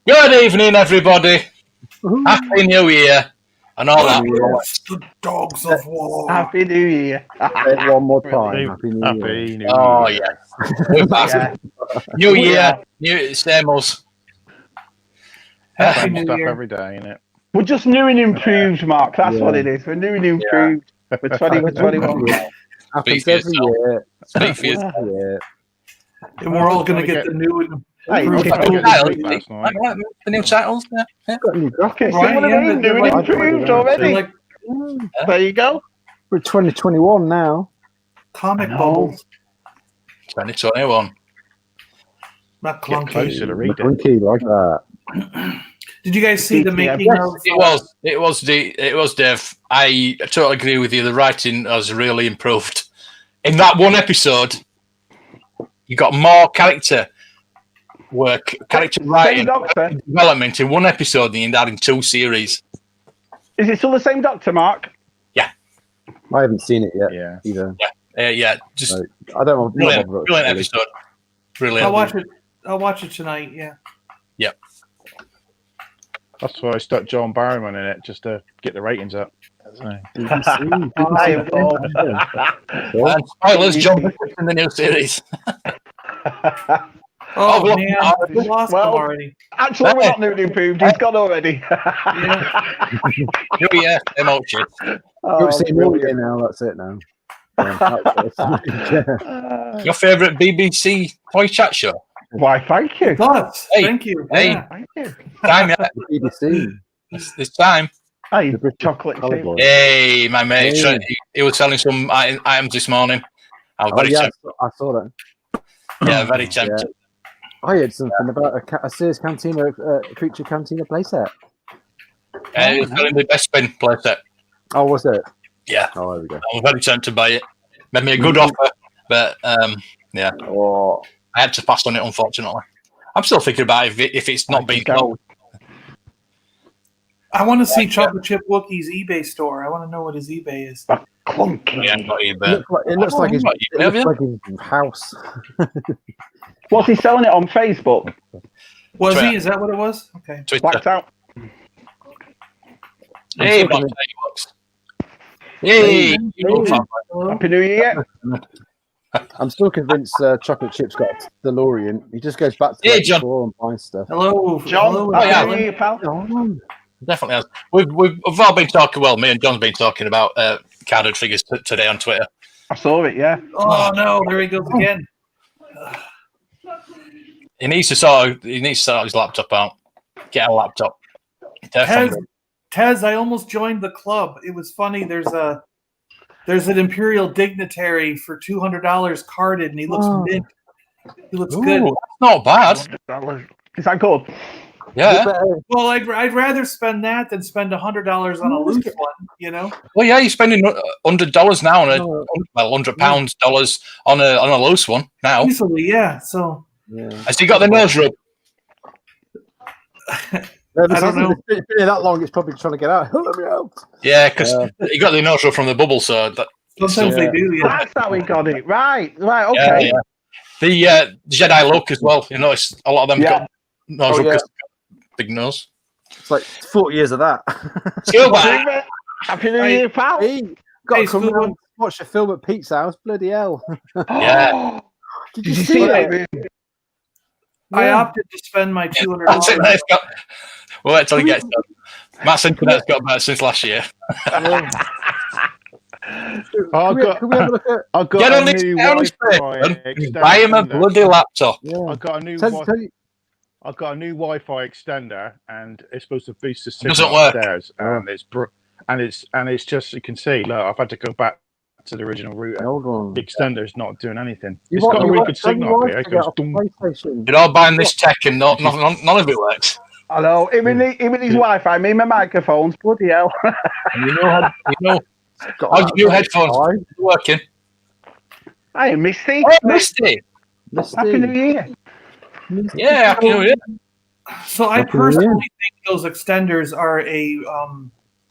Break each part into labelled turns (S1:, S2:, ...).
S1: Good evening, everybody. Happy New Year and all that.
S2: The dogs of war.
S3: Happy New Year.
S4: Say it one more time. Happy New Year.
S5: Happy New
S1: Oh,
S5: Year.
S1: yeah. We're back.
S3: Yeah.
S1: New Year, new same us.
S2: Happy
S5: Same
S2: New
S5: stuff
S2: Year.
S5: every day, innit?
S3: We're just new and improved, Mark. That's what it is. We're new and improved. We're 2021.
S4: Happens
S1: Speak for
S4: every
S1: yourself.
S4: year.
S1: Speak for yourself.
S4: Every year.
S2: And we're all going to get the new.
S3: Hey,
S1: New
S3: okay.
S1: titles,
S5: last night.
S1: the new titles. Yeah.
S4: Got a new graphic.
S3: See what I mean? New and improved already.
S2: Like
S3: There you go.
S4: We're 2021 now.
S2: comic
S3: No.
S2: bubbles.
S1: 2021.
S2: Not
S5: Get
S2: clunky.
S5: closer to read it.
S4: Clunky like that.
S2: Did you guys see the making
S3: Yes,
S2: of?
S1: It was Dave. I totally agree with you. The writing has really improved. In that one episode, you got more character work, character writing,
S3: Doctor.
S1: development in one episode than you had in two series.
S3: Is it still the same Doctor, Mark?
S4: I haven't seen it yet
S5: Yeah.
S4: either.
S1: Yeah, just
S4: So, I don't know.
S1: brilliant episode. Brilliant.
S2: I'll watch it tonight. Yeah.
S5: That's why I stuck John Barrowman in it, just to get the ratings up. So,
S3: I am bored.
S1: And spoilers, John Bishop's in the new series.
S2: Oh,
S1: look,
S2: man, we lost
S3: well,
S2: them already.
S3: Actually, we're not new and improved. He's gone already.
S2: Yeah.
S1: New Year, same old shit.
S4: We've seen New Year now. That's it now.
S1: Your favourite BBC toy chat show?
S3: Why, thank you.
S2: Thoughts?
S1: Hey,
S2: Thank you.
S1: hey.
S2: Yeah.
S3: Thank you.
S1: Time, yeah.
S4: BBC.
S1: It's time.
S3: Hey,
S4: The British
S3: chocolate chip.
S4: Paliboys.
S1: Hey, my mate.
S4: Hey.
S1: He was selling some items this morning. I was very
S4: yeah,
S1: tempted.
S4: I saw that.
S1: Yeah, very tempted.
S4: I heard something about a Sears Cantina, Creature Cantina playset.
S1: It's selling the best spin playset.
S4: Oh, was it?
S1: Yeah,
S4: Oh, there we go.
S1: I was very tempted by it. Made me a good offer, but yeah,
S4: Oh,
S1: I had to pass on it, unfortunately. I'm still thinking about if it's not being sold.
S2: I want to see Chocolate Chip Wookie's eBay store. I want to know what his eBay is.
S3: Clunky.
S1: Yeah, not
S4: it
S1: either.
S4: looks like his,
S1: What,
S4: it looks like his house.
S3: Was he selling it on Facebook?
S2: Was
S1: Twitter.
S2: he? Is that what it was? Okay.
S1: Twitter.
S3: Blacked out.
S1: Hey,
S4: I'm
S1: box,
S4: talking-
S1: box. Hey,
S3: Happy New Year.
S4: I'm still convinced Chocolate Chip's got a DeLorean. He just goes back to
S1: Hey,
S4: the
S1: John.
S4: store and buys stuff.
S2: Hello,
S3: John.
S2: Hello,
S3: Happy
S1: yeah.
S3: New Year, pal.
S1: definitely has. We've all been talking. Well, me and John's been talking about carded figures today on Twitter.
S3: I saw it, yeah.
S2: Oh no, there he goes again.
S1: He needs to sort his laptop out. Get a laptop.
S2: Tez, I almost joined the club. It was funny. There's an Imperial dignitary for $200 carded, and he looks mint. He looks good.
S1: Ooh, not bad.
S3: Is that good?
S1: Yeah.
S2: Well, I'd rather spend that than spend $100 on a loose one. You know.
S1: Well, yeah, you're spending $100 now on £100 dollars on a loose one now.
S2: Easily, yeah. So
S4: Yeah.
S1: Has he got the nose rub?
S4: I
S2: don't know.
S4: It's been here that long. It's probably trying to get out. Let me out.
S1: Yeah, because he got the nose rub from the bubble, so that.
S2: sometimes they do. Yeah.
S3: That's how we got it. Right,
S1: Yeah,
S3: okay.
S1: yeah. The Jedi look as well. You notice a lot of them
S3: Yeah.
S1: got nose rub 'cause they've got big nose.
S4: It's like 40 years of that.
S1: Still back.
S3: Happy New Year, pal.
S4: Hey, got
S2: Hey,
S4: to come
S2: Scuba.
S4: round and watch a film at Pete's house. Bloody hell.
S1: Yeah.
S4: Did
S3: Did you see that?
S2: I opted to spend my $200.
S1: Matt's internet's got. We'll wait till he gets done. Matt's internet's got better since last year.
S4: Can we have a look at?
S5: I've got
S1: Get
S5: a
S1: on this
S5: new
S1: down
S5: Wi-Fi
S1: buy him a
S5: extender.
S1: bloody laptop.
S4: Yeah.
S5: I've got a new
S4: Tell you-
S5: I've got a new Wi-Fi extender, and it's supposed to boost the
S1: Doesn't
S5: signal
S1: work.
S5: upstairs, and it's just you can see. Look, I've had to go back to the original router.
S4: Hold on.
S5: The extender's not doing anything.
S4: You
S5: It's
S4: want-
S5: got a
S4: you
S5: really
S4: want-
S5: good signal up here. It goes dum.
S4: PlayStation.
S1: You're all buying this tech and none of it works.
S3: I know. Him and his Wi-Fi, me and my microphones. Bloody hell.
S1: You know how's your new headphones working?
S3: Hey, Misty.
S1: Oh, Misty.
S3: Happy New Year.
S1: Yeah, Happy New Year.
S2: So I
S4: Happy New
S2: personally think those extenders are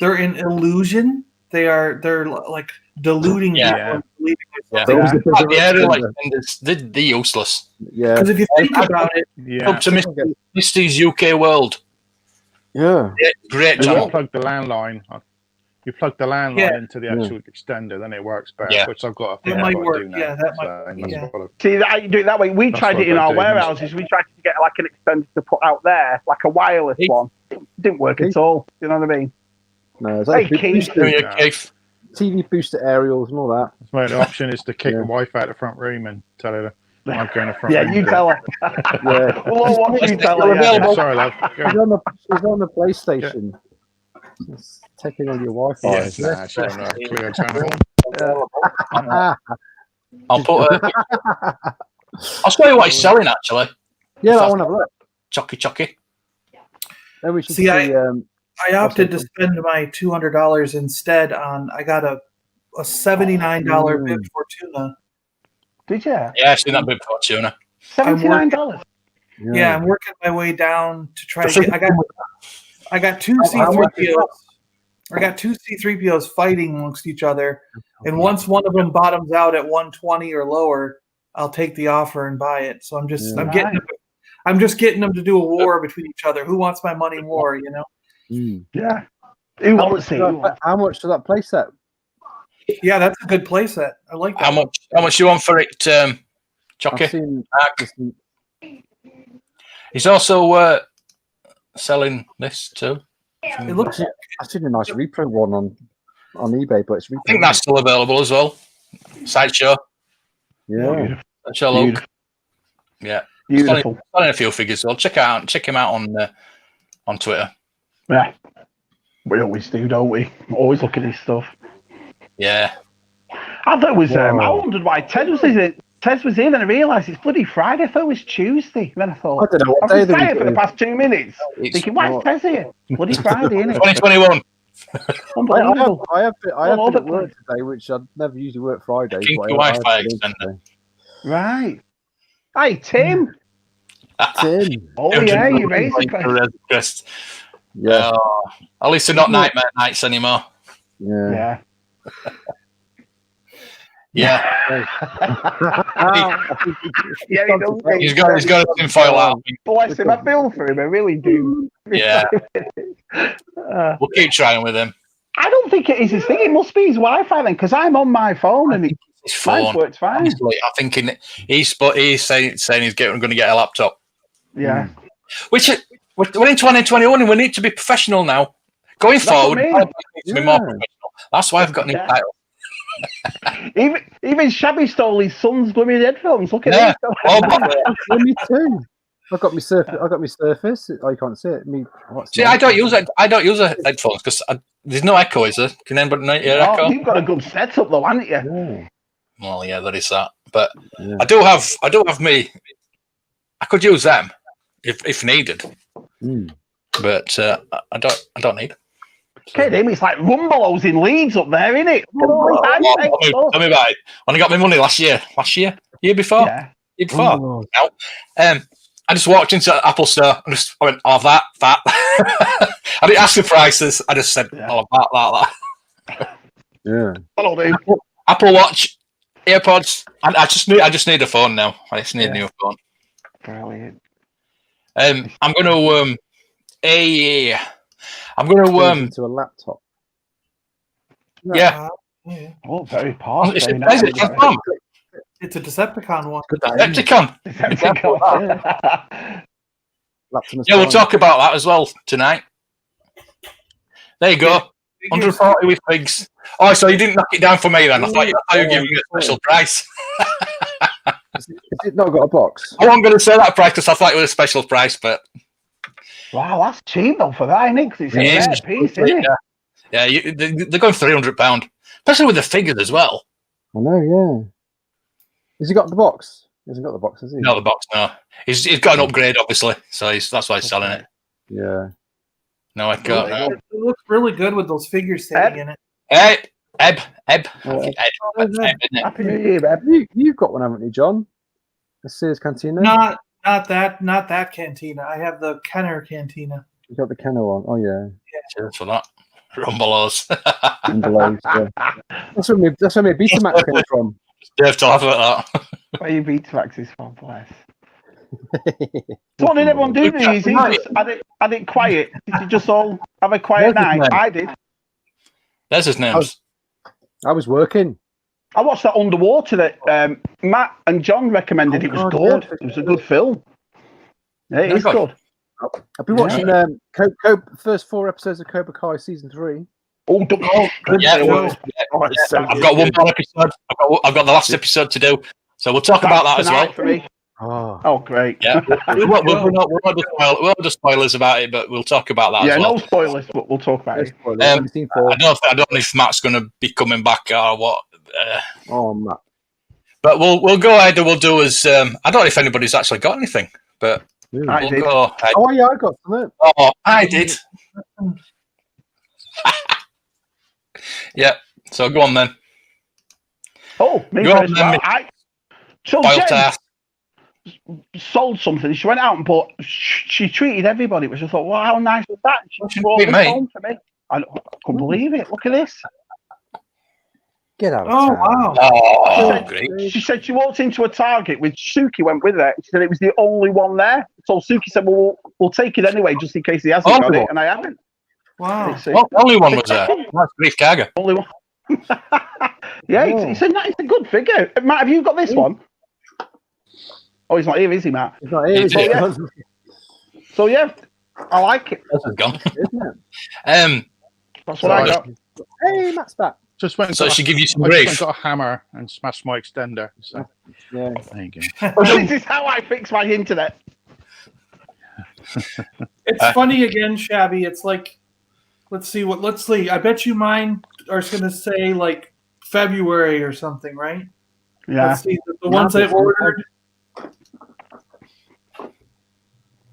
S2: they're an illusion. They're like diluting
S1: Yeah.
S2: the believing
S1: Yeah,
S2: myself.
S1: they're useless.
S4: Yeah.
S2: Because if you think about it,
S5: Yeah.
S1: Up to Misty's UK World.
S4: Yeah.
S1: Great
S5: You
S1: channel.
S5: plug the landline. You plug the landline into the actual extender, then it works better.
S1: Yeah.
S5: Which I've got. I
S2: it
S5: think I've
S2: might
S5: got to
S2: work.
S5: do now.
S2: Yeah, that
S5: So
S2: might.
S5: that's
S2: Yeah.
S5: what I've-
S3: See, I do it that way. We
S5: That's
S3: tried
S5: what
S3: it in
S5: I've
S3: our
S5: got to do.
S3: warehouses. We tried to get like an extender to put out there, like a wireless one. It didn't work at all. You know what I mean?
S4: No, it's
S3: Hey,
S4: like
S3: Keith.
S4: TV booster aerials and all that.
S5: So the option is to kick
S4: Yeah.
S5: the wife out the front room and tell her I'm going to front
S3: Yeah,
S5: room.
S3: you tell her.
S4: Yeah.
S3: We'll all watch you tell her.
S1: They're
S3: Yeah.
S1: available.
S5: Sorry, love.
S4: She's on the PlayStation. It's taking on your Wi-Fi.
S5: Yes, nah, she's on a clear channel.
S1: I'll put. I'll show you what he's selling actually.
S4: Yeah, I want to have a look.
S1: Chocky.
S4: Then we should
S2: See,
S4: see.
S2: I opted to spend my $200 instead on. I got a $79 bib for tuna.
S3: Did you?
S1: Yeah, I've seen that big fortuna.
S3: $79.
S2: Yeah, I'm working my way down to try to get. I got two C3POs. I got two C3POs fighting amongst each other, and once one of them bottoms out at 120 or lower, I'll take the offer and buy it. So I'm just I'm just getting them to do a war between each other. Who wants my money more? You know?
S3: Yeah. Who wants it?
S4: How much for that playset?
S2: Yeah, that's a good playset. I like that.
S1: How much you want for it, Chocky?
S4: I've seen.
S1: He's also selling this too.
S2: It looks.
S4: I've seen a nice repro one on eBay, but it's repro.
S1: I think that's still available as well. Sideshow.
S4: Yeah.
S1: Sideshow look. Yeah.
S3: Beautiful.
S1: Selling a few figures. So check him out on Twitter.
S3: Yeah. We always do, don't we? Always look at his stuff.
S1: Yeah.
S3: I thought it was. I wondered why Ted was in. Ted was in, and I realised it's bloody Friday. I thought it was Tuesday. Then I thought,
S4: I don't know what
S3: I've
S4: day
S3: been saying for the past 2 minutes, thinking, why is Ted here? Bloody Friday, isn't it?
S1: 2021.
S3: Unbelievable.
S4: I have
S3: All
S4: been
S3: over
S4: at work today, which I'd never usually work Fridays.
S1: Kinky
S4: but
S1: Wi-Fi
S4: I have been
S1: extender.
S3: Right. Hey, Tim.
S4: Tim.
S3: Oh, yeah, you basically.
S4: Yeah.
S1: At least they're not nightmare nights anymore.
S4: Yeah.
S3: Yeah. Yeah, he does.
S1: He's got a tinfoil out.
S3: Bless him. I feel for him. I really do.
S1: Yeah. We'll keep trying with him.
S3: I don't think it is his thing. It must be his Wi-Fi then, because I'm on my phone and
S1: His phone
S3: works fine.
S1: Honestly, I think he's saying he's going to get a laptop.
S3: Yeah.
S1: Which we're in 2021 and we need to be professional now. Going forward, we need to be more professional. That's why I've got an title.
S3: Even Shabby stole his son's blooming headphones. Look at
S1: Yeah.
S3: this.
S4: Me too. I've got my Surface. Oh, you can't see it.
S1: See, I don't use it. I don't use headphones because there's no echo, is there? Can anybody hear echo?
S3: You've got a good setup though, haven't you?
S4: Yeah.
S1: Well, yeah, that is that. But I do have me. I could use them if needed. But I don't need.
S3: Kidding him, it's like Rumbelows in Leeds up there, isn't it?
S1: Tell me about it. When I got my money last year, year before, year before. I just walked into Apple Store and I went, "Oh, that." I didn't ask the prices. I just said, "Oh, that."
S4: Yeah.
S3: Hello, dude.
S1: Apple Watch, AirPods. I just need a phone now. I just need a new phone.
S3: Brilliant.
S1: I'm going to
S4: to a laptop.
S1: Yeah.
S3: Oh, very posh.
S1: It's
S2: It's a Decepticon one.
S1: Decepticon. Yeah, we'll talk about that as well tonight. There you go. 140 with pigs. Oh, so you didn't knock it down for me then? I thought you were giving me a special price.
S4: Has it not got a box?
S1: I wasn't going to say that price because I thought it was a special price, but
S3: wow, that's cheap though for that, isn't it? 'Cause it's a rare piece, isn't it?
S1: Yeah, they're going £300, especially with the figures as well.
S4: I know, yeah. Has he got the box? He hasn't got the box, has he?
S1: No, the box, no. He's got an upgrade, obviously, so that's why he's selling it.
S4: Yeah.
S1: No, I can't. No.
S2: It looks really good with those figures sitting in it.
S1: Hey, Eb.
S3: Happy New Year, babe.
S4: You've got one, haven't you, John? The Sears Cantina?
S2: Not that cantina. I have the Kenner cantina.
S4: You got the Kenner one. Oh, yeah.
S1: Cheers for that. Rumbelows.
S4: That's where my Betamax came from.
S1: Dave to laugh at that.
S3: Where you Betamax is from, bless. So what did everyone do New Year's Eve? Just had it quiet? Did you just all have a quiet night? I did.
S1: There's his names.
S4: I was working.
S3: I watched that Underwater that Matt and John recommended. It was good. It was a good film. Yeah, it is good.
S4: I've been watching first 4 episodes of Cobra Kai season 3.
S3: Oh,
S1: Yeah, I've got one more episode. I've got the last episode to do, so we'll talk about that as well.
S3: For me.
S4: Oh,
S3: great.
S1: Yeah, we're not the spoilers about it, but we'll talk about that.
S3: Yeah,
S1: as well.
S3: no spoilers, but we'll talk about it.
S1: I don't know if Matt's going to be coming back or what.
S4: Matt.
S1: But we'll go ahead and we'll do as. I don't know if anybody's actually got anything, but
S3: I did.
S1: go.
S4: Oh yeah, I got something.
S1: Oh, I did. Yeah. So go on then.
S3: Oh, me
S1: Go
S3: first.
S1: on, then,
S3: So
S1: Wild
S3: Jen
S1: ass.
S3: sold something. She went out and bought. She treated everybody, which I thought, wow, how nice was that? She brought
S1: treat
S3: this
S1: me.
S3: home for me. I couldn't believe it. Look at this.
S4: Get out.
S2: Oh wow!
S1: Oh, great.
S3: She said she walked into a Target with Suki went with her. She said it was the only one there. So Suki said, "Well, we'll take it anyway, just in case he hasn't got it." And I haven't.
S2: Wow!
S1: Well, only one was there. Nice brief cargo.
S3: Only one. Yeah, it's a good figure. Matt, have you got this one? Oh, he's not here, is he, Matt?
S4: He's not here.
S3: So yeah, I like it.
S1: This is gone.
S3: That's what I got.
S4: Hey, Matt's back.
S5: Just went.
S1: So she give you some
S5: I
S1: grief.
S5: just got a hammer and smashed my extender. So
S4: Yeah.
S5: there you go.
S3: This is how I fix my internet.
S2: It's funny again, Shabby. It's like, let's see. I bet you mine are going to say like February or something, right?
S3: Yeah.
S2: Let's see the ones I ordered.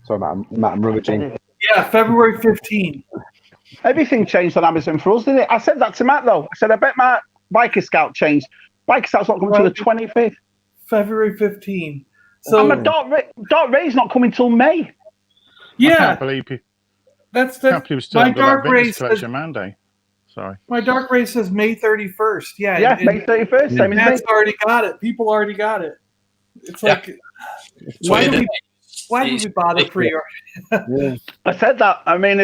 S4: Sorry, Matt, I'm rummaging.
S2: Yeah, February 15.
S3: Everything changed on Amazon for us, didn't it? I said that to Matt though. I said I bet my Biker Scout changed. Biker Scout's not coming till the 25th.
S2: February 15. So
S3: And my Dark Ray's not coming till May.
S5: I
S2: yeah,
S5: can't believe you.
S2: that's
S5: Can't believe we still
S2: my
S5: haven't got
S2: Dark
S5: that
S2: Ray
S5: vintage
S2: says
S5: collection Monday. Sorry.
S2: my Dark Ray says May 31st. Yeah,
S3: Yeah,
S2: and
S3: May 31st. Same as me.
S2: Matt's already got it. People already got it. It's
S1: Yeah.
S2: like why do we bother pre-order?
S4: Yeah.
S3: I said that. I mean,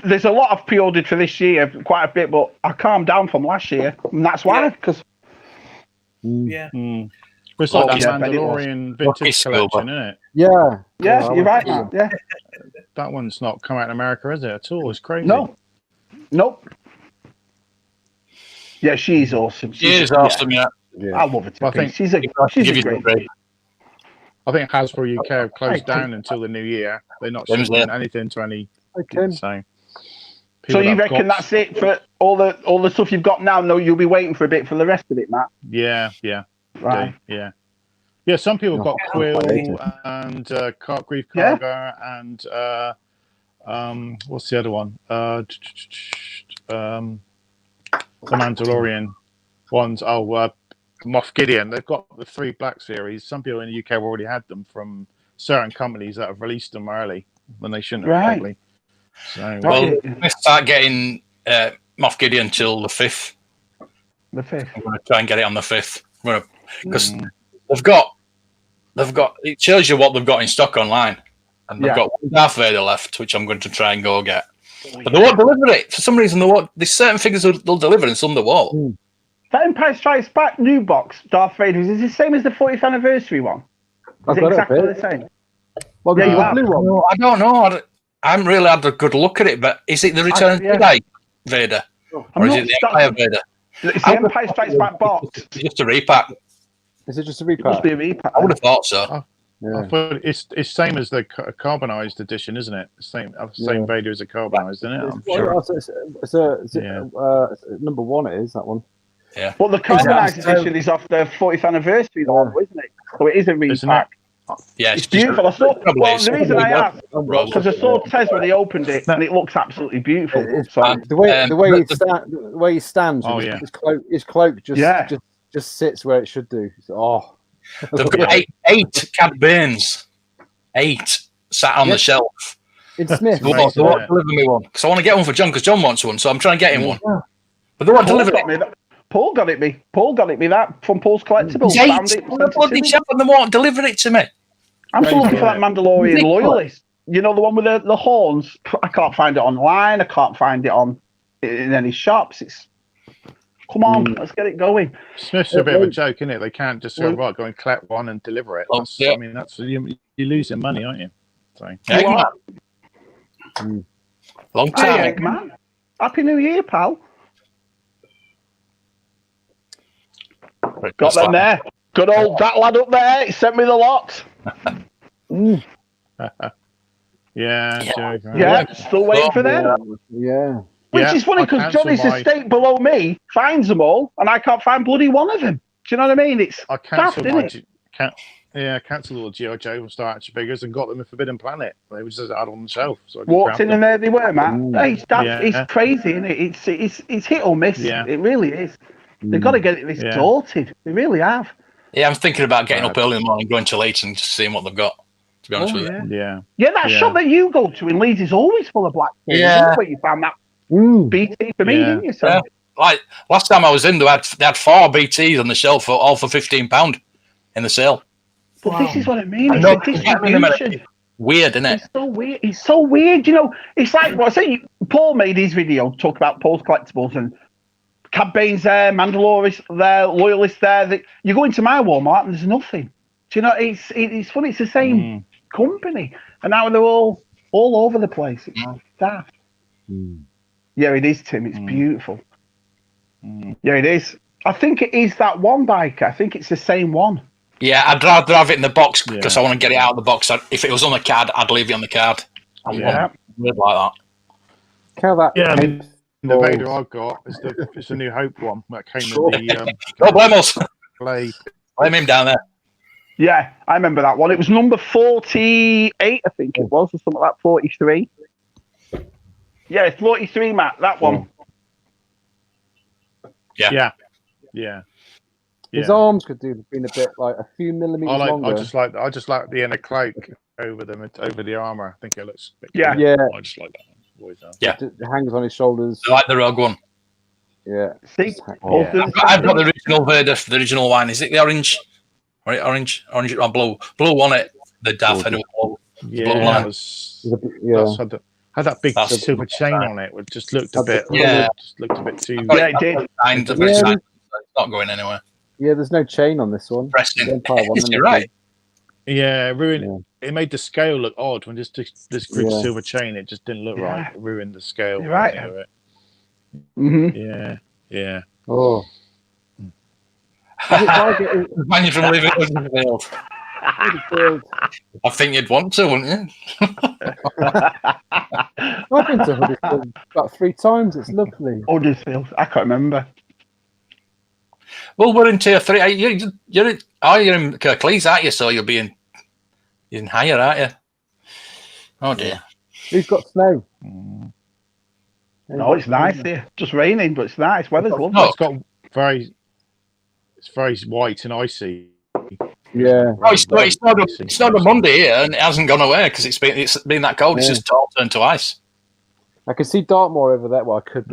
S3: there's a lot I've pre-ordered for this year, quite a bit, but I calmed down from last year, and that's why. Because
S2: Yeah.
S5: It's like that
S3: yeah, but it was.
S5: Mandalorian vintage
S1: Silver.
S5: collection, isn't it?
S4: Yeah.
S3: yeah, you're right. Yeah,
S5: That one's not come out in America, is it, at all? It's crazy.
S3: no, nope. Yeah, she's awesome.
S1: She is awesome, yeah.
S3: I love her.
S5: I think-
S3: She's a
S1: Give you
S3: great.
S1: some grief.
S5: I think Hasbro UK have closed down until the new year. They're not
S1: Them's
S5: shipping
S1: it.
S5: anything to any.
S4: Okay.
S5: So,
S3: So you
S5: that have
S3: reckon
S5: got-
S3: that's it for all the stuff you've got now? No, you'll be waiting for a bit for the rest of it, Matt.
S5: Yeah.
S3: Right.
S5: Yeah. Yeah, some people got Quill
S4: later.
S5: and Grief
S3: Yeah.
S5: Cargo and what's the other one? The Mandalorian ones. Moff Gideon. They've got the 3 Black series. Some people in the UK have already had them from certain companies that have released them early when they shouldn't have.
S3: Right.
S5: Probably. So,
S1: Well, we start getting Moff Gideon till the 5th.
S3: The 5th.
S1: I'm going to try and get it on the 5th because they've got. It shows you what they've got in stock online, and they've got one Darth Vader left, which I'm going to try and go get. But they won't deliver it for some reason. They won't. There's certain figures they'll deliver, and some they won't.
S3: That Empire Strikes Back new box, Darth Vader, is it the same as the 40th anniversary one?
S4: I've
S3: Is it
S4: got it
S3: exactly
S4: up
S3: the same?
S4: Well,
S3: Yeah, you
S4: the
S3: have.
S4: blue one.
S1: No, I don't know. I haven't really had a good look at it, but is it the Return of the Jedi Vader, or is it the Empire Vader?
S3: It's the Empire Strikes Back box.
S1: It's just a repack.
S4: Is it just a
S3: It must
S4: repack?
S3: be a repack.
S1: I would have thought so.
S4: Yeah.
S5: But it's same as the carbonized edition, isn't it? Same Vader as a carbonized, isn't it? I'm sure.
S4: Number 1 it is, that one.
S3: But the carbonized edition is off the 40th anniversary, though, isn't it? So it is a
S5: Isn't
S3: repack.
S1: Yeah,
S3: It's beautiful. I saw, well, the reason I asked,
S1: Rob.
S3: because I saw Tez when he opened it, and it looks absolutely beautiful.
S4: It's
S3: So,
S4: The way he stands,
S5: Oh,
S4: with
S5: yeah.
S4: his cloak just
S3: Yeah.
S4: just sits where it should do.
S1: They've got eight Cad Banes. 8 sat on the shelf.
S4: In Smith.
S1: They
S5: Nice,
S1: won't
S5: isn't it?
S1: deliver me one because I want to get one for John because John wants one, so I'm trying to get him one. But they won't deliver it.
S3: Paul got it me. Paul got it me that from Paul's Collectibles.
S1: He's
S3: Found it.
S1: the bloody shop and they won't deliver it to me.
S3: I'm still looking for that Mandalorian
S1: Ridiculous.
S3: loyalist. You know, the one with the horns. I can't find it online. I can't find it in any shops. Come on, let's get it going.
S5: Smith's a bit of a joke, isn't it? They can't just go, right, go and collect one and deliver it. I mean, you're losing money, aren't you? So.
S1: Long
S3: Hey,
S1: time.
S3: man. Happy New Year, pal. Got them there. Good old that lad up there. He sent me the lot.
S5: Yeah,
S3: still waiting for them.
S4: Yeah.
S3: Which is funny because Johnny's estate below me finds them all, and I can't find bloody one of them. Do you know what I mean? It's daft, isn't it?
S5: cancelled all G.I. Joe and Star Action figures and got them in Forbidden Planet. They were just out on the shelf. So
S3: walked in and there they were, man. Hey, it's crazy, isn't it? It's hit or miss.
S5: Yeah.
S3: It really is. They've got to get it sorted. They really have.
S1: Yeah, I'm thinking about getting up early in the morning, going to Leeds and just seeing what they've got, to be honest with you.
S5: Yeah.
S3: Yeah, that shop that you go to in Leeds is always full of black things.
S1: Yeah.
S3: Where you found that BT for me, didn't you? So,
S1: yeah. Like last time I was in, they had 4 BTs on the shelf, all for £15 in the sale.
S3: But this is what I mean.
S1: I
S3: It's
S1: know,
S3: a distribution.
S1: Weird, isn't it?
S3: It's so weird. It's so weird. You know, it's like what I say. Paul made his video talk about Paul's Collectibles and Cad Bane's there, Mandalorian there, Loyalist there. You go into my Walmart and there's nothing. Do you know? It's funny. It's the same company, and now they're all over the place. It's daft. Yeah, it is, Tim. It's beautiful. Yeah, it is. I think it is that one bike. I think it's the same one.
S1: Yeah, I'd rather have it in the box because I want to get it out of the box. If it was on the card, I'd leave it on the card. I'm weird like that.
S5: The Vader I've got is it's a New Hope one that came with the.
S1: No blame us.
S5: Blame
S1: him down there.
S3: Yeah, I remember that one. It was number 48, I think it was, or something like that. 43. Yeah, it's 43, Matt. That one.
S1: Yeah.
S4: His arms could have been a bit like a few millimeters longer.
S5: I just like the inner cloak over the armor. I think it looks.
S3: Yeah.
S5: I just like that.
S4: It hangs on his shoulders.
S1: I like the Rogue One.
S4: Yeah.
S1: I've got the original Vader, the original one. Is it the orange? Right, orange or blue? Blue one. It the Darth Vader.
S5: Had that big silver chain on it. It just looked a bit. Just looked a bit too.
S3: Yeah, it did.
S1: It's not going anywhere.
S4: Yeah, there's no chain on this one.
S1: You're right.
S5: Yeah, ruined. It made the scale look odd when this big silver chain. It just didn't look right. It ruined the scale.
S3: You're right.
S5: Yeah.
S4: Oh.
S1: Man, you from leaving Huddersfield. I think you'd want to, wouldn't you?
S4: I've been to Huddersfield about 3 times. It's lovely.
S3: Huddersfield. I can't remember.
S1: Well, we're in tier 3. You're in Kirklees, aren't you? So you'll be in higher, aren't you? Oh dear.
S4: Who's got snow?
S3: No, it's nice here. Just raining, but it's nice. Weather's lovely.
S5: No, it's very white and icy.
S4: Yeah.
S1: Oh, it's not a Monday here, and it hasn't gone away because it's been that cold. It's just all turned to ice.
S4: I can see Dartmoor over there. Well, I could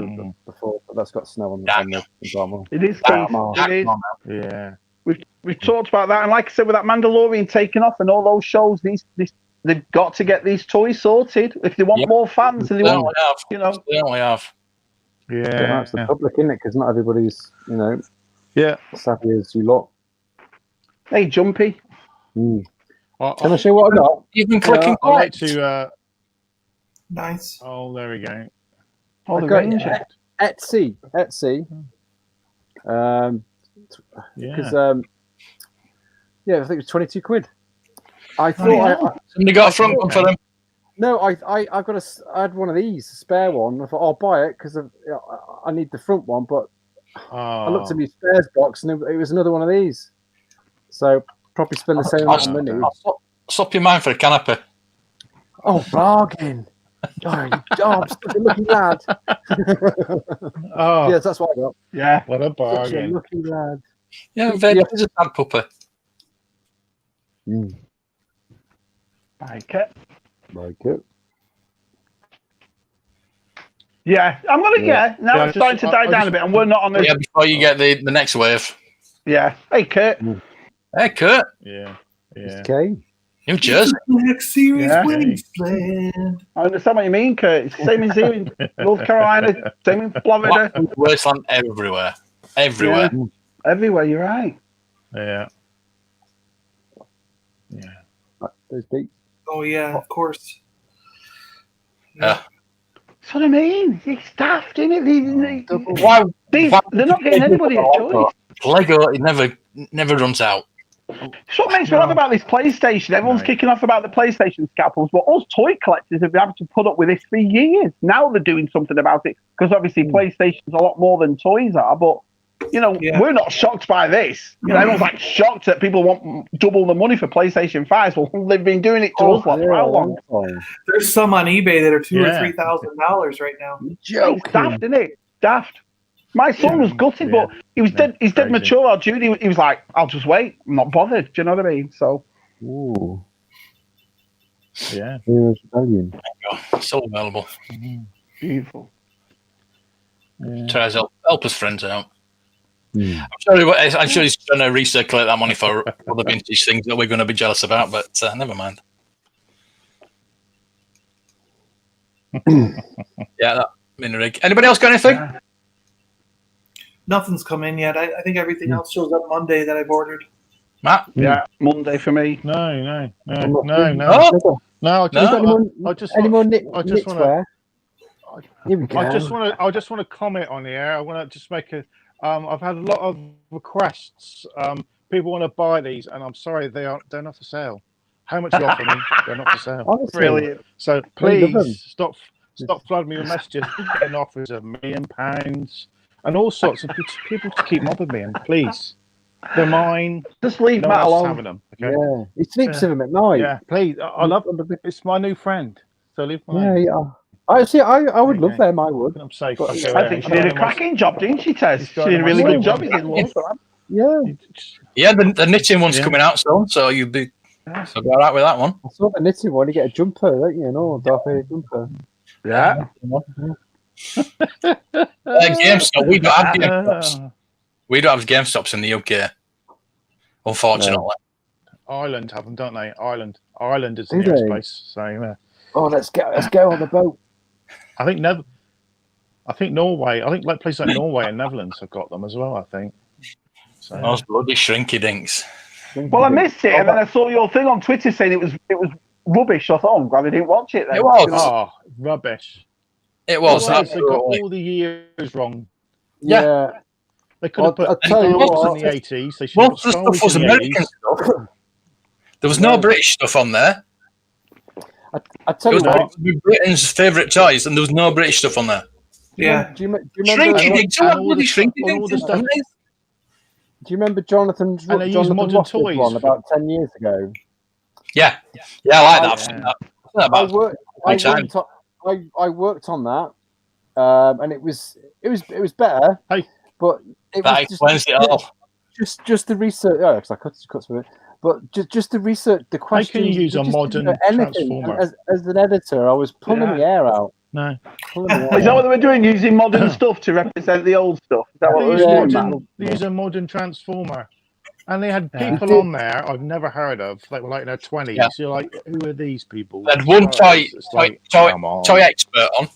S4: before, but that's got snow on the Dartmoor.
S3: It is. It is.
S5: Yeah.
S3: We've talked about that, and like I said, with that Mandalorian taking off and all those shows, they've got to get these toys sorted if they want more fans. And they want,
S1: They only have.
S5: Yeah.
S4: It's the public, isn't it? Because not everybody's, savvy as you lot.
S3: Hey, Jumpy.
S4: Can I show you what I got?
S1: You've been clicking.
S5: I like to.
S2: Nice.
S5: Oh, there we go.
S3: Oh, the Ranger.
S4: Etsy. Because I think it was 22 quid. I thought
S1: somebody got a front one for them.
S4: No, I had one of these, a spare one. I thought I'll buy it because I need the front one, but I looked at my spares box and it was another one of these. So probably spend the same amount of money.
S1: Swap your mind for a canopy.
S4: Oh, bargain! I'm such a lucky lad. Yes, that's what I got.
S3: Yeah,
S5: what a bargain!
S4: Such a lucky lad.
S1: Yeah, Vader is a sad puppy.
S3: Like it. Yeah, I'm gonna. Yeah, now
S5: Yeah,
S3: it's starting to die down a bit, and we're not on the.
S1: Yeah, before you get the next wave.
S3: Yeah. Hey, Kurt.
S1: Hey, Kurt.
S5: Yeah.
S4: Okay.
S1: New Jersey.
S2: Next series
S3: Yeah.
S2: wasteland.
S3: I understand what you mean, Kurt. It's the same as here in North Carolina, same in Florida.
S1: Wasteland everywhere. Everywhere.
S3: Yeah, everywhere. You're right.
S5: Yeah.
S4: Those beats.
S2: Oh yeah, of course.
S1: Yeah.
S3: That's what I mean. It's daft, isn't it?
S1: Why?
S3: They're not getting anybody a choice.
S1: Lego, it never runs out.
S3: It's what makes me laugh about this PlayStation. Everyone's kicking off about the PlayStation scalpels, but us toy collectors have been having to put up with this for years. Now they're doing something about it because obviously PlayStation's a lot more than toys are. But we're not shocked by this. Everyone's like shocked that people want double the money for PlayStation 5s. Well, they've been doing it to us for how long?
S2: There's some on eBay that are $2,000 or $3,000 right now.
S3: It's daft, isn't it? Daft. My son was gutted, but he was dead. He's dead mature. Or Judy, he was like, "I'll just wait. I'm not bothered." Do you know what I mean? So,
S5: Yeah.
S1: So available.
S3: beautiful.
S1: Tries to help his friends out. I'm sure he's trying to recirculate that money for other vintage things that we're going to be jealous about, but never mind. Yeah, that mini rig. Anybody else got anything?
S2: Nothing's come in yet. I think everything else shows up Monday that I've ordered.
S1: Matt?
S3: Yeah, Monday for me.
S5: No.
S1: Oh?
S5: No, I just want to comment on the air. I want to just make a. I've had a lot of requests. People want to buy these, and I'm sorry, they're not for sale. How much you offer me? They're not for sale.
S3: Brilliant.
S5: So please stop flooding me with messages, getting offers of £1 million and all sorts of people to keep mobbing me. And please, they're mine.
S3: Just leave
S5: No
S3: Matt
S5: one else is
S3: alone.
S5: having them. Okay?
S4: Yeah, he sleeps with him at night.
S5: Yeah, please. I love them. It's my new friend. So leave me alone.
S4: Yeah. I would love them. I would.
S5: I'm safe.
S4: But-
S3: I think she did a cracking job, didn't she, Tez? She did a really good job. He's in love for that.
S4: Yeah.
S1: Yeah, the knitting one's coming out soon, so you'll be all right with that one.
S4: I saw the knitting one. You get a jumper, don't you? No, Darth Vader jumper.
S3: Yeah.
S1: GameStop, we don't have GameStops. We don't have GameStops in the UK, unfortunately.
S5: No. Ireland have them, don't they? Ireland is the
S4: Do
S5: nearest
S4: they?
S5: place. So yeah.
S4: Oh, let's go on the boat.
S5: I think Norway. I think places like Norway and Netherlands have got them as well. I think. So,
S1: Those bloody shrinky dinks.
S3: Well, I missed it, and then I saw your thing on Twitter saying it was rubbish. I thought, I'm glad I didn't watch it then.
S1: It was.
S5: Oh, rubbish!
S1: It was.
S5: They got all the years wrong.
S1: Yeah.
S5: They could have put
S4: I'll tell you
S5: Xbox
S4: what,
S5: in the 80s. They should
S1: Most
S5: have
S1: of the stuff was American stuff. There was no British stuff on there.
S4: I tell
S1: It
S4: you
S1: was
S4: what.
S1: Britain's favourite toys, and there was no British stuff on there.
S2: Yeah.
S4: Do you remember?
S1: Shrinky dinks.
S5: and
S1: What
S5: all
S1: bloody
S5: the stuff-
S1: shrinky
S5: all
S1: dinks?
S5: the stuff-
S4: Do you remember Jonathan's
S5: And they use
S4: Jonathan
S5: modern
S4: Ross's
S5: toys
S4: one
S5: for-
S4: about 10 years ago?
S1: Yeah, I like that. I've seen
S5: Yeah.
S1: that. About
S4: I worked on that, and it was better.
S5: Hey.
S4: But it
S1: that
S4: was
S1: explains it all.
S4: just the research. Oh, because I cut through it. But just the research, the
S5: How
S4: question.
S5: can you use a modern transformer?
S4: As an editor, I was pulling the air out.
S5: No.
S3: Is that what they were doing? Using modern stuff to represent the old stuff? Is that what they were doing?
S5: They use a modern transformer. And they had
S3: Yeah.
S5: people on there I've never heard of. They were like in their 20s.
S1: Yeah.
S5: You're like, who are these people?
S1: They had one
S5: It's like, come on.
S1: toy expert on,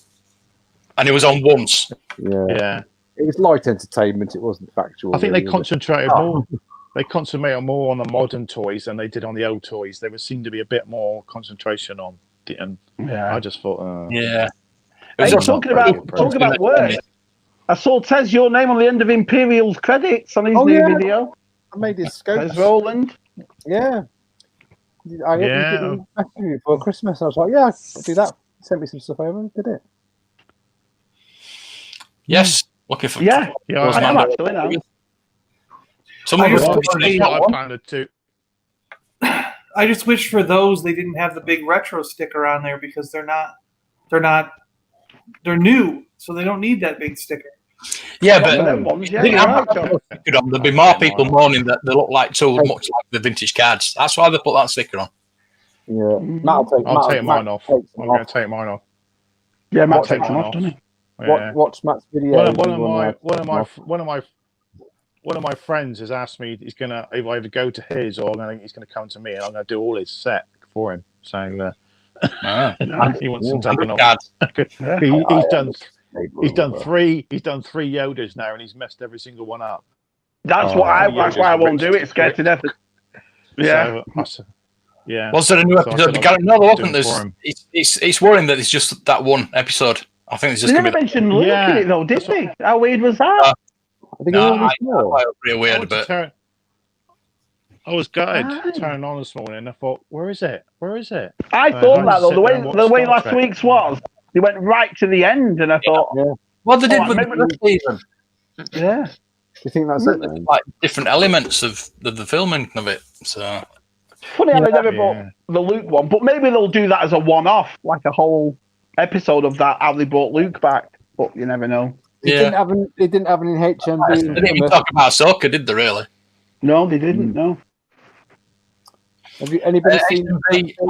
S1: and it was on once.
S5: Yeah.
S4: It was light entertainment. It wasn't factual.
S5: I think they
S4: really, was it?
S5: concentrated more. They concentrated more on the modern toys than they did on the old toys. There seemed to be a bit more concentration on. And I just thought,
S1: Yeah.
S3: Hey, talking about work, I saw Tez your name on the end of Imperial's credits on his new video.
S4: I made his scope.
S3: Tez Rowland.
S4: Yeah. I didn't message me for Christmas. I was like, yeah, I'll do that. Sent me some stuff over. Did it?
S1: Yes. Looking for.
S3: Yeah.
S1: those
S3: I am
S1: man-
S3: actually now.
S1: Some of
S2: I
S1: us
S2: just-
S1: probably
S5: I
S1: got one.
S5: found it too.
S2: I just wish for those they didn't have the big retro sticker on there because they're new, so they don't need that big sticker.
S1: Yeah,
S3: Some of
S1: but
S3: them ones, yeah,
S1: I think
S3: you're right,
S1: I'm
S3: John.
S1: sticker on. There'll be more people moaning that they look like too much like the vintage cards. That's why they put that sticker on.
S4: Yeah.
S5: I'll take mine off. I'm going to take mine off.
S3: Yeah, Matt
S5: I'll take
S3: takes them
S5: mine
S3: off, doesn't he?
S4: Watch Matt's video.
S5: One of my friends has asked me he's gonna either go to his or he's gonna come to me, and I'm gonna do all his set for him. So he wants some taken off. He's done three Yodas now, and he's messed every single one up.
S3: That's why I won't do it. Scared to death. Yeah.
S5: So, yeah.
S1: Was there a new episode? No, there wasn't. It's worrying that it's just that one episode. I think it's just.
S3: They never mentioned Luke in it though, did they? How weird was that?
S4: I think it
S1: was pretty weird, but
S5: I was gutted turning on this morning. And I thought, where is it?
S3: I thought that though. The way last week's was, they went right to the end, and I thought,
S1: what they did with the season.
S3: Yeah.
S4: Do you think that's it? Then?
S1: Like different elements of the filming of it. So
S3: funny how they never brought the Luke one, but maybe they'll do that as a one-off, like a whole episode of that. How they brought Luke back, but you never know.
S4: They didn't have any in HMV.
S1: They didn't even talk about Ahsoka, did they? Really?
S3: No, they didn't. No.
S4: Have you anybody seen?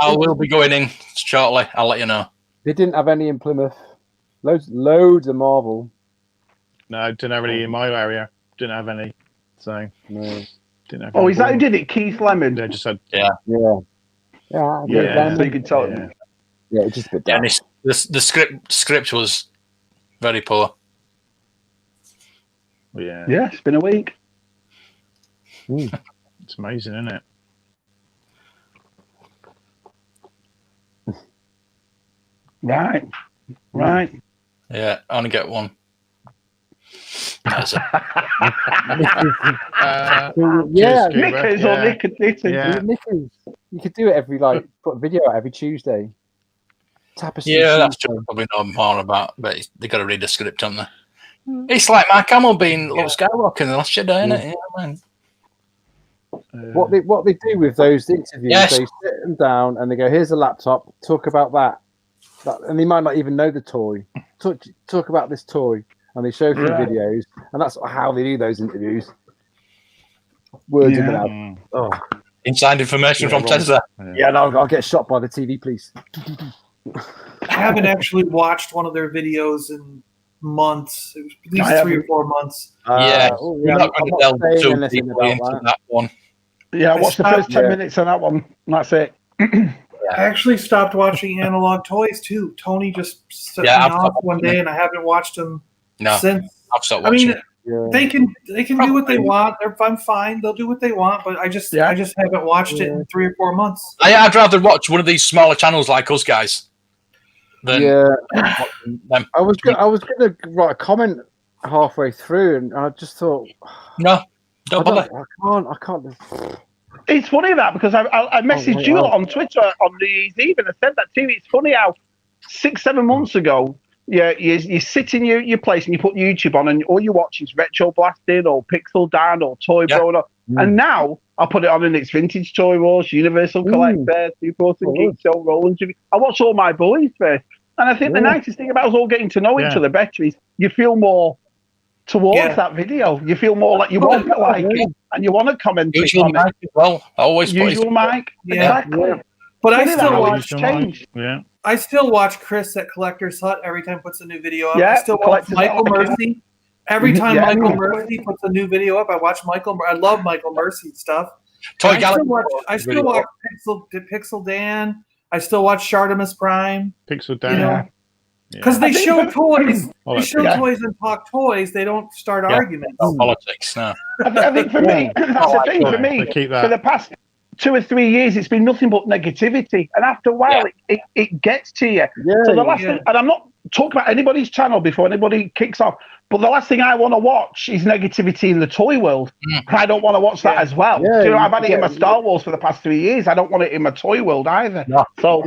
S1: I will be going in shortly. I'll let you know.
S4: They didn't have any in Plymouth. Loads of Marvel.
S5: No, didn't have any in my area. Didn't have any. So
S4: no.
S5: Didn't have
S3: is that who did it? Keith Lemon.
S5: They just said
S4: Yeah.
S3: So you can tell.
S4: Yeah, it's just a bit down.
S1: Yeah, the script was very poor.
S3: Yeah, it's been a week.
S5: It's amazing, isn't it?
S3: Right.
S1: Yeah, I only get one. That's it.
S3: Knickers or knickers.
S4: Knickers. You could do it put a video out every Tuesday. Tapestry.
S1: Yeah, that's true. Probably know more about, but they got to read the script, haven't they? It's like Mark Hamill being Luke Skywalker in The Last Jedi, isn't it? Yeah, man.
S4: What they do with those interviews, they sit them down and they go, "Here's a laptop. Talk about that," and they might not even know the toy. Talk about this toy, and they show through videos, and that's how they do those interviews. Words in the mouth. Oh,
S1: inside information from Tesla.
S4: Yeah, no, I'll get shot by the TV, please.
S2: I haven't actually watched one of their videos in months. It was at least 3 or 4 months.
S1: You're not going to delve too deeply into that one.
S3: Yeah, I watched the first 10 minutes of that one. That's it.
S2: I actually stopped watching Analog Toys too. Tony just set me off one day, and I haven't watched them since.
S1: I've stopped watching.
S2: They can do what they want. I'm fine. They'll do what they want, but I just haven't watched it in 3 or 4 months.
S1: I'd rather watch one of these smaller channels like us guys. Than them.
S4: I was gonna write a comment halfway through, and I just thought,
S1: no, don't bother.
S4: I can't.
S3: It's funny that because I messaged you on Twitter on New Year's Eve, and I said that to you. It's funny how 6-7 months ago, you sit in your place and you put YouTube on, and all you watch is Retro Blasted or Pixel Dan or Toy Bro, and now I put it on and it's Vintage Toy Wars, Universal Collector, Super Geek Show, Roland. I watch all my boys first, and I think the nicest thing about us all getting to know each other better is you feel more towards that video. You feel more like you want to like it, and you want to comment.
S1: Usual mic as well. Always
S3: usual mic. Exactly.
S2: But I still watch
S3: change.
S5: Yeah.
S2: I still watch Chris at Collector's Hut every time he puts a new video up.
S3: Yeah,
S2: I still watch Michael Mercy. Every time Michael Mercy puts a new video up, I watch Michael. I love Michael Mercy stuff. I still watch Pixel Dan. I still watch Shartimus Prime.
S5: Pixel Dan.
S2: Because they show toys. They show toys and talk toys. They don't start arguments.
S1: No politics, no.
S3: I think for me, that's the thing for me. For the past 2 or 3 years, it's been nothing but negativity. And after a while, it gets to you. So the last thing, and I'm not talking about anybody's channel before anybody kicks off, but the last thing I want to watch is negativity in the toy world. I don't want to watch that as well. I've had it in my Star Wars for the past 3 years. I don't want it in my toy world either.
S1: No.
S3: So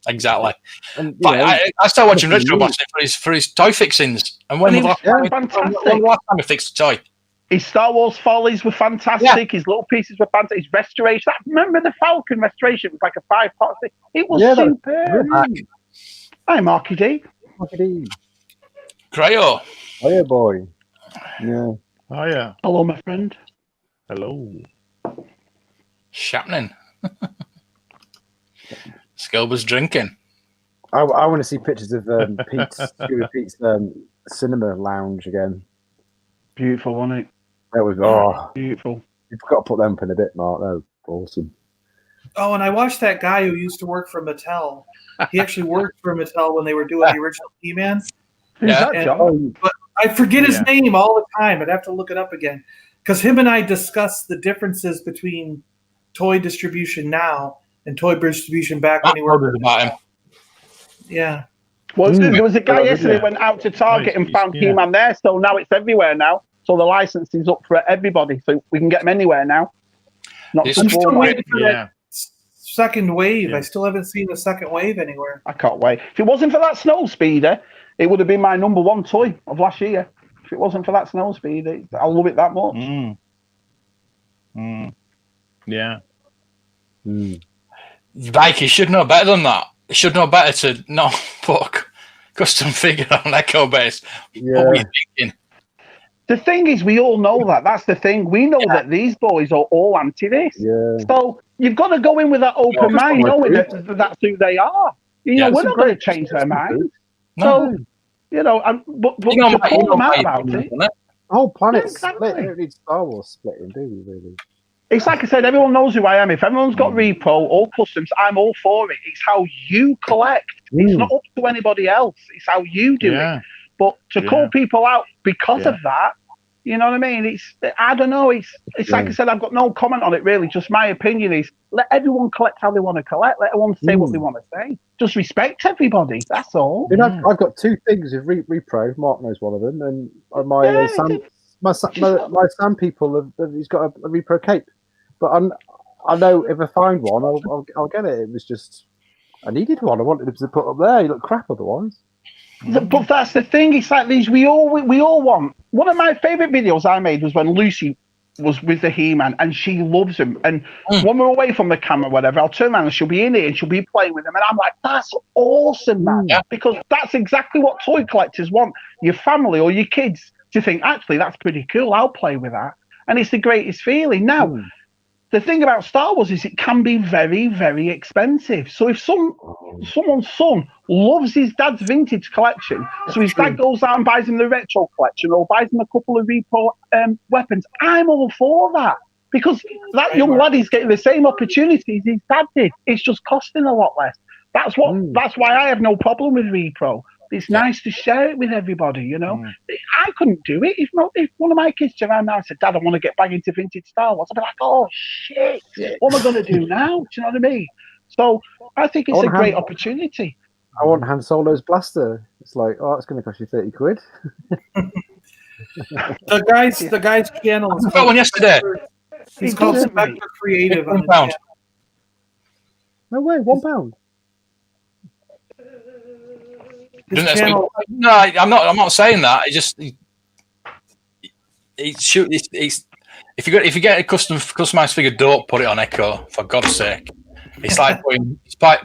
S1: exactly. And, I started watching Retro Blasted for his toy fixings. And when the last time he fixed a toy?
S3: His Star Wars follies were fantastic. His little pieces were fantastic. His restoration. Remember the Falcon restoration? It was like a 5-part thing. It was superb. Hi, Marky D.
S4: Marky D.
S1: Cryo.
S4: Hiya, boy. Yeah.
S5: Oh, yeah.
S3: Hello, my friend.
S5: Hello.
S1: Shapning. Scoba's drinking.
S4: I want to see pictures of Pete's cinema lounge again.
S3: Beautiful, wasn't it?
S4: That was
S3: Beautiful.
S4: You've got to put them up in a bit, Mark. They're awesome.
S2: Oh, and I watched that guy who used to work for Mattel. He actually worked for Mattel when they were doing the original He-Man.
S3: Who's that, John?
S2: But I forget his name all the time. I'd have to look it up again. Because him and I discussed the differences between toy distribution now and toy distribution back when he worked
S1: about him.
S2: Yeah.
S3: Well, there was a guy yesterday went out to Target and found He-Man there, so now it's everywhere now. So the license is up for everybody, so we can get them anywhere now.
S2: I'm still waiting for that second wave. I still haven't seen the second wave anywhere.
S3: I can't wait. If it wasn't for that snow speeder, it would have been my number one toy of last year. If it wasn't for that snow speeder, I love it that much.
S5: Yeah.
S1: Like, you should know better than that. You should know better to not put custom figure on Echo base.
S4: Yeah.
S1: What were you thinking?
S3: The thing is, we all know that. That's the thing. We know that these boys are all anti this.
S4: Yeah.
S3: So you've got to go in with that open mind, knowing that that's who they are. You know, we're not going to change their minds.
S1: No.
S3: So, you know, but
S1: You know,
S3: to call them out
S1: you
S3: about
S1: know,
S3: it.
S1: isn't it?
S4: Oh, planet's
S3: exactly.
S4: split. You don't need Star Wars splitting, do you, really?
S3: It's like I said, everyone knows who I am. If everyone's got repo, all customs, I'm all for it. It's how you collect. It's not up to anybody else. It's how you do it. But to call people out because of that, you know what I mean? I don't know. It's like I said, I've got no comment on it really. Just my opinion is let everyone collect how they want to collect. Let everyone say what they want to say. Just respect everybody. That's all.
S4: You know, I've got two things with Repro. Mark knows one of them, and my Sam people he's got a Repro cape. But I know if I find one, I'll get it. It was just I needed one. I wanted him to put up there. He looked crap otherwise.
S3: But that's the thing. It's like these. We all want. One of my favorite videos I made was when Lucy was with the He-Man, and she loves him. And when we're away from the camera, whatever, I'll turn around and she'll be in here and she'll be playing with him, and I'm like, "That's awesome, man!" Because that's exactly what toy collectors want. Your family or your kids to think, actually, that's pretty cool. I'll play with that, and it's the greatest feeling. Now, the thing about Star Wars is it can be very, very expensive. So if someone's son loves his dad's vintage collection, so his dad goes out and buys him the retro collection or buys him a couple of repo weapons, I'm all for that. Because that young lad is getting the same opportunities his dad did. It's just costing a lot less. That's why I have no problem with repro. It's nice to share it with everybody, you know. I couldn't do it. If one of my kids turned around now and said, "Dad, I want to get back into vintage Star Wars," I'd be like, "Oh shit, what am I going to do now?" Do you know what I mean? So I think it's a great opportunity.
S4: I want Han Solo's blaster. It's like, oh, it's going to cost you 30 quid.
S2: The guy's channel.
S1: I got one yesterday.
S2: He's called Spectre Creative. On
S1: £1.
S4: No way, £1.
S2: Channel,
S1: no, I'm not saying that. It's just if you get a customized figure, don't put it on Echo, for God's sake. It's like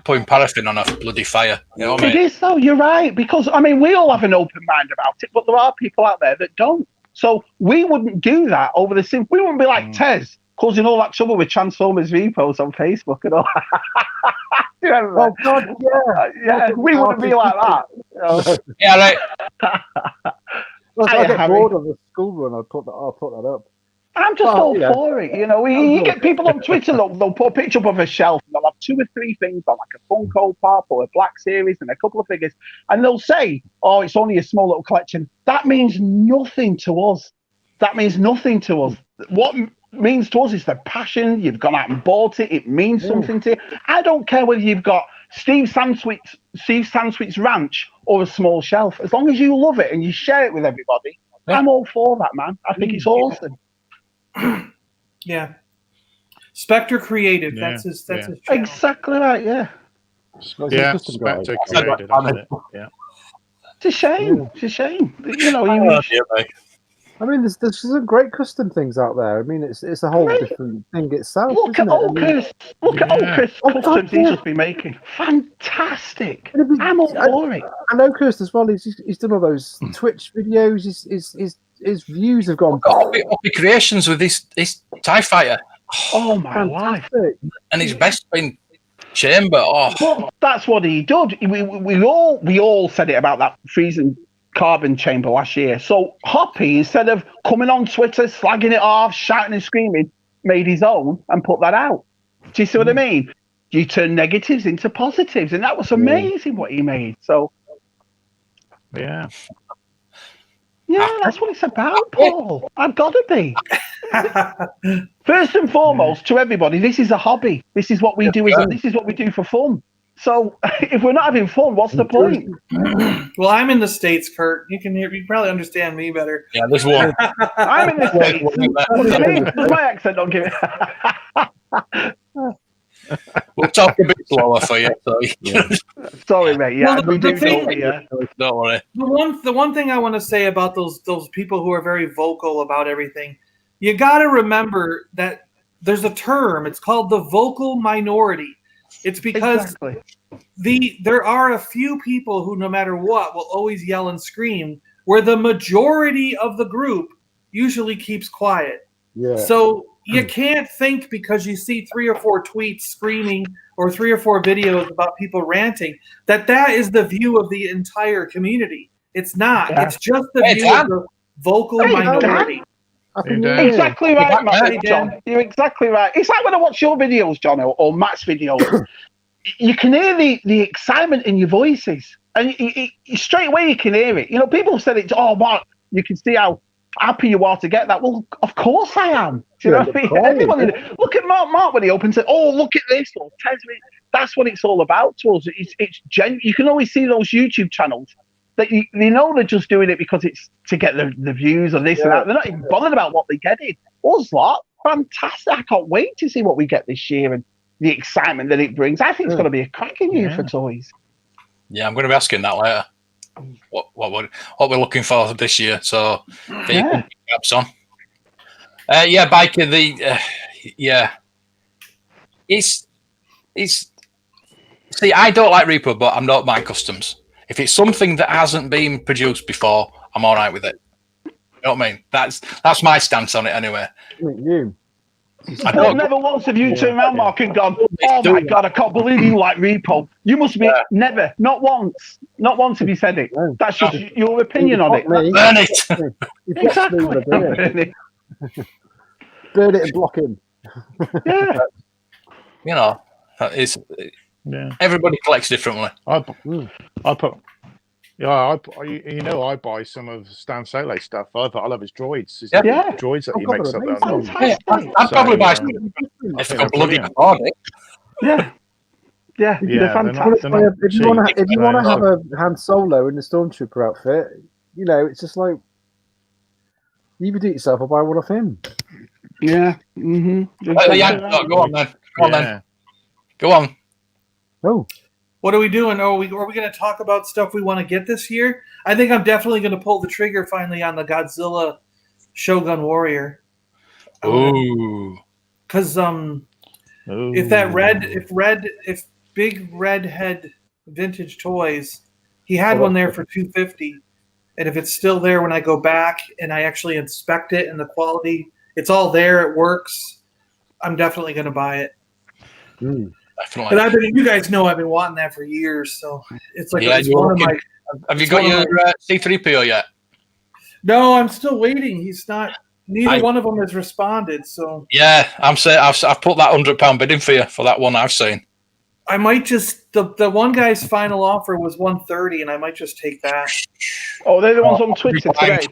S1: putting paraffin on a bloody fire. You know what I mean?
S3: It is though. You're right, because I mean we all have an open mind about it, but there are people out there that don't. So we wouldn't do that over the sim. We wouldn't be like Tez causing all that trouble with Transformers repos on Facebook and all.
S4: Oh God,
S3: yeah, we wouldn't be like that. You know?
S1: Yeah, right.
S4: I get bored of the school run. I'll put that up.
S3: I'm just all for it, you know. You get people on Twitter, they'll put a picture up of a shelf, and they'll have 2 or 3 things on, like a Funko Pop or a Black Series and a couple of figures, and they'll say, "Oh, it's only a small little collection." That means nothing to us. What means to us is the passion. You've gone out and bought it. It means something to you. I don't care whether you've got Steve Sansweet's ranch or a small shelf. As long as you love it and you share it with everybody, I'm all for that, man. I think it's awesome.
S2: Yeah, Spectre Creative. That's his channel.
S3: Exactly right. Yeah.
S5: Spectre Creative. Yeah.
S3: It's a shame. It's a shame. You know,
S4: I mean, there's some great custom things out there. I mean, it's a whole different thing itself.
S3: Look at old Chris customs he's just been making. Fantastic. I'm all for it.
S4: I know Chris as well. He's done all those Twitch videos. His views have gone.
S1: Hobby creations with this TIE fighter.
S3: Oh my life!
S1: And his best in chamber. Oh,
S3: but that's what he did. We all said it about that freezing carbon chamber last year. So Hoppy, instead of coming on Twitter, slagging it off, shouting and screaming, made his own and put that out. Do you see what I mean? You turn negatives into positives, and that was amazing what he made. So
S5: Yeah.
S3: yeah, that's what it's about, Paul. I've got to be. First and foremost, to everybody, this is a hobby. This is what we do. This is what we do for fun. So if we're not having fun, what's the point?
S2: Well, I'm in the States, Kurt. You can hear. You probably understand me better.
S1: Yeah, there's one.
S3: I'm in the States. What do you mean? Does my accent don't give it?
S1: We'll talk a bit slower for you. So
S3: Sorry, mate. Yeah,
S2: Well,
S3: we do.
S2: the
S1: don't worry.
S2: The one thing I want to say about those people who are very vocal about everything, you got to remember that there's a term. It's called the vocal minority. It's because there are a few people who, no matter what, will always yell and scream, where the majority of the group usually keeps quiet.
S4: Yeah.
S2: So you can't think because you see 3 or 4 tweets screaming or 3 or 4 videos about people ranting that is the view of the entire community. It's not. Yeah. It's just the view of the vocal minority.
S3: Exactly right, John. You're exactly right. It's like when I watch your videos, John, or Matt's videos. You can hear the excitement in your voices, and you straight away you can hear it. You know, people have said it. Oh, Mark, you can see how happy you are to get that. Well, of course I am. Do you know what I mean? Everybody, look at Mark when he opens it. Oh, look at this. Or tells me that's what it's all about to us. It's genuine. You can always see those YouTube channels that they know they're just doing it because it's to get the views or this and that. They're not even bothered about what they get in. Us lot, fantastic. I can't wait to see what we get this year and the excitement that it brings. I think it's going to be a cracking year for toys.
S1: Yeah, I'm going to be asking that later. What we're looking for this year? So caps on. Biker. It's. See, I don't like Reaper, but I'm not mind customs. If it's something that hasn't been produced before, I'm all right with it. You know what I mean? That's my stance on it anyway.
S3: Never once have you turned around, Mark, and gone, oh my God, I can't believe you like Repo. You must be never, not once have you said it. That's just your opinion on it.
S1: Burn it.
S3: Exactly.
S4: Burn it and block him.
S3: Yeah.
S1: You know, everybody collects differently.
S5: I buy some of Stan Sele stuff. I love his droids. Droids that he makes up.
S1: I'd probably buy some if I bloody afford it.
S3: Yeah, they're fantastic.
S4: If you want to have a Han Solo in the Stormtrooper outfit, you know, it's just like you either do it yourself or buy one off him.
S3: Yeah.
S1: Mm-hmm. Go on then. Go on.
S4: Oh.
S2: What are we doing? Are we going to talk about stuff we want to get this year? I think I'm definitely going to pull the trigger finally on the Godzilla Shogun Warrior.
S1: Ooh.
S2: Because if Big Redhead Vintage Toys, he had one there for $250, and if it's still there when I go back and I actually inspect it and the quality, it's all there, it works, I'm definitely going to buy it. Definitely. And you guys know I've been wanting that for years, so it's like it's one of my.
S1: Have you got your C3PO yet?
S2: No, I'm still waiting. He's not. Neither one of them has responded. So
S1: yeah, I'm saying I've put that £100 bid in for you for that one I've seen.
S2: I might just the one guy's final offer was $130, and I might just take that.
S3: Oh, they're the ones on Twitter today.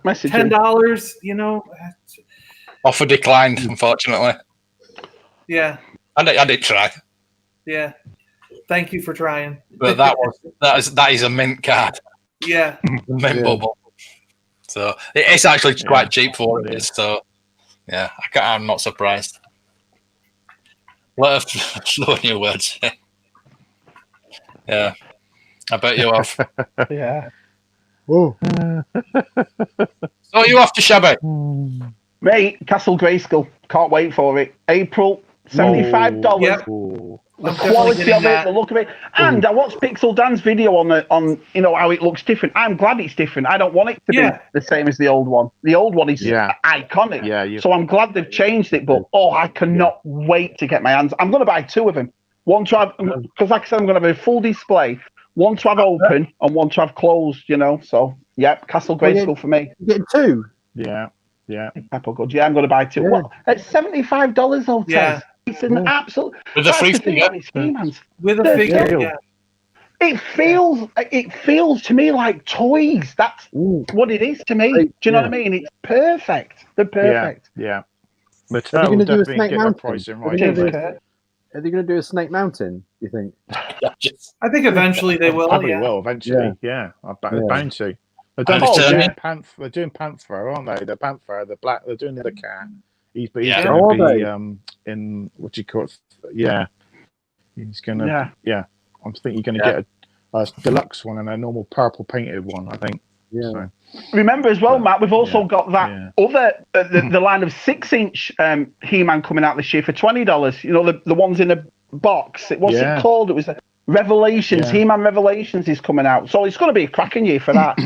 S2: $10, you know.
S1: Offer declined, unfortunately.
S2: Yeah.
S1: I did try.
S2: Yeah. Thank you for trying.
S1: But that is a mint card.
S2: Yeah.
S1: Mint bubble. So it's actually quite cheap for what it is. So yeah, I'm not surprised. Let us slow in your words. Yeah. I bet you have.
S3: Yeah.
S4: Whoa.
S1: So you off to Shabby?
S3: Mate, Castle Grayskull. Can't wait for it. April. $75.
S2: Yep.
S3: The quality of it, the look of it, and I watched Pixel Dan's video on you know how it looks different. I'm glad it's different. I don't want it to be the same as the old one. The old one is iconic. Yeah, so I'm glad they've changed it. But I cannot wait to get my hands. I'm going to buy 2 of them. One to have, because like I said, I'm going to have a full display. One to have open and one to have closed, you know. So, yep, Castle Grayskull for me.
S4: You're getting two.
S5: Yeah.
S3: Pepper good. Yeah, I'm going to buy two.
S4: Yeah.
S3: What? It's $75 though,
S2: Yeah.
S3: Tez. It's an absolute.
S1: With a
S3: That's
S1: free
S3: the thing
S1: figure.
S3: about these He-Mans.
S2: With a
S3: The
S2: figure,
S3: thing-
S2: yeah.
S3: It feels to me like toys. That's what it is to me. Do you know what I mean? It's perfect. They're perfect.
S5: Yeah.
S4: Are they
S5: Mattel
S4: going to do a
S5: definitely
S4: Snake
S5: get their
S4: Mountain?
S5: pricing
S4: Are
S5: right.
S4: they
S5: don't
S4: going
S5: they?
S4: to do a Snake Mountain? You think?
S2: I think eventually they will.
S5: Probably
S2: Yeah.
S5: will eventually. Yeah, I bet they're bound to. They're doing Panther, aren't they? The Panther, the black. They're doing the cat. He's
S1: Yeah.
S5: going
S4: Are
S5: to be in what do you call it? Yeah, he's going to. Yeah, I'm thinking you're going to get a deluxe one and a normal purple painted one. I think.
S4: Yeah.
S5: So,
S3: Remember as well, Matt, we've also got that other the line of 6-inch He-Man coming out this year for $20. You know, the ones in a box. What's it called? It was Revelations. He-Man Revelations is coming out, so it's going to be a cracking year for that.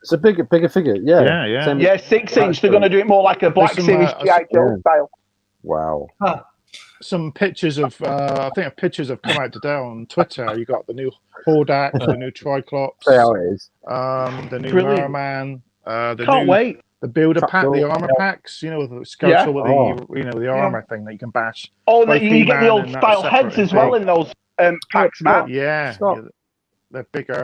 S4: It's a bigger figure. Yeah.
S5: Yeah.
S4: Same-
S3: 6-inch. They're going to do it more like a Black
S5: There's
S3: Series
S5: some,
S3: G.I. Joe style.
S4: Wow.
S5: some pictures of I think pictures have come out today on Twitter. You got the new Hordak, the new Triclops,
S4: Say how it is.
S5: the new
S3: Brilliant.
S5: Merman,
S3: Can't wait.
S5: the builder pack, the
S4: Trapdoor.
S5: armor packs, you know, with the skeletal with the armor thing that you can bash.
S3: Oh,
S5: Both
S3: you get the
S5: He-Man
S3: old
S5: and that
S3: style
S5: separate
S3: heads as well
S5: big.
S3: in those packs, Matt.
S5: Yeah,
S4: Stop.
S5: they're bigger.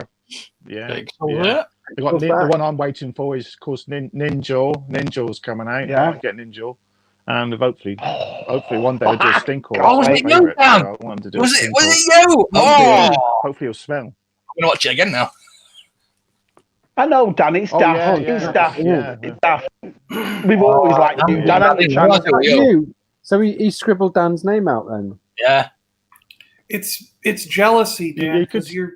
S5: Yeah,
S1: Big.
S5: yeah. They got
S4: What's
S5: the
S4: that?
S5: one I'm waiting for is, of course, Ninja. Ninja's coming out.
S3: Yeah.
S5: I might get Ninja. And hopefully one day they'll do a Stinkor.
S1: Oh, was
S5: That's
S1: it
S5: my
S1: you,
S5: favourite,
S1: Dan?
S5: so I want them to do a
S1: Was it
S5: Stinkor.
S1: you? Oh,
S5: Hopefully it'll smell.
S1: I'm gonna watch it again now.
S3: I know, Dan. It's daft.
S5: yeah,
S3: It's
S5: yeah,
S3: daft.
S5: yeah.
S3: It's daft. We've always liked you,
S1: yeah.
S3: Dan. Haven't we,
S1: Yeah.
S3: Chan?
S4: You. So he scribbled Dan's name out then.
S1: Yeah,
S2: It's jealousy,
S5: You
S2: Dan,
S5: could-
S2: because you're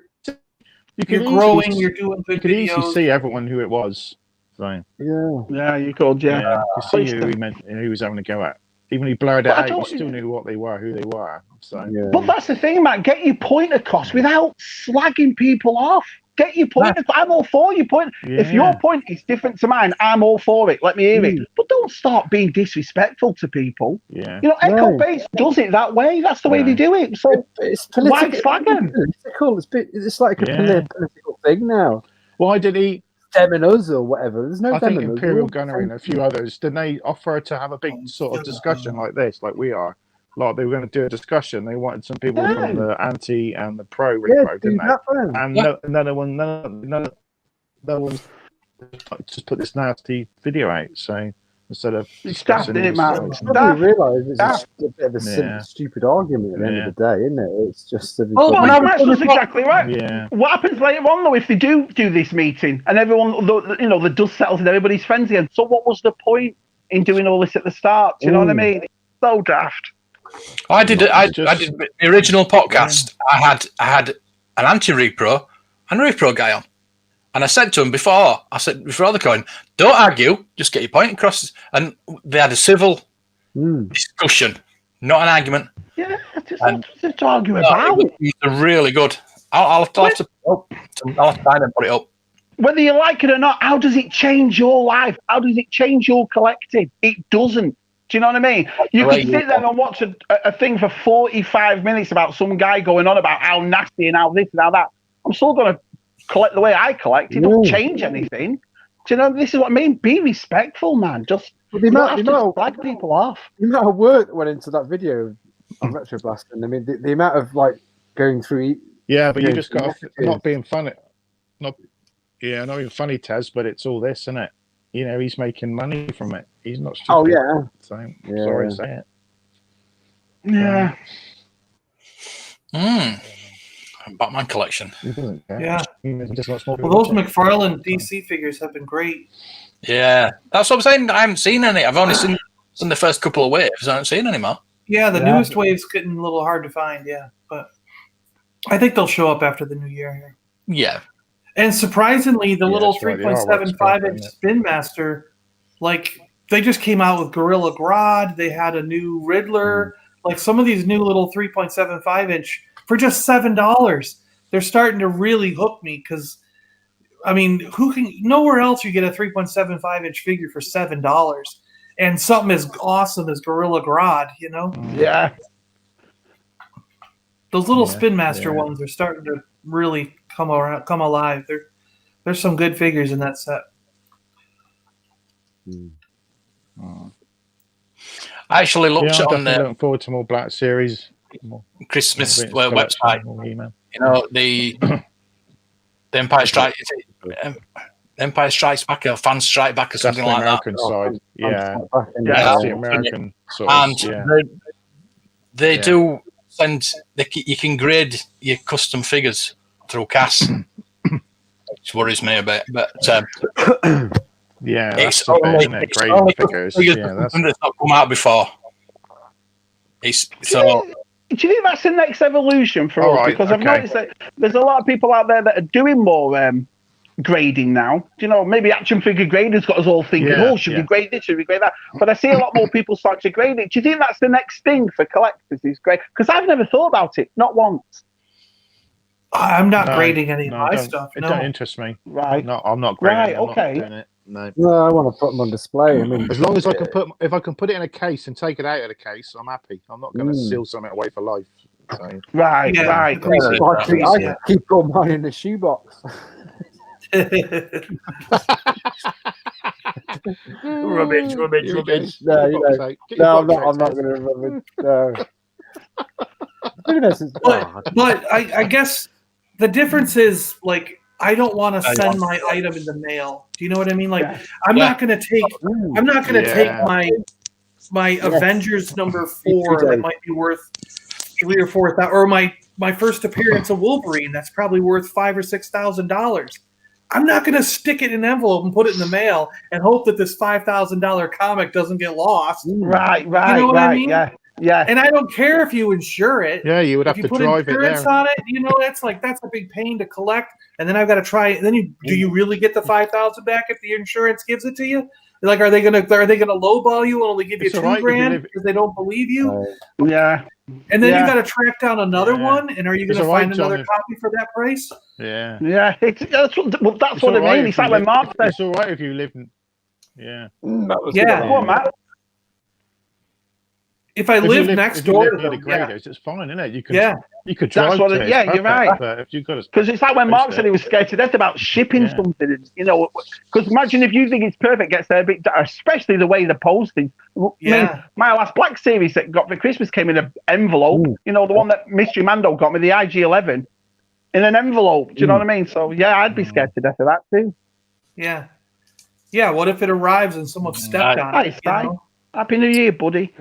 S5: You can
S2: growing,
S5: easily,
S2: you're doing
S5: you
S2: good
S5: could easily
S2: videos.
S5: see everyone who it was. So,
S4: Yeah.
S3: Yeah, you could, yeah.
S5: you see who he meant, who he was having a go at. Even if he blurred it
S3: But I
S5: out, you
S3: don't-
S5: still knew what they were, who they were. So,
S4: Yeah.
S3: But that's the thing, Matt. Get your point across without slagging people off. Get your point across. I'm all for your point. If your point is different to mine, I'm all for it. Let me hear it. But don't start being disrespectful to people.
S5: yeah.
S3: You know, Echo
S4: No.
S3: Base does it that way. That's the way they do it. So
S4: It's
S3: why
S4: political.
S3: flag them?
S4: It's like a political thing now.
S5: Why did he?
S4: Them and us or whatever. There's no
S5: I
S4: them
S5: think
S4: and us.
S5: Imperial
S4: We're all
S5: Gunner
S4: the
S5: and a few others, didn't they offer to have a big sort of discussion like this, like we are? Like they were going to do a discussion. They wanted some people from the anti and the pro
S4: same. Yeah,
S5: repro,
S4: do
S5: didn't
S4: that
S5: they?
S4: then.
S5: And none one just put this nasty video out. So instead of
S3: It's daft,
S5: discussing
S3: isn't it,
S5: this
S3: Matt?
S5: situation-
S4: I do realise it's
S3: Daft.
S4: a bit of a simple,
S5: Yeah.
S4: stupid argument at the end of the day, isn't it? It's just
S3: Well, Matt's just exactly right.
S5: Yeah.
S3: What happens later on, though, if they do this meeting and everyone, the dust settles and everybody's friends again? So what was the point in doing all this at the start? Do you know what I mean? It's so daft.
S1: I did the original podcast. I had an anti-repro and repro guy on, and I said to him before the coin, don't argue, just get your point across. And they had a civil discussion, not an argument.
S3: Yeah, just to argue about.
S1: It's really good. I'll have to find and put it up.
S3: Whether you like it or not, how does it change your life? How does it change your collective? It doesn't. Do you know what I mean? You could sit there and watch a thing for 45 minutes about some guy going on about how nasty and how this and how that. I'm still going to collect the way I collect. It doesn't change anything. Do you know, this is what I mean? Be respectful, man. Just you don't have to flag people off.
S4: The amount of work that went into that video of Retro Blasting. I mean, the amount of like going through.
S5: Yeah, but you just got not being funny. Not being funny, Tez. But it's all this, isn't it? You know, he's making money from it. He's not stupid.
S4: Oh yeah.
S5: So sorry to say it.
S3: Yeah.
S1: Batman collection.
S5: He doesn't care.
S2: Yeah.
S5: He just wants more
S2: Well, those
S5: people.
S2: McFarlane DC figures have been great.
S1: Yeah, that's what I'm saying. I haven't seen any. I've only seen the first couple of waves. I haven't seen any more.
S2: Yeah, the newest wave's getting a little hard to find. Yeah, but I think they'll show up after the new year here.
S1: Yeah.
S2: And surprisingly, the little
S5: that's right, the
S2: 3.75
S5: artwork's
S2: inch
S5: good,
S2: Spin Master, like they just came out with Gorilla Grodd. They had a new Riddler. Like some of these new little 3.75 inch for just $7. They're starting to really hook me because, I mean, nowhere else you get a 3.75 inch figure for $7 and something as awesome as Gorilla Grodd. You know,
S3: Yeah.
S2: those little Spin Master ones are starting to really come alive. There's some good figures in that set.
S1: I actually looked
S5: I'm
S1: on
S5: definitely
S1: the
S5: looking forward to more Black Series.
S1: Christmas
S5: More
S1: website.
S5: more He-Man.
S1: You know, the Empire Strikes Back or Fan Strike Back or
S5: That's
S1: something
S5: the
S1: like
S5: American
S1: that.
S5: side. Yeah.
S3: Yeah.
S5: That's the American sort of.
S1: And
S5: Yeah.
S1: they do send. You can grade your custom figures through CAS, which worries me a bit. But
S5: Yeah, that's
S1: it's
S5: the bit,
S1: only,
S5: isn't it?
S1: it's
S5: Grading
S1: only
S5: figures.
S1: figures
S5: Yeah,
S1: that's not come out before. It's so.
S3: Do you think that's the next evolution for us?
S5: Right,
S3: Because I've
S5: okay.
S3: noticed that there's a lot of people out there that are doing more grading now. You know, maybe action figure grading's got us all thinking,
S5: Yeah,
S3: should we grade this? Should we grade that? But I see a lot more people start to grade it. Do you think that's the next thing for collectors? Is grade? Because I've never thought about it, not once.
S2: I'm not grading any of my stuff.
S5: It
S2: No.
S5: don't interest me.
S3: Right.
S5: No, I'm not grading.
S3: Right.
S5: I'm not
S3: Okay.
S5: doing it. No.
S4: No, I want to put them on display. I mean,
S5: As long as I can if I can put it in a case and take it out of the case, I'm happy. I'm not going to seal something away for life. So.
S3: Right.
S2: Yeah.
S3: Right.
S4: I keep all mine in the shoebox.
S2: Rubbish.
S4: No, I'm not going to remember. No.
S2: But I guess the difference is, like, I don't want to send my item in the mail. Do you know what I mean? Like, I'm not going to take. I'm not going to take my Avengers number 4 that might be worth $3,000 or $4,000, or my first appearance of Wolverine that's probably worth $5,000 or $6,000. I'm not going to stick it in an envelope and put it in the mail and hope that this $5,000 comic doesn't get lost.
S3: Right.
S2: You know what I mean?
S3: Yeah.
S2: And I don't care if you insure it.
S5: Yeah, you would have to drive it there.
S2: On it, you know, that's a big pain to collect. And then I've got to try it. And then do you really get the $5,000 back if the insurance gives it to you? Like, are they gonna lowball you and only give you $2,000 because they don't believe you?
S3: Yeah.
S2: And then you got to track down another one. And are you going to find another copy for that price?
S5: Yeah.
S3: Yeah. That's what I mean. It's like when Mark said,
S5: "It's all right if you live in." Yeah.
S3: Go on, Matt.
S2: If I live next door to
S5: the
S2: them,
S5: graders, it's fine, isn't it? You can, you could
S3: That's
S5: drive
S3: what.
S5: to it.
S3: You're right.
S5: But if you've got
S3: because it's like when Mark said he was scared to death about shipping something. You know, because imagine if you think it's perfect, gets there a bit, especially the way the posting.
S2: Yeah.
S3: I mean, my last Black Series that got for Christmas came in an envelope. You know, the one that Mystery Mando got me, the IG-11, in an envelope. Do you know what I mean? So yeah, I'd be scared to death of that too.
S2: Yeah. Yeah. What if it arrives and someone stepped on it?
S3: Happy New Year, buddy.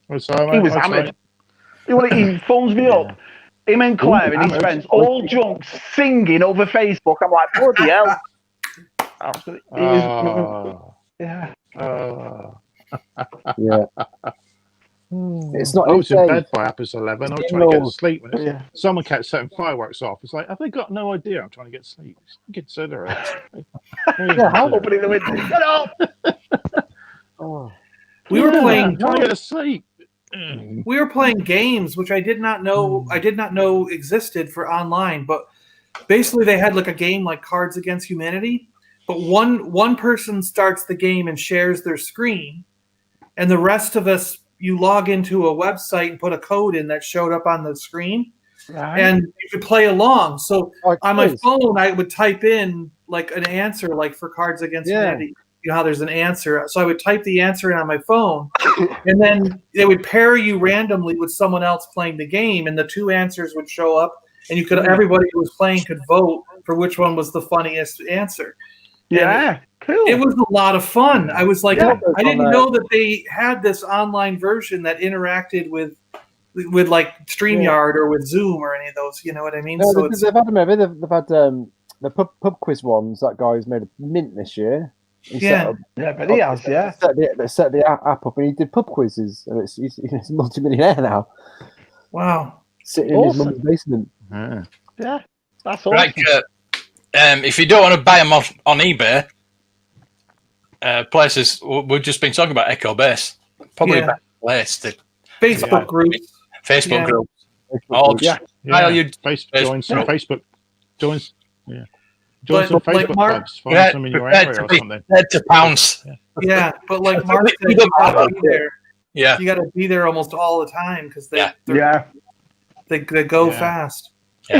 S3: He was hammered. He phones me up. Him and Claire and his friends, all drunk, singing over Facebook. I'm like, bloody hell. Absolutely. Yeah.
S4: It's not.
S5: I was in bed by episode 11. I was trying to get to sleep. Someone kept setting fireworks off. It's like, have they got no idea I'm trying to get to sleep? Consider it.
S3: Opening the window. Get up.
S2: We were playing.
S5: Trying to get to sleep.
S2: We were playing games, which I did not know. I did not know existed for online. But basically, they had like a game like Cards Against Humanity. But one person starts the game and shares their screen, and the rest of us, you log into a website and put a code in that showed up on the screen, and you could play along. So on my phone, I would type in like an answer, like for Cards Against Humanity. You know how there's an answer. So I would type the answer in on my phone, and then they would pair you randomly with someone else playing the game, and the two answers would show up, and you could everybody who was playing could vote for which one was the funniest answer.
S3: Yeah, cool.
S2: It was a lot of fun. I was like, I didn't know that they had this online version that interacted with like StreamYard or with Zoom or any of those. You know what I mean?
S4: No,
S2: so
S4: they've had them every. They've had the pub quiz ones. That guy's made a mint this year.
S3: But he has.
S4: They set the app up and he did pub quizzes, and he's a multi-millionaire now.
S2: Wow.
S4: Sitting in his mum's basement.
S3: Yeah, that's awesome.
S1: Right, if you don't want to buy them on eBay, places we've just been talking about Echo Base, probably a better place to
S2: Facebook groups.
S1: Facebook groups.
S5: Facebook joins. Yeah. Join some Facebook clubs. Find some in your area or something.
S1: To pounce.
S2: Yeah, but like Mark said, you gotta be there.
S1: Yeah,
S2: you got to be there almost all the time because they go fast.
S1: Yeah.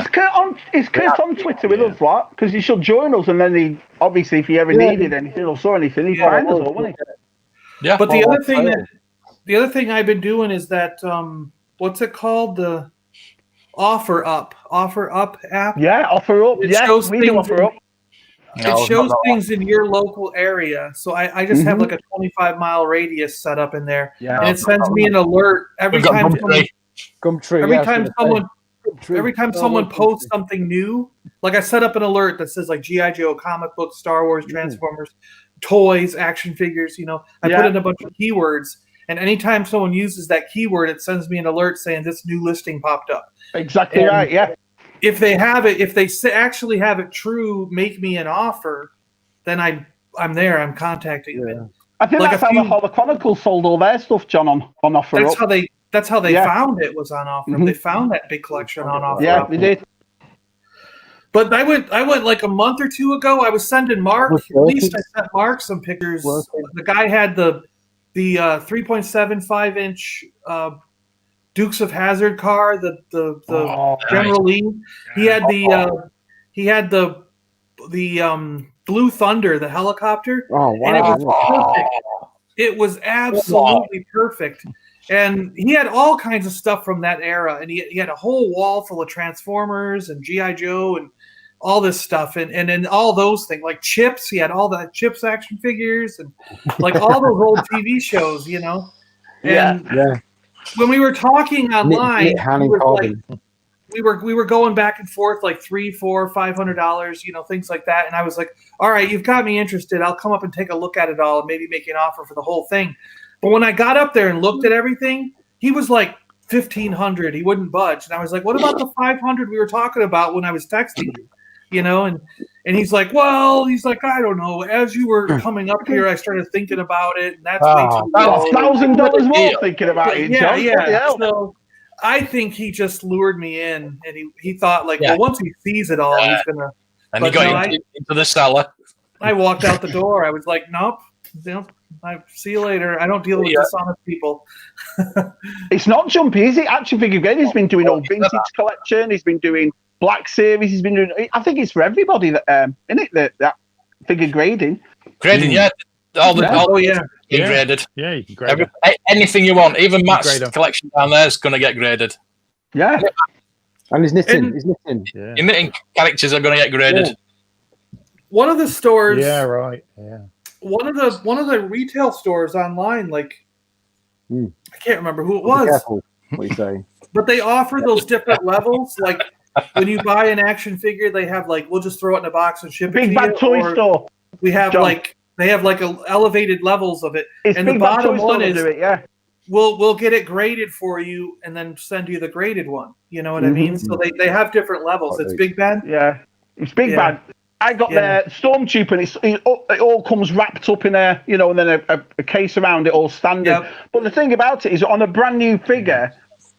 S3: Is Kurt on Twitter with us, like? Because he should join us, and then he obviously, if he ever needed anything or saw anything, he'd find us all, wouldn't he?
S1: Yeah.
S2: But the other thing I've been doing is that what's it called? The Offer Up app.
S3: Yeah, Offer Up.
S2: It
S3: Yeah,
S2: shows
S3: we do Offer Up.
S2: It shows things in your local area. So I just have like a 25-mile radius set up in there,
S3: Yeah.
S2: and it sends me an alert every time
S4: Gumtree.
S2: every time someone posts something new. Like I set up an alert that says like G.I. Joe, comic books, Star Wars, Transformers, toys, action figures. I put in a bunch of keywords, and anytime someone uses that keyword, it sends me an alert saying this new listing popped up.
S3: Exactly right. Yeah.
S2: If they have it, if they actually have it true, make me an offer, then I'm there. I'm contacting them.
S3: I think that's how the Horror Chronicles sold all their stuff, John, on Offer Up.
S2: That's how they found it was on Offer Up. They found that big collection on Offer Up.
S3: Yeah, they did.
S2: But I went like a month or two ago. I was sending Mark. At least I sent Mark some pictures. The guy had the 3.75 inch Dukes of Hazzard car, the General Lee. He had the Blue Thunder, the helicopter.
S4: Oh wow!
S2: And it was perfect. It was absolutely perfect. And he had all kinds of stuff from that era, and he had a whole wall full of Transformers and G.I. Joe and all this stuff, and then all those things like Chips. He had all the Chips action figures and like all those old TV shows, And when we were talking online, we were going back and forth like $300, $400, $500, things like that. And I was like, all right, you've got me interested. I'll come up and take a look at it all and maybe make an offer for the whole thing. But when I got up there and looked at everything, he was like $1,500. He wouldn't budge. And I was like, what about the $500 we were talking about when I was texting you? And he's like, I don't know. As you were coming up here, I started thinking about it, and that's way too low.
S3: $1,000 more thinking about it.
S2: Yeah. So I think he just lured me in, and he thought like, well, once he sees it all, he's gonna.
S1: And he got into the cellar.
S2: I walked out the door. I was like, nope. I see you later. I don't deal with dishonest people.
S3: It's not jumpy, is it? Action figure game. He's been doing old vintage collection. He's been doing Black Series. He's been doing. I think it's for everybody that in it that figure grading.
S1: Grading, graded.
S5: Yeah, you can grade
S1: anything you want. Even Matt's collection down there is going to get graded.
S3: Yeah.
S4: And he's knitting.
S1: Yeah. Your knitting characters are going to get graded.
S2: Yeah. One of the stores.
S5: Yeah, right. Yeah.
S2: One of the retail stores online, like I can't remember who it was.
S4: Be careful what you say.
S2: But they offer those different levels. Like when you buy an action figure, they have like we'll just throw it in a box and ship it.
S3: Big Bad Toy Store.
S2: We have John. They have elevated levels of it.
S3: It's
S2: and
S3: Big
S2: the bottom one
S3: is
S2: we'll get it graded for you and then send you the graded one. You know what I mean? So they have different levels. It's Big Bad.
S3: Yeah, it's Big Bad. I got their Stormtrooper, and it all comes wrapped up in and then a case around it, all standard. Yep. But the thing about it is, on a brand new figure,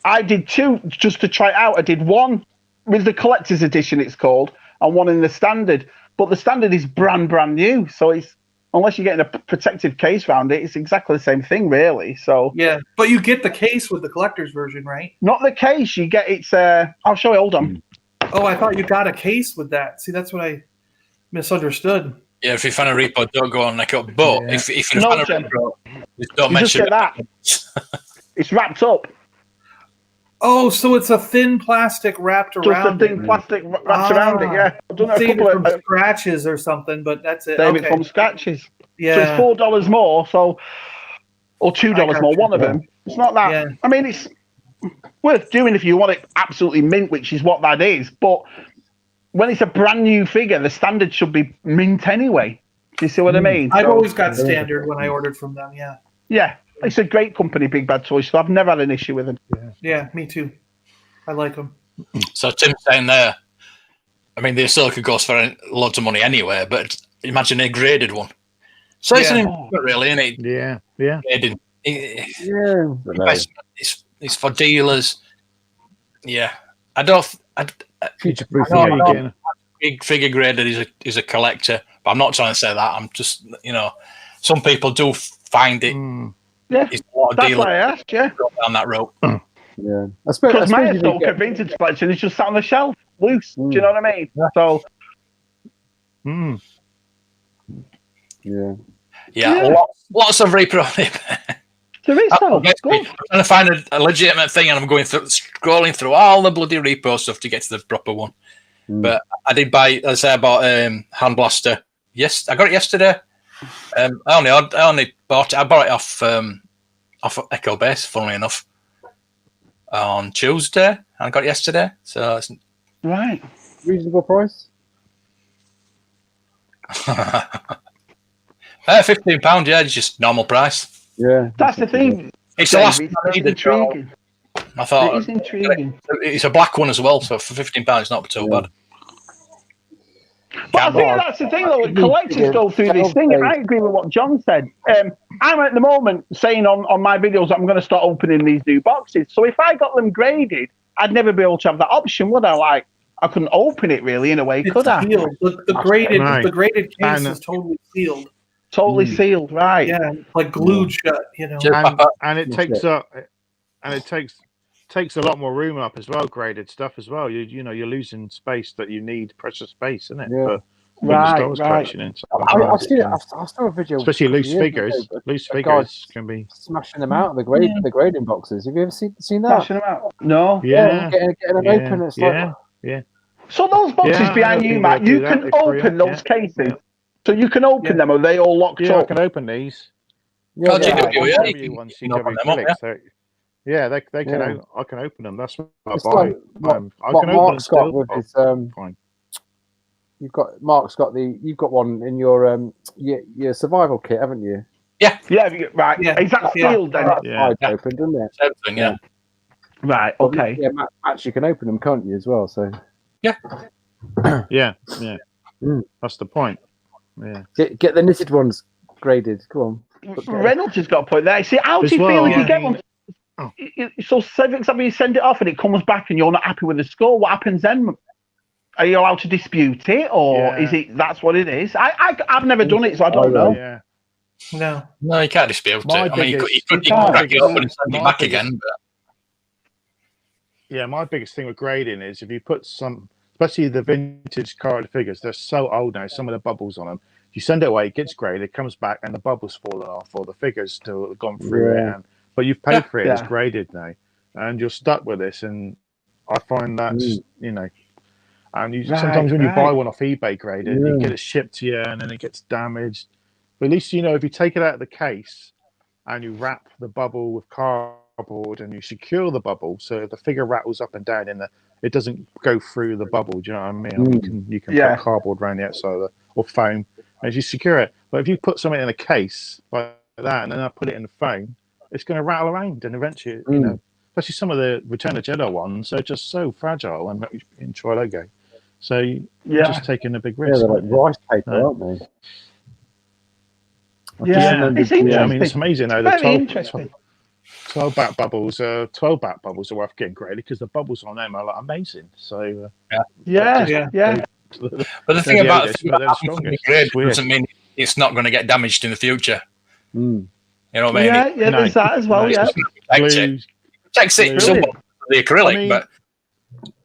S3: I did two just to try it out. I did one with the collector's edition, it's called, and one in the standard. But the standard is brand new, so it's unless you're getting a protective case around it, it's exactly the same thing, really. So
S2: yeah, but you get the case with the collector's version, right?
S3: Not the case. You get it's. I'll show you. Hold on.
S2: Oh, I thought you got a case with that. See, that's what I misunderstood.
S1: Yeah, if you find a repo, don't go on neck up. But if you find a repo, don't mention
S3: that. It's wrapped up.
S2: Oh, so it's a thin plastic wrapped around.
S3: Just a thin plastic wrapped around it. Yeah,
S2: I've done a couple of scratches or something, but that's it.
S3: David from scratches.
S2: Yeah,
S3: so it's $4 more. or $2 more. One of them. It's not that. Yeah. I mean, it's worth doing if you want it absolutely mint, which is what that is. But when it's a brand new figure, the standard should be mint anyway. Do you see what I mean?
S2: I've always got standard when I ordered from them. Yeah.
S3: Yeah. It's a great company, Big Bad Toys, so I've never had an issue with them.
S2: Yeah, me too. I like them.
S1: So Tim's saying there, I mean, the Ahsoka goes for loads of money anyway, but imagine a graded one. So it's an investment, really, isn't it?
S5: Yeah.
S1: Graded. It's for dealers. Yeah.
S5: Future-proof
S1: again. Big figure graded is a collector, but I'm not trying to say that. I'm just, some people do find it.
S3: Yeah, that's why I asked. Yeah,
S1: down that road.
S3: Yeah, because my Ahsoka vintage collection is just sat on the shelf. loose. Do you know what I mean?
S4: Yeah.
S3: So
S4: Yeah.
S3: Yeah.
S1: Lots of repro.
S3: there is though.
S1: I'm trying to find a legitimate thing, and I'm scrolling through all the bloody repro stuff to get to the proper one. But I did buy. As I bought Hand Blaster. Yes, I got it yesterday. I only bought it. I bought it off Echo Base. Funnily enough, on Tuesday, and I got it yesterday. So it's
S3: Right.
S4: Reasonable price.
S1: £15. Yeah, it's just normal price.
S4: Yeah.
S3: That's the thing.
S1: It's the last one I
S3: It's
S1: needed. So
S3: intriguing.
S1: I thought
S3: It is intriguing.
S1: it's a black one as well. So for £15, it's not too bad.
S3: But I think that's the thing, though. Collectors go through this thing. I agree with what John said. I'm at the moment saying on my videos that I'm going to start opening these new boxes. So if I got them graded, I'd never be able to have that option, would I? Like, I couldn't open it really in a way, could I?
S2: Sealed. The graded case is totally sealed.
S3: Totally sealed, right?
S2: Yeah, like glued shut. You know.
S5: And it takes up, and it takes a lot more room up as well. Graded stuff as well. You know, you're losing space that you need, precious space, isn't it?
S4: Yeah.
S5: Right. Collection in.
S4: I've seen it. I saw a video,
S5: especially loose figures. Loose figures can be
S4: smashing them out of the grading boxes. Have you ever seen that?
S3: Smashing them out? No.
S4: Yeah. Getting them open. It's like
S3: So those boxes behind you, Matt, you can open those cases. So you can open them, or are they all locked up?
S5: I can open these.
S1: Yeah,
S5: they can. I can open them. That's what I buy. I can open them
S4: with his, Mark's got you've got one in your survival kit, haven't you?
S3: Yeah, right. Yeah. Is that sealed then?
S4: Open, doesn't it?
S1: Yeah.
S3: Right. Okay.
S4: Yeah, Matt, you can open them, can't you, as well? So.
S1: Yeah.
S5: That's the point. Yeah.
S3: Get
S4: the knitted ones graded. Go on.
S3: Reynolds has got a point there. See, how do you feel if you get one? So, say for example, you send it off and it comes back and you're not happy with the score. What happens then? Are you allowed to dispute it, or is it that's what it is? I've never done it, so I don't know.
S5: Yeah.
S1: No, you can't dispute it. I mean, you could crack it open and send it back again. But...
S5: Yeah, my biggest thing with grading is if you put some, especially the vintage card figures, they're so old now. Some of the bubbles on them. You send it away, it gets graded, it comes back, and the bubble's fallen off, or the figure's still gone through it. But you've paid for it; it's graded now, and you're stuck with this. And I find that's and sometimes when you buy one off eBay graded, you get it shipped to you, and then it gets damaged. But at least if you take it out of the case and you wrap the bubble with cardboard and you secure the bubble, so if the figure rattles up and down it doesn't go through the bubble. Do you know what I mean? You can put cardboard around the outside or foam as you secure it. But if you put something in a case like that and then I put it in the foam, it's going to rattle around, and eventually, especially some of the Return of Jedi ones, they're just so fragile and in Tri-Logo. So you're just taking a big risk.
S4: Yeah, they're like rice paper, aren't they?
S3: It's interesting.
S5: I mean, it's amazing though.
S3: Very interesting.
S5: 12-back bubbles, 12-back bubbles are worth getting graded because the bubbles on them are like amazing. So
S1: yeah. But the thing about the grade doesn't mean it's not going to get damaged in the future. You know what I mean?
S3: Yeah, there's that as well.
S1: Protects it somewhat for the acrylic, but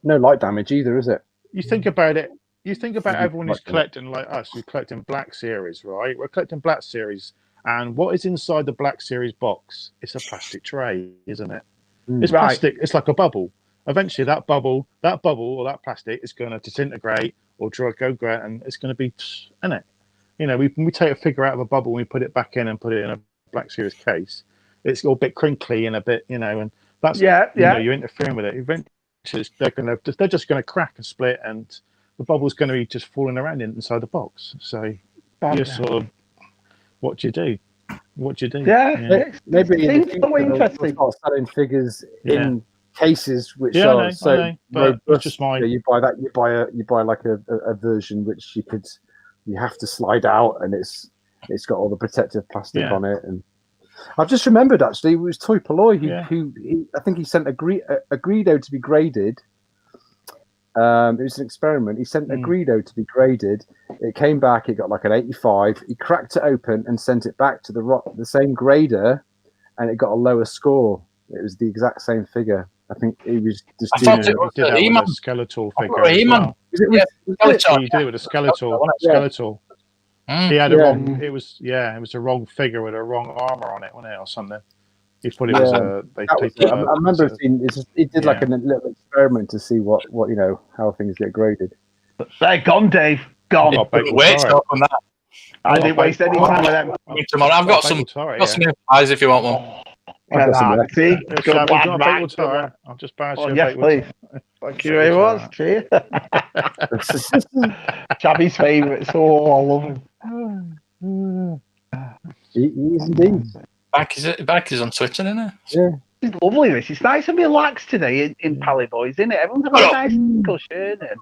S4: no light damage either, is it?
S5: You think about it. You think about everyone who's collecting like us. We're collecting Black Series, right? We're collecting Black Series, and what is inside the Black Series box? It's a plastic tray, isn't it? It's plastic. It's like a bubble. Eventually, that bubble or that plastic is going to disintegrate or go great, and it's going to be, isn't it? We take a figure out of a bubble, and we put it back in and put it in a Black Series case. It's all a bit crinkly and a bit, and that's you're interfering with it. Eventually, they're just going to crack and split, and the bubble's going to be just falling around inside the box. So you're sort of, what do you do?
S3: Yeah.
S4: Maybe in the future, they'll start selling figures in cases which are robust.
S5: Just mine.
S4: You buy that. You buy like a version which you have to slide out, and it's got all the protective plastic on it. And I've just remembered actually, it was Toy Paloy who I think he sent a Greedo to be graded. It was an experiment. He sent a Greedo to be graded. It came back. It got like an 85. He cracked it open and sent it back to the same grader, and it got a lower score. It was the exact same figure. I think he was just
S1: I thought
S4: doing
S1: it was
S5: Did that
S1: He-Man.
S5: with a skeletal
S1: I
S5: figure
S1: thought
S5: as
S1: He-Man.
S5: well.
S1: Yeah, Skeletor.
S5: You did it with a skeletal.
S4: Yeah.
S5: Skeletal.
S1: Mm.
S5: He had a
S4: Yeah.
S5: wrong. It was a wrong figure with a wrong armor on it, wasn't it, or something? He put it as a. They
S4: That was
S5: put
S4: it. I remember seeing. He did like a little experiment to see what how things get graded.
S3: They're gone, Dave. Gone.
S5: Oh, Bagel
S1: Wait
S5: Torre.
S1: on that.
S3: I didn't waste any time with them.
S1: Tomorrow. I've got some. Got some new pies if you want one.
S4: I've got some of that.
S3: See?
S5: Yeah,
S3: Good
S5: Shab, you
S3: lad,
S5: got a
S3: Matt.
S5: Bagel
S3: Good
S5: Torre.
S3: lad.
S5: I'll just buy a
S3: Oh,
S5: Shab
S3: yes,
S5: Bagel
S3: please.
S5: Torre.
S3: Thank you very much. Cheers. Chabby's favourite, so I love him.
S4: He is indeed.
S1: Back is on Twitter, isn't it?
S4: Yeah.
S3: It's lovely, this. It's nice and relaxed today in Paliboys, isn't it? Everyone's got a nice single shirt in.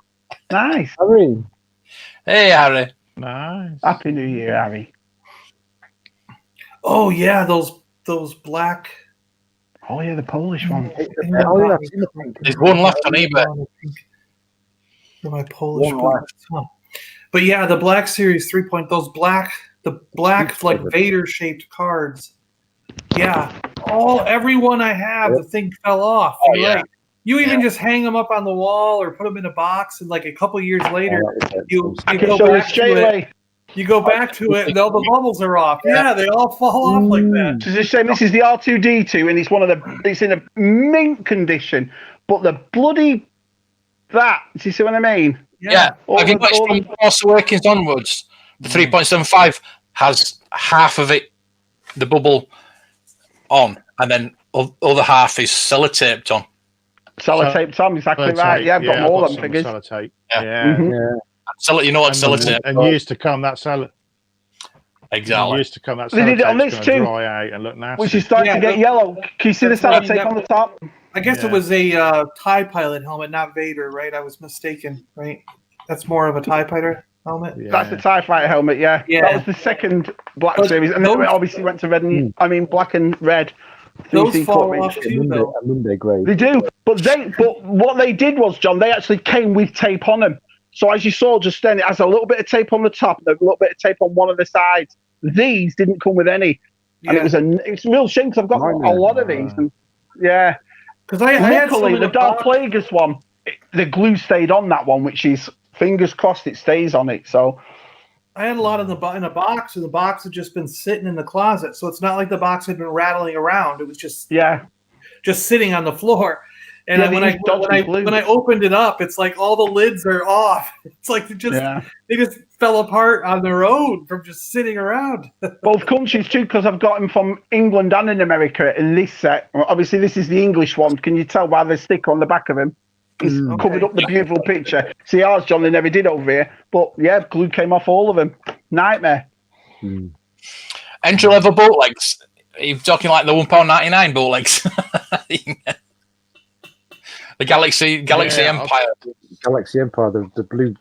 S3: Nice.
S4: Harry.
S1: Hey, Harry.
S5: Nice.
S3: Happy New Year, Harry.
S2: Oh yeah, those black.
S3: Oh, yeah, the Polish one.
S4: Oh, yeah, I've seen the pink.
S1: There's one left on eBay.
S2: My Polish
S1: One
S2: one. Huh. But yeah, the Black Series 3 those black like Vader shaped cards. Yeah, everyone I have, the thing fell off.
S1: Oh,
S2: You're
S1: yeah.
S2: right. You even just hang them up on the wall or put them in a box, and like a couple years later, you go back to it. You go back to it, and all the bubbles are off. Yeah, they all fall off like that.
S3: It's a shame. This is the R2D2, and it's in a mint condition. But the bloody do you see what I mean?
S1: Yeah. Have you noticed from Force Awakens onwards, the 3.75 has half of it, the bubble on, and then other half is sellotaped on.
S3: Sellotape, Tom, exactly right. Yeah, I've got more of them figures.
S5: Sellotape.
S1: Yeah.
S5: Yeah.
S1: You know what sellotape?
S5: And years to come, that sellotape.
S1: Exactly.
S5: Years to come, that
S3: They did it on
S5: sellotape's
S3: this
S5: going to
S3: too.
S5: dry out and look nasty.
S3: Which is starting to get yellow. Can you see the sellotape on the top?
S2: I guess it was a TIE pilot helmet, not Vader, right? I was mistaken, right? That's more of a TIE fighter helmet.
S5: Yeah.
S3: That's the TIE fighter helmet, yeah. That was the second Black Series. And then it obviously went to red and black and red.
S2: Those fall off too, though.
S4: Monday grade.
S3: They do. But what they did was, John, they actually came with tape on them. So as you saw just then, it has a little bit of tape on the top and a little bit of tape on one of the sides. These didn't come with any. And it's a real shame because I've got a lot of these. And, yeah.
S2: Because I had
S3: luckily, the Darth Plagueis one, the glue stayed on that one, which is, fingers crossed, it stays on it. So
S2: I had a lot in a box, and the box had just been sitting in the closet. So it's not like the box had been rattling around. It was just sitting on the floor. And when I opened it up, it's like all the lids are off. It's like they just fell apart on their own from just sitting around.
S3: Both countries too, because I've got them from England and in America in this set. Obviously, this is the English one. Can you tell by the sticker on the back of him? It's covered up the beautiful picture. See ours, John, they never did over here. But yeah, glue came off all of them. Nightmare.
S1: Entry level bootlegs. Are you talking like the £1.99 bootlegs? The Galaxy Empire.
S4: Galaxy Empire, the blue,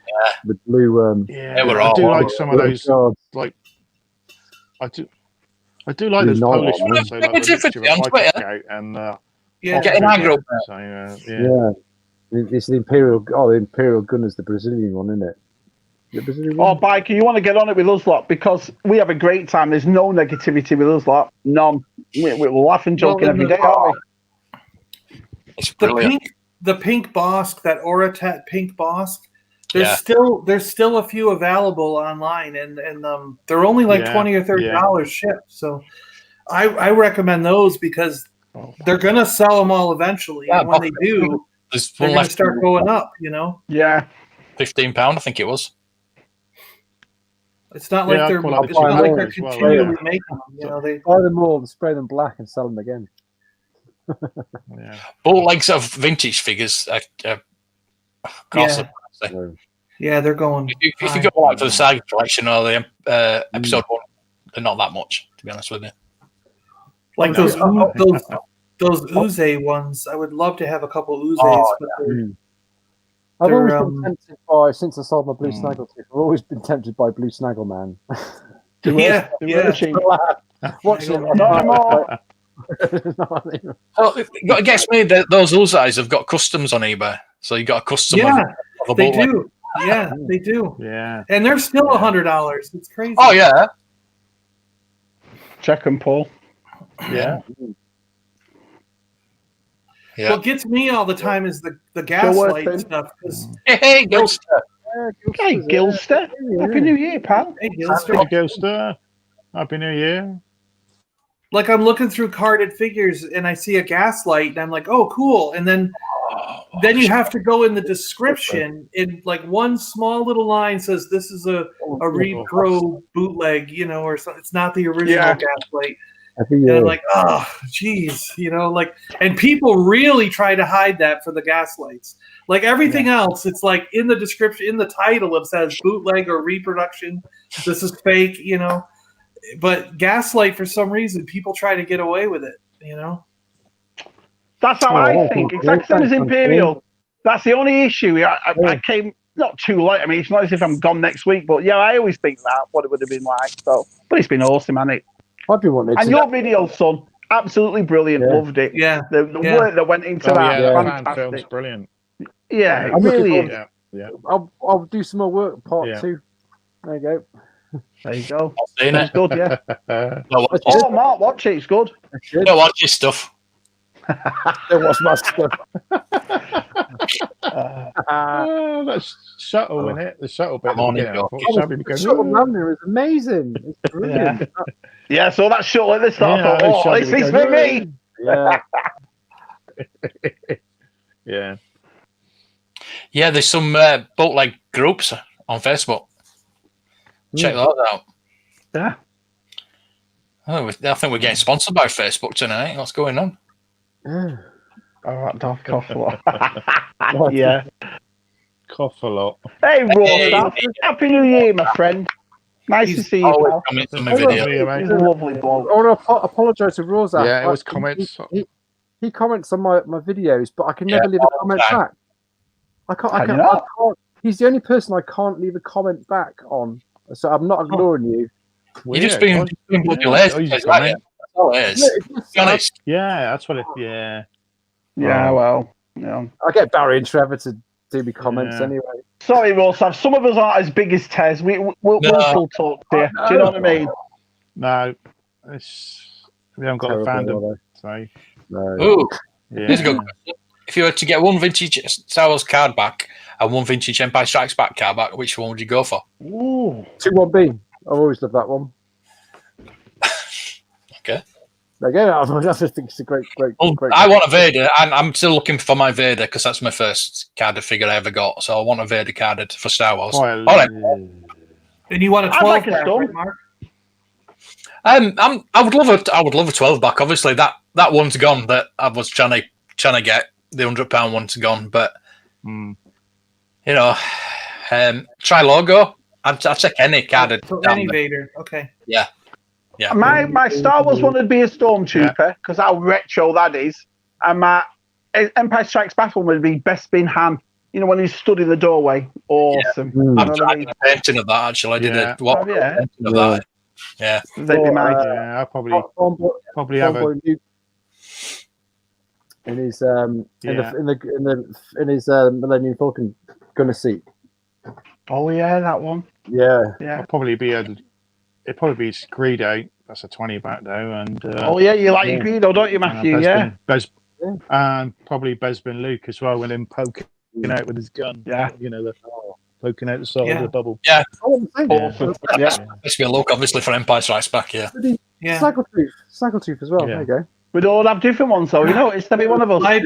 S4: the blue.
S1: They were
S5: I do
S1: all
S5: like some of those. Like, I do like those Polish ones. They like the mixture of Hyper Scout and
S1: getting aggro.
S4: So, it's the Imperial. Oh, the Imperial Gunner's the Brazilian one, isn't it? The Brazilian one?
S3: Biker, you want to get on it with us lot because we have a great time. There's no negativity with us lot. None. We're laughing, joking every day, aren't we?
S1: It's brilliant.
S2: The pink Bosk, that Oratet pink Bosk, there's still a few available online, and they're only like $20 or $30 shipped. So I recommend those because they're gonna sell them all eventually. And when they do, they're gonna start going up. You know?
S3: Yeah.
S1: £15, I think it was.
S2: It's not like they're continually making them. You know, they
S4: buy them all, spray them black, and sell them again.
S1: Bootlegs of vintage figures
S2: they're going.
S1: If you go out to the Saga collection or the episode 1, they're not that much, to be honest with you.
S2: Like those Uze ones, I would love to have a couple Uzes.
S4: I've always been tempted by, since I sold my Blue Snaggletooth, I've always been tempted by Blue Snaggle Man. Watching
S1: it gets me that those Uzis have got customs on eBay, so you got a custom.
S2: They do. Yeah, they do.
S5: Yeah,
S2: and they're still $100. It's crazy.
S1: Oh yeah.
S3: Check them, Paul.
S5: Yeah.
S1: Yeah.
S2: What gets me all the time is the gaslight
S3: Worthing.
S2: stuff. 'Cause-
S1: Hey, Gilster.
S3: Hey, Gilster. Happy New Year, pal.
S2: Hey, Gilster.
S5: Happy Ghoster. Happy New Year.
S2: Like I'm looking through carded figures and I see a gaslight and I'm like, oh, cool. And then you have to go in the description in like one small little line says this is a repro bootleg, you know, or something. It's not the original gaslight. And I'm like, oh, geez, you know, like, and people really try to hide that for the gaslights. Like everything else, it's like in the description, in the title, it says bootleg or reproduction. This is fake, you know. But gaslight, for some reason, people try to get away with it, you know.
S3: That's how I think. Exactly same as Imperial. That's the only issue. I came not too late. I mean, it's not as if I'm gone next week, but yeah, I always think that what it would have been like. So, but it's been awesome, hasn't it?
S4: I'd be wanting
S3: And your video, son, absolutely brilliant. Loved it.
S2: Yeah,
S3: the work that went into that,
S5: fan
S3: fantastic.
S5: film's brilliant.
S3: Yeah, it
S4: I'm
S3: really
S4: looking
S3: is.
S5: Yeah.
S4: I'll do some more work. Part 2. There you go.
S3: There you go.
S1: Seen
S3: It's
S1: it.
S3: good, yeah.
S1: No,
S3: Oh, Mark, watch it. It's good.
S1: don't watch your stuff.
S4: Don't watch my stuff.
S5: Oh, that's subtle, isn't it? The subtle bit.
S1: I'm on it,
S4: The shot of Ramner is amazing. It's brilliant.
S3: Yeah, so that shot at the start.
S5: Yeah,
S3: I thought, oh, this is for me.
S4: Yeah.
S5: Yeah.
S1: Yeah, there's some bootleg groups on Facebook. Check those out.
S3: Yeah.
S1: Oh, I think we're getting sponsored by Facebook tonight. What's going on?
S3: Oh, that daft cough a lot. Yeah.
S5: Cough a lot.
S3: Hey, Raw, Happy New Year, my friend. Nice to see you, pal.
S1: Comments on my video.
S3: He's a lovely bloke.
S4: I want to apologise to Rozak.
S5: Yeah, it was comments.
S4: He comments on my videos, but I can never leave a comment back. I can't. He's the only person I can't leave a comment back on. So I'm not ignoring you.
S1: You're just being bloody lazy. That's all it is. Be honest.
S5: Yeah, that's what it. Yeah.
S3: Yeah, well, yeah.
S4: I get Barry and Trevor to do me comments anyway.
S3: Sorry, Rosav. Some of us aren't as big as Tez. We'll still talk to you. Do you know what I mean?
S5: No, we haven't got a fandom. So.
S4: No.
S1: Ooh,
S5: Yeah.
S1: here's a good question. If you were to get one vintage Star Wars card back and one vintage Empire Strikes Back card back, which one would you go for?
S3: Ooh.
S4: 2-1B. I've always loved that one.
S1: Okay.
S4: Again, I just think it's a great.
S1: I want a Vader, and I'm still looking for my Vader because that's my first carded figure I ever got. So I want a Vader carded for Star Wars.
S5: All
S1: right.
S2: And you want a 12
S3: like a
S2: pack,
S3: Storm.
S2: right, Mark?
S1: I would love a 12 back. Obviously, that one's gone that I was trying to get. The £100 one's gone, but you know, try logo. I'd take any carded.
S2: So any Vader, okay.
S1: Yeah.
S3: My Star Wars one would be a Stormtrooper because how retro that is, and my Empire Strikes Back one would be Bespin Han. You know, when he stood in the doorway. Awesome.
S1: Yeah. I did a painting of that actually. I did a painting of that. Yeah.
S3: They'd be mine.
S5: Yeah, I'll probably have a.
S4: In his in his Millennium Falcon gunner seat.
S3: Oh yeah, that one.
S4: Yeah.
S5: It'd probably be Greedo. That's a 20 back though, and
S3: oh yeah, you like your Greedo, don't you, Matthew? Yeah.
S5: And probably Bespin Luke as well, with him poking out with his gun.
S3: Yeah.
S5: You know, poking out the side of the bubble.
S1: Yeah.
S3: Awesome. Yeah.
S1: This be a look, obviously, for Empire Strikes Back. Yeah.
S4: Snaggletooth as well.
S5: Yeah.
S4: There you go.
S3: We'd all have different ones, though. You know, it's to be one of us.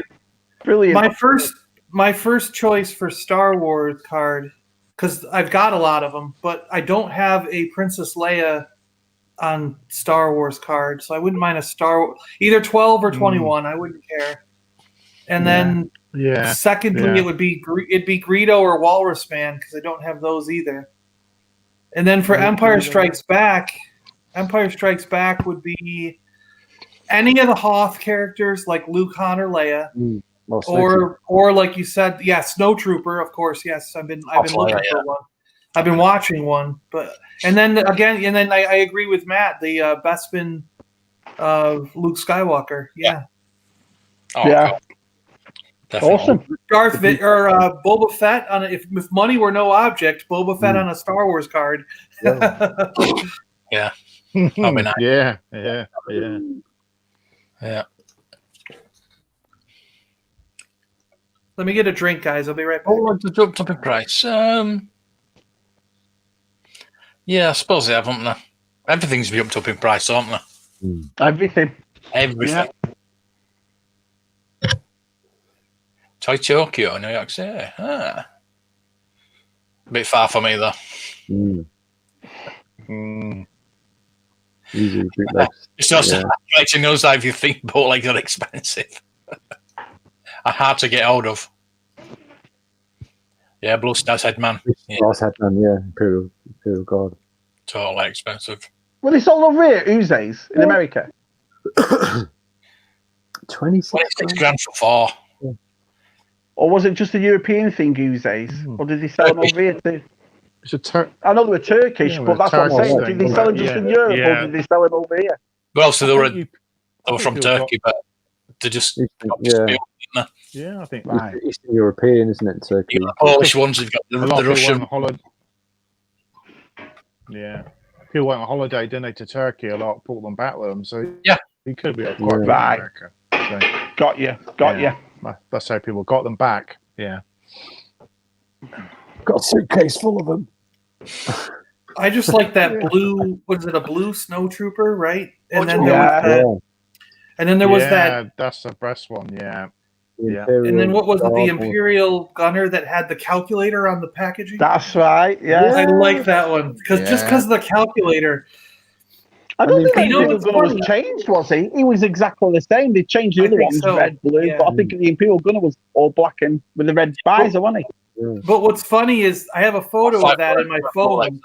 S3: Brilliant.
S2: My first choice for Star Wars card, because I've got a lot of them, but I don't have a Princess Leia on Star Wars card, so I wouldn't mind a either 12 or 21. I wouldn't care. And then secondly, it'd be Greedo or Walrus Man because I don't have those either. And then for Empire Strikes Back would be any of the Hoth characters like Luke, Han, or Leia, or like you said, Snowtrooper, of course. Yes, I've been looking for one. I've been watching one, and then I agree with Matt. The Bespin Luke Skywalker. Yeah.
S1: Oh,
S3: yeah.
S1: Cool.
S3: Awesome.
S2: Darth Vader or Boba Fett on if money were no object, Boba Fett on a Star Wars card.
S1: Yeah. I mean,
S5: Yeah.
S1: yeah.
S2: Let me get a drink, guys. I'll be right back.
S1: Oh, the jumped up in price. Yeah, I suppose they have, haven't they? Everything's jumped up in price, haven't they?
S3: Everything.
S1: Everything. Toy Tokyo, New York City. A bit far for me, though.
S6: Easy bootlegs.
S1: It's not collecting those if you think bootlegs are expensive. Are hard to get hold of. Yeah, Blue Star's Headman.
S6: Star's Headman, yeah. Imperial Guard.
S1: Totally expensive.
S3: Well, they sold over here, Uzes, in America.
S1: 26 grand for 4.
S3: Or was it just a European thing, Uzes? Or did they sell them over here too? I know they were Turkish, but that's what I'm saying. Did they sell them just in Europe, or did they sell them over here?
S1: Well, so they were from Turkey, but they just...
S5: Yeah, I think
S6: Eastern European, isn't it? Turkey.
S1: The Polish ones have got the Russian.
S5: Yeah, people went on holiday, didn't they, to Turkey a lot, brought them back with them. So he could be a
S3: right.
S5: America. So,
S3: got you.
S5: That's how people got them back. Yeah,
S6: got a suitcase full of them.
S2: I just like that blue. What is it? A blue snow trooper, right? And then there was that.
S5: That's the best one. Yeah.
S2: And then what was it? The Imperial gunner that had the calculator on the packaging.
S3: That's right. Yeah,
S2: I like that one because of the calculator.
S3: I don't think the Imperial gunner was changed, was he? He was exactly the same. They changed the other ones, red, blue, but I think the Imperial gunner was all black and with the red visor, wasn't he?
S2: But what's funny is I have a photo of that in my phone.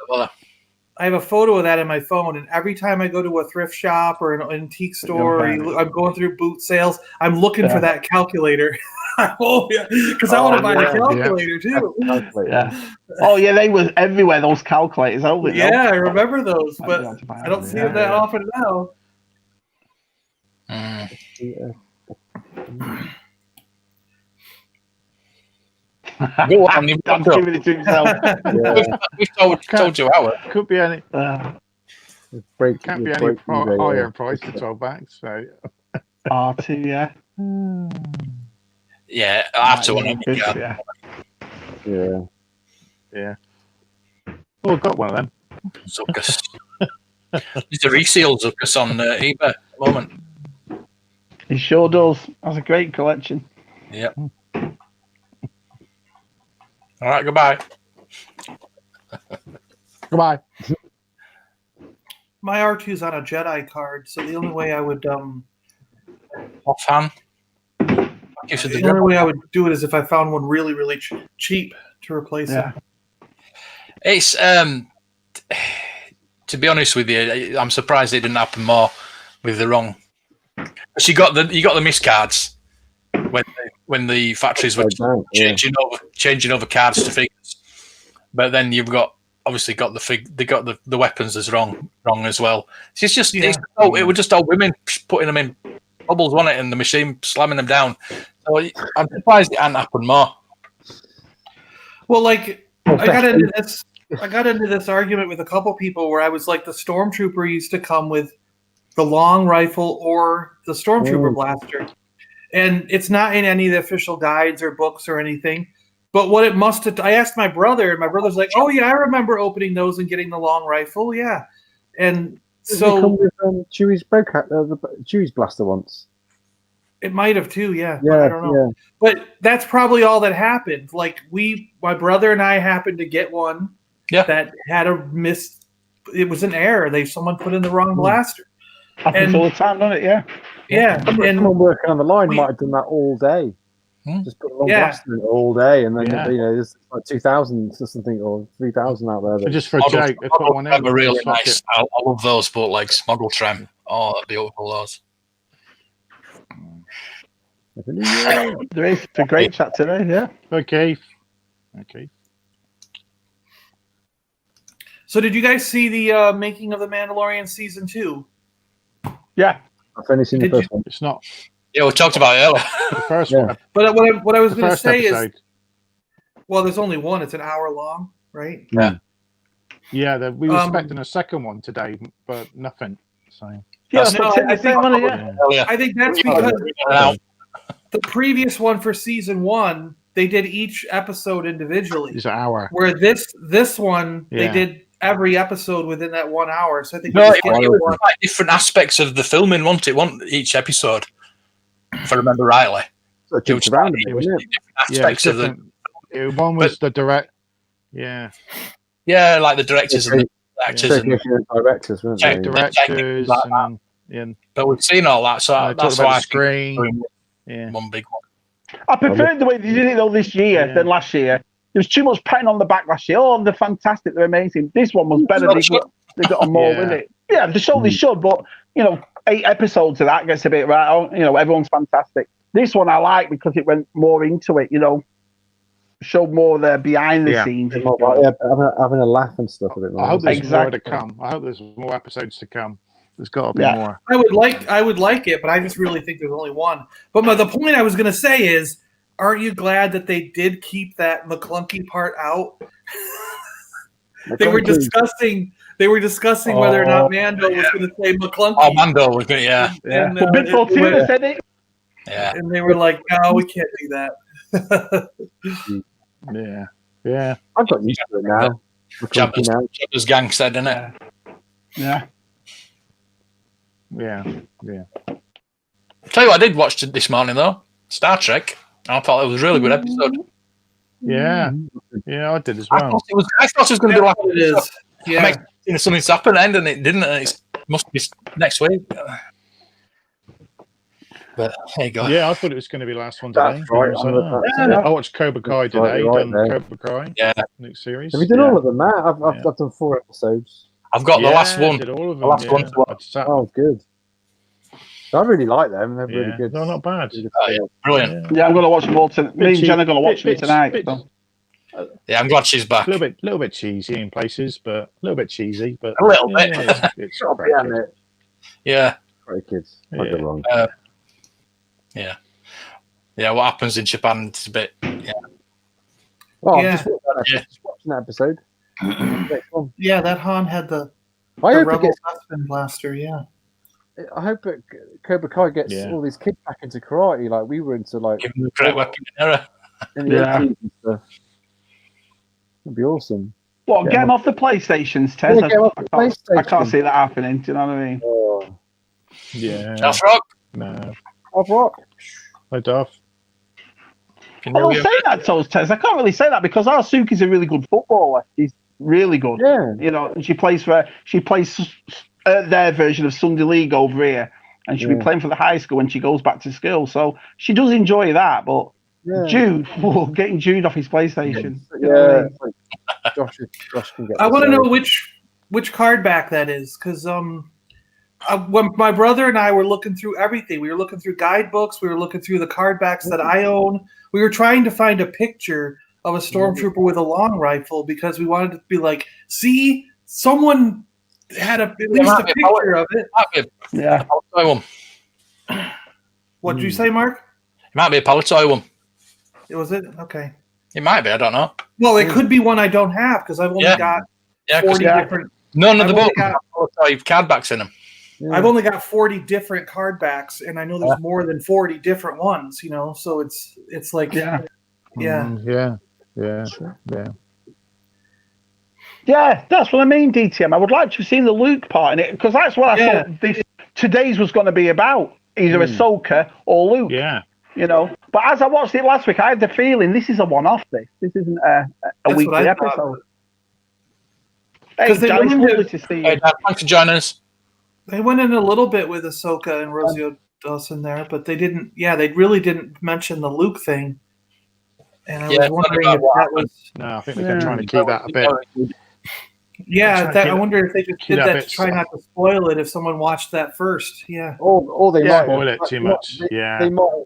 S2: And every time I go to a thrift shop or an antique store, or I'm going through boot sales, I'm looking for that calculator. Because I want to buy the calculator too.
S3: Oh yeah, they were everywhere. Those calculators, I
S2: remember those, but I don't see them that often now.
S1: Go on,
S3: I'm giving it to himself.
S1: We've told you how it
S5: could be any. Can't be any higher price than $12. So
S3: R2, yeah.
S1: Yeah, after one.
S5: Yeah. Oh, I've got one of them.
S1: Zuckus. There's a resale Zuckus on eBay at the moment.
S3: He sure does. That's a great collection.
S1: Yep. All right, goodbye.
S5: Goodbye.
S2: My R2's on a Jedi card, so the only way I would
S1: offhand.
S2: The only way I would do it is if I found one really, really cheap to replace it.
S1: It's to be honest with you, I'm surprised it didn't happen more with the wrong. You got the miscards when the factories were changing over cards to figures, but then you've got obviously got the weapons as wrong as well. It's just it was just all women putting them in bubbles on it and the machine slamming them down. So I'm surprised it hadn't happened more.
S2: Well, I got into this argument with a couple people where I was like, the Stormtrooper used to come with the long rifle or the Stormtrooper blaster. And it's not in any of the official guides or books or anything. But what it must have... I asked my brother, and my brother's like, oh, yeah, I remember opening those and getting the long rifle, yeah. And so...
S4: Did it come with Chewie's Chewie's blaster once?
S2: It might have, too, yeah. I don't know. Yeah. But that's probably all that happened. My brother and I happened to get one that had a miss... It was an error. Someone put in the wrong blaster.
S3: Happens all the time, doesn't it? Yeah.
S2: Yeah.
S4: Someone working on the line might have done that all day. Just put a long blaster in it all day, and then there's like 2,000 or something, or 3,000 out there.
S5: Just for a joke, they put one in.
S1: Are really nice. I love those bootlegs, model trim. Oh, that'd be beautiful. Those.
S3: There is a great chat today. Yeah.
S5: Okay.
S2: So, did you guys see the making of the Mandalorian season 2?
S3: Yeah.
S6: I've only seen the first one.
S5: It's not.
S1: Yeah, we talked about it earlier.
S5: The first one.
S2: But what I was going to say
S5: episode.
S2: is, well, there's only one. It's an hour long, right?
S1: Yeah.
S5: Yeah, we were expecting a second one today, but nothing. So.
S2: I think that's because the previous one for season 1 they did each episode individually.
S5: It's an hour.
S2: Where this one they
S5: Yeah.
S2: did every episode within that 1 hour. So I think
S1: No,
S2: they
S1: it
S2: just gave you
S1: was
S2: one.
S1: like different aspects of the filming, wasn't it? Wasn't each episode, if I remember rightly.
S6: So it
S1: It was
S6: jumps around a
S1: like
S6: bit,
S1: different
S6: isn't it?
S1: aspects of the.
S5: One was the direct. Yeah.
S1: Yeah, like the directors and the actors and
S6: Showcasing the directors, weren't
S1: Yeah,
S6: they?
S5: Directors
S1: like
S5: and then
S1: but we've seen all that, so
S5: they
S1: that's
S5: talk about
S1: why I
S5: the
S1: think it's
S5: screen.
S1: doing
S5: Yeah.
S1: one big one.
S3: I preferred the way they did it though this year
S5: Yeah.
S3: than last year. There was too much patting on the back last year. Oh, they're fantastic, they're amazing. This one was better. They got on more with it. Yeah, they should, but 8 episodes of that gets a bit right. Everyone's fantastic. This one I like because it went more into it. Showed more of the behind the scenes.
S6: More about, having a laugh and stuff a bit more.
S5: I hope there's
S3: Exactly.
S5: more to come. I hope there's more episodes to come. There's got to be
S3: Yeah.
S5: more.
S2: I would like it, but I just really think there's only one. But the point I was going to say is, aren't you glad that they did keep that McClunky part out? They were discussing whether or not Mando was going to say McClunky.
S1: Oh, Mando was good, yeah.
S2: And,
S3: But Big Fortuna said it.
S1: Yeah.
S2: and they were like, "No, we can't do that."
S5: Yeah. Yeah.
S6: I've got used to it now.
S1: Jabba's gang said, didn't it?
S3: Yeah.
S5: Yeah. Yeah.
S1: Tell you what I did watch this morning, though. Star Trek. I thought it was a really good episode.
S5: Yeah. Yeah, I did as
S1: I
S5: well.
S1: thought it was going to be like
S2: It is.
S1: I'm
S2: Yeah.
S1: expecting something to happen, and it didn't. And it must be next week. But there you go.
S5: Yeah, I thought it was going to be last one today.
S6: That's right.
S5: I watched Cobra Kai
S6: That's right,
S5: today.
S6: you're right
S5: Done
S6: there.
S5: Cobra Kai.
S1: Yeah.
S5: Next series.
S6: Have you done
S5: Yeah.
S6: all of them, Matt? I've done 4 episodes.
S1: I've got the last one.
S5: Did all of them.
S1: The last one to watch.
S5: I sat-
S6: Oh, good. I really like them. They're really
S5: yeah.
S6: good.
S5: No, not bad.
S6: Really good
S1: Oh, yeah. Brilliant.
S3: Yeah, I'm going to watch them all tonight. Me and
S5: Bit
S3: Jen are going to watch
S5: cheap-
S3: them
S5: bit-
S3: tonight.
S5: bit-
S3: so.
S1: Yeah, I'm glad she's back.
S5: A little bit cheesy in places, but a little bit cheesy. But
S1: A little bit.
S5: It's
S6: Gotta be,
S5: quite
S6: hasn't
S5: good.
S6: it?
S1: Yeah.
S6: Very kids. Can't
S5: Yeah.
S6: go wrong.
S1: Yeah. Yeah, what happens in Japan is a bit. Yeah.
S6: Oh,
S2: Yeah.
S6: I'm just watching that episode. Next one.
S2: Yeah, that Han had the
S6: I hope it
S2: Rebel
S6: gets.
S2: Husband blaster. Yeah.
S4: I hope that Cobra Kai gets
S5: Yeah.
S4: all these kids back into karate. Like we were into, like
S1: Give them the correct weapon error.
S4: in the
S3: Yeah.
S4: 80s.
S6: and stuff. That'd be awesome.
S3: What, get them off the PlayStations, Tez?
S4: Yeah, get 'em off the
S3: I can't
S4: PlayStation.
S3: see that happening. Do you know what I mean?
S6: Oh,
S5: Yeah.
S1: That's rock.
S5: No.
S4: I've rock.
S5: Hi, Duff.
S3: Well, I'm saying that, Tez. I can't really say that because Arsuki's a really good footballer. He's really good.
S6: yeah.
S3: And she plays their version of Sunday League over here, and she'll be playing for the high school when she goes back to school. So she does enjoy that. But
S6: Yeah.
S3: Jude, getting Jude off his PlayStation. You know what I
S6: Yeah.
S3: mean?
S6: Josh can get.
S2: I
S6: this
S2: want to
S6: out.
S2: know which card back that is, because when my brother and I were looking through everything, we were looking through guidebooks, we were looking through the card backs that I own. We were trying to find a picture of a stormtrooper with a long rifle because we wanted to be like, see, someone had at least a picture of it.
S3: Yeah.
S1: Palatoy one.
S2: What did you say, Mark?
S1: It might be a Palatoy one.
S2: Was it? Okay.
S1: It might be. I don't know.
S2: Well, it could be one I don't have because I've only got
S1: Yeah, 'cause
S2: 40 different.
S1: none of the
S2: I've only
S1: books have Palatoy card backs in them.
S6: Yeah.
S2: I've only got 40 different card backs, and I know there's more than 40 different ones. So it's like yeah.
S5: Yeah. Yeah. Yeah.
S3: Yeah, that's what I mean, DTM. I would like to have seen the Luke part in it because that's what I thought today's was going to be about, either Ahsoka or Luke.
S5: Yeah.
S3: But as I watched it last week, I had the feeling this is a one-off. This isn't a
S2: That's
S3: weekly
S2: what I thought.
S3: episode.
S2: Because
S3: Hey,
S2: they
S3: Dan, it's
S2: went into-
S3: lovely to see
S1: Hey,
S3: you.
S1: Dad, thanks for joining us.
S2: They went in a little bit with Ahsoka and Rosie Dawson there, but they didn't. Yeah, they really didn't mention the Luke thing. And I was wondering
S1: about
S2: if
S1: what
S2: that was.
S5: No, I think they're trying to keep that a bit.
S2: Yeah,
S5: Trying to
S2: I wonder if they just
S5: keep
S2: did
S5: that
S2: that
S5: bit
S2: to try not to spoil it if someone watched that first. Yeah.
S4: Or they might
S5: Spoil
S4: have,
S5: it too much. Yeah.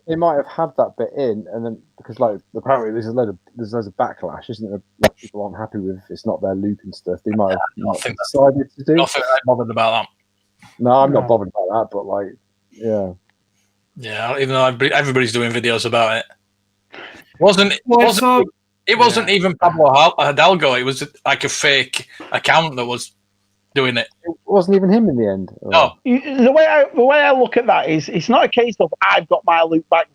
S4: They might have had that bit in, and then because like apparently there's loads of backlash, isn't there? Like, people aren't happy with it's not their Luke and stuff. They might have not
S1: think that's-
S4: decided to do.
S1: Nothing bothered about
S4: No, I'm not bothered about that, but like, yeah.
S1: that. Yeah, even though everybody's doing videos about it. Wasn't even Pablo Hidalgo. It was like a fake account that was doing it.
S4: It wasn't even him in the end.
S1: No.
S3: The way I look at that is it's not a case of I've got my Luke back.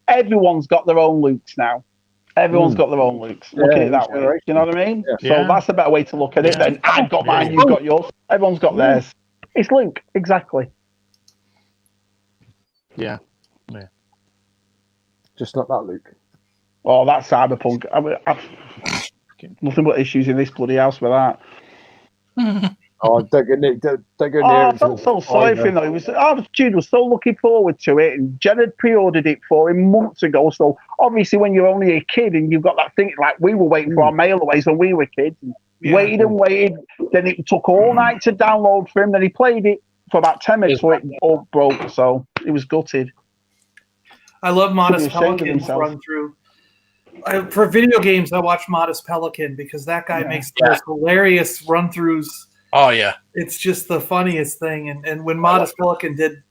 S3: Everyone's got their own Lukes now. Everyone's got their own Lukes. Look at it that way. You know what I mean?
S5: Yeah.
S3: So that's a better way to look at it. Then I've got mine, you've got yours. Everyone's got theirs. It's Luke, exactly.
S5: Yeah.
S6: Just not that Luke.
S3: Oh, that's Cyberpunk. I've nothing but issues in this bloody house with that.
S6: Oh, don't go near. Don't go near.
S3: I felt so sorry for him though. Jude was so looking forward to it, and Jen had pre-ordered it for him months ago. So obviously, when you're only a kid and you've got that thing, like we were waiting for our mail aways when we were kids, and waited and waited. Then it took all night to download for him. Then he played it for about 10 minutes before it all broke. So he was gutted.
S2: I love Modest Pelican's run through. For video games, I watch Modest Pelican because that guy makes the most hilarious run throughs.
S1: Oh yeah,
S2: it's just the funniest thing. And when Modest Pelican did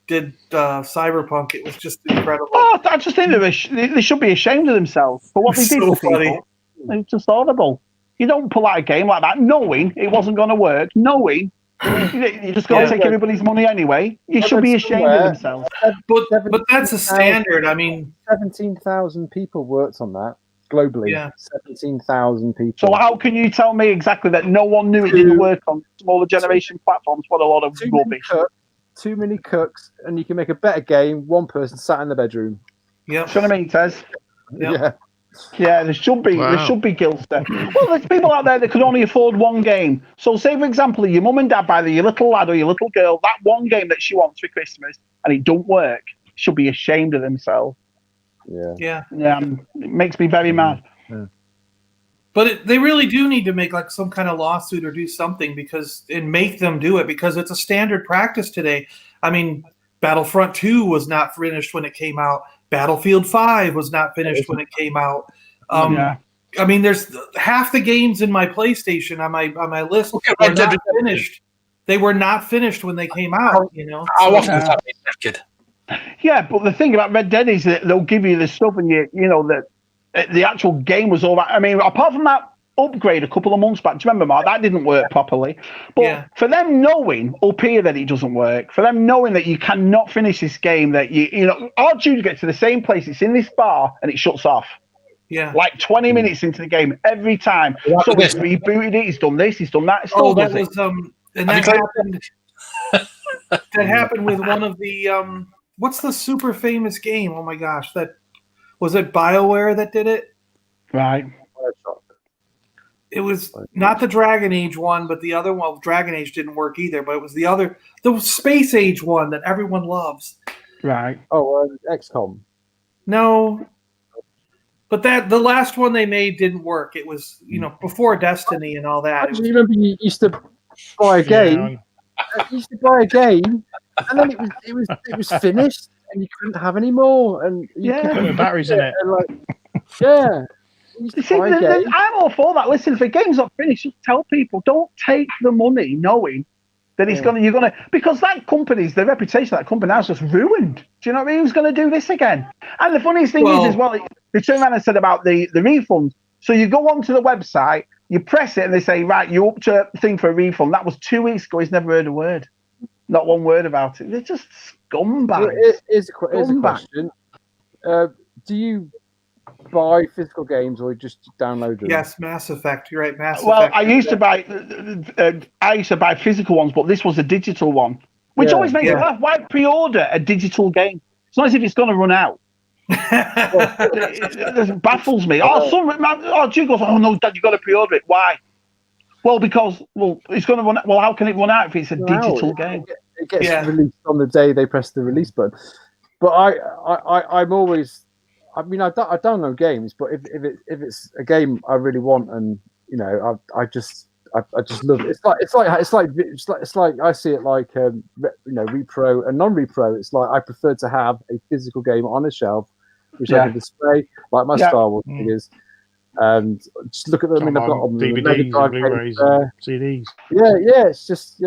S2: Cyberpunk, it was just incredible.
S3: Oh, I just think they should be ashamed of themselves for what they did to people. It's just horrible. You don't pull out a game like that knowing it wasn't going to work, knowing you're just going to take everybody's money anyway. You should be ashamed of themselves.
S2: But that's a standard. I mean,
S6: 17,000 people worked on that. Globally, 17,000 people.
S3: So how can you tell me exactly that no one knew it didn't work on smaller generation platforms? What a lot of rubbish.
S6: Too many cooks, and you can make a better game. One person sat in the bedroom.
S2: Yeah,
S3: you know what I mean, Tez? Yeah, there should be guilds there. Well, there's people out there that can only afford one game. So, say for example, your mum and dad buy your little lad or your little girl that one game that she wants for Christmas, and it don't work. Should be ashamed of themselves.
S2: Yeah.
S3: It makes me very mad.
S6: Yeah.
S2: But they really do need to make like some kind of lawsuit or do something and make them do it because it's a standard practice today. I mean, Battlefront 2 was not finished when it came out. Battlefield 5 was not finished when it came out. I mean, there's half the games in my PlayStation on my list were not finished. They were not finished when they came out. You know,
S1: how often has that been naked?
S3: Yeah, but the thing about Red Dead is that they'll give you the stuff, and you know that the actual game was all right. I mean, apart from that upgrade a couple of months back, do you remember, Mark? That didn't work properly. But for them knowing up here that it doesn't work, for them knowing that you cannot finish this game, that you know, our Jude gets to the same place. It's in this bar and it shuts off.
S2: Yeah,
S3: like 20 minutes into the game every time. So he's rebooted it. He's done this. He's done that.
S2: That was and that happened. That happened with one of the what's the super famous game? Oh my gosh, that was it. BioWare that did it,
S3: right?
S2: It was not the Dragon Age one, but the other one. Well, Dragon Age didn't work either, but it was the Space Age one that everyone loves.
S3: Right.
S6: Oh, XCOM.
S2: No, but the last one they made didn't work. It was before Destiny and all that.
S6: I just remember you used to buy a game. You used to buy a game, and then it was finished, and you couldn't have any more. And you
S5: put the batteries in it.
S6: And
S3: See, I'm all for that. Listen, if a game's not finished, just tell people. Don't take the money knowing that you're gonna because that company's the reputation of that company now is just ruined. Do you know what I mean? Who's gonna do this again? And the funniest thing is as well, they turned around and said about the refund. So you go onto the website, you press it, and they say, right, you're up to a thing for a refund. That was 2 weeks ago. He's never heard a word. Not one word about it. They're just scumbags.
S6: Here's a question. Do you buy physical games or just download them?
S2: Yes, Mass Effect. You're right, Mass
S3: Well,
S2: Effect.
S3: I used to buy physical ones, but this was a digital one, which always makes me laugh. Why pre-order a digital game? It's not as if it's going to run out. It baffles me. Jude goes, oh no, Dad, you got to pre-order it. Why? Well, because it's going to run. Well, how can it run out if it's a digital game?
S6: It gets released on the day they press the release button. But I'm always. I mean, I download games, but if it's a game I really want, and I just love it. It's like I see it like repro and non-repro. It's like I prefer to have a physical game on a shelf, which I can display like my Star Wars figures, and just look at them. I've got on
S5: DVDs, Blu-rays, CDs.
S6: Yeah. It's just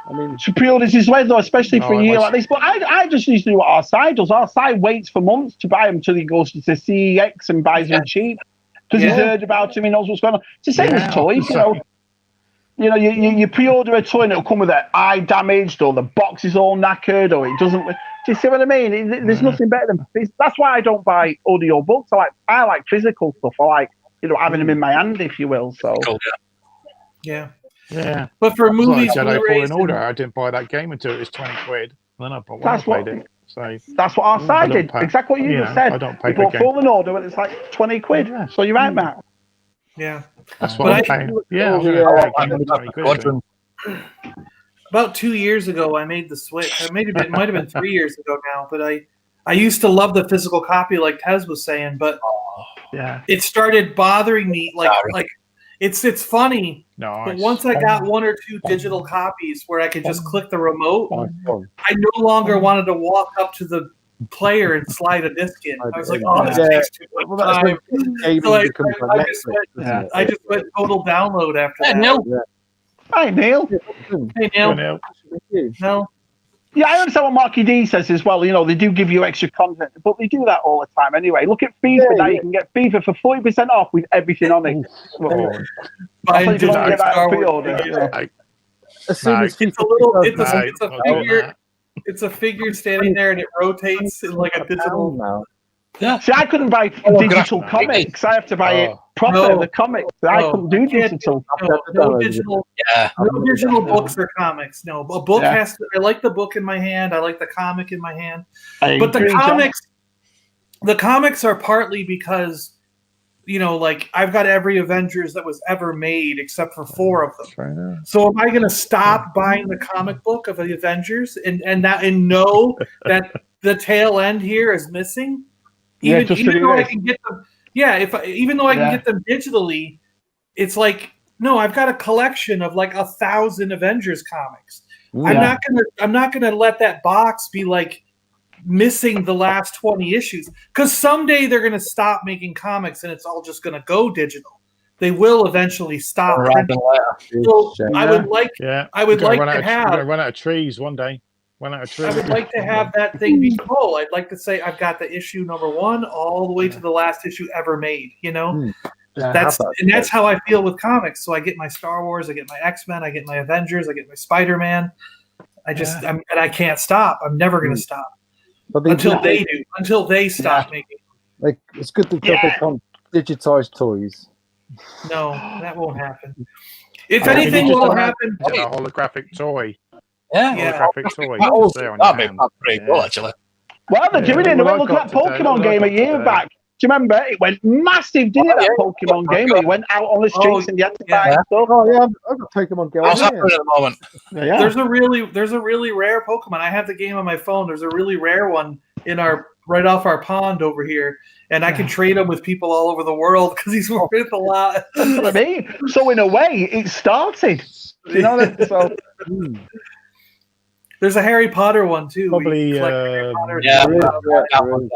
S6: I mean,
S3: to pre-order this way though, especially for a year like this. But I just used to do what our side does. Our side waits for months to buy them until he goes to CEX and buys them cheap because he's heard about them. He knows what's going on. It's the same as toys, You know, you pre-order a toy and it'll come with an eye damaged, or the box is all knackered, or it doesn't. Do you see what I mean? There's nothing better than. That's why I don't buy audio books. I like physical stuff. I like having them in my hand, if you will. So.
S1: Cool,
S2: Yeah.
S5: Yeah.
S2: But for movies,
S5: Jedi
S2: Blu-rays,
S5: Fallen Order, I didn't buy that game until it was 20 quid. Then I bought
S3: That's
S5: played
S3: what-
S5: it. So
S3: That's what our side did. Exactly what you just said.
S5: I don't pay
S3: You
S5: for
S3: bought
S5: games.
S3: Fallen Order and it's like 20 quid.
S5: Yeah.
S3: So you're right, Matt.
S2: Yeah.
S5: That's
S2: But
S5: what
S2: I-
S5: I'm paying. Yeah, I'm
S6: Yeah,
S5: going to pay 20 quid.
S2: About 2 years ago, I made the switch. It might have been 3 years ago now, but I used to love the physical copy, like Tez was saying, but
S5: Yeah.
S2: it started bothering me. Like it's funny,
S5: Nice.
S2: but once I got 1 or 2 digital copies where I could just click the remote, I no longer wanted to walk up to the player and slide a disc in. I was like, oh, this takes too much time. So I just went total download after that.
S1: Neil.
S3: Hi, Neil.
S2: Hey, Neil. No.
S3: Yeah, I understand what Marky D says as well. You know, they do give you extra content, but they do that all the time anyway. Look at FIFA now. You can get FIFA for 40% off with everything on it. I think you don't get that pre-order.
S6: As soon as
S2: It's a little. It's a figure. It's a figure standing there, and it rotates in like a digital.
S6: now.
S1: Yeah.
S3: See, I couldn't buy digital comics. I have to buy it proper, the comics. I couldn't do digital.
S2: No digital.
S1: Yeah.
S2: No digital books or comics. No, a book has to. I like the book in my hand. I like the comic in my hand. But the comics are partly because, you know, like I've got every Avengers that was ever made except for 4 of them. So am I going to stop buying the comic book of the Avengers and know that the tail end here is missing? Even though I can get them, even though I can get them digitally, it's like, no, I've got a collection of like 1,000 Avengers comics. I'm not gonna let that box be like missing the last 20 issues, because someday they're gonna stop making comics and it's all just gonna go digital. They will eventually stop. So I would like to have.
S5: We're gonna run out of trees one day.
S2: I would like to have that thing be full. I'd like to say I've got the issue number 1 all the way to the last issue ever made. You know, that's how I feel with comics. So I get my Star Wars, I get my X-Men, I get my Avengers, I get my Spider-Man. And I can't stop. I'm never going to stop until they do. Until they stop making.
S6: Like, it's good that they can't digitize toys.
S2: No, that won't happen. If anything will happen,
S5: a holographic toy.
S1: Yeah.
S5: Holographic toy.
S1: That'd be pretty cool, actually.
S3: Well, they're doing it. Look at that Pokemon game a year back. Do you remember? It went massive, didn't it? That Pokemon game. It went out on the streets and you had to buy stuff.
S6: Oh yeah, I've got Pokemon Go.
S1: What's happening at the moment?
S3: Yeah.
S2: There's a really rare Pokemon. I have the game on my phone. There's a really rare one right off our pond over here, and I can trade him with people all over the world because he's worth a lot.
S3: That's what I mean. So in a way, it started. You know that? So.
S2: There's a Harry Potter one too.
S5: Probably.
S1: That one.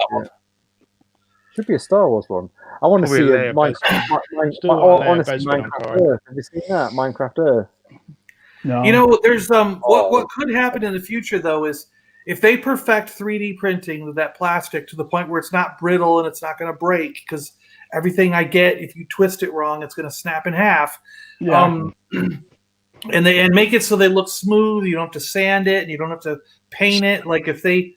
S6: Should be a Star Wars one. I want to see a Minecraft Earth. Have you seen that? Minecraft Earth.
S3: No.
S2: You know, there's what could happen in the future though is if they perfect 3D printing with that plastic to the point where it's not brittle and it's not going to break, because everything I get, if you twist it wrong, it's going to snap in half. Yeah. And make it so they look smooth. You don't have to sand it, and you don't have to paint it. Like if they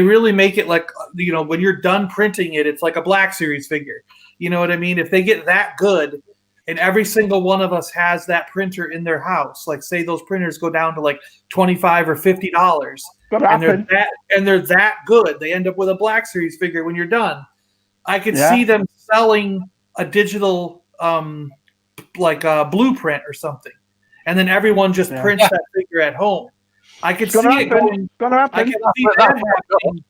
S2: really make it like, you know, when you're done printing it, it's like a Black Series figure. You know what I mean? If they get that good, and every single one of us has that printer in their house, like say those printers go down to like $25 or $50, and they're that good, they end up with a Black Series figure when you're done. I could see them selling a digital blueprint or something. And then everyone just prints that figure at home. I could see it going. I can see that happening.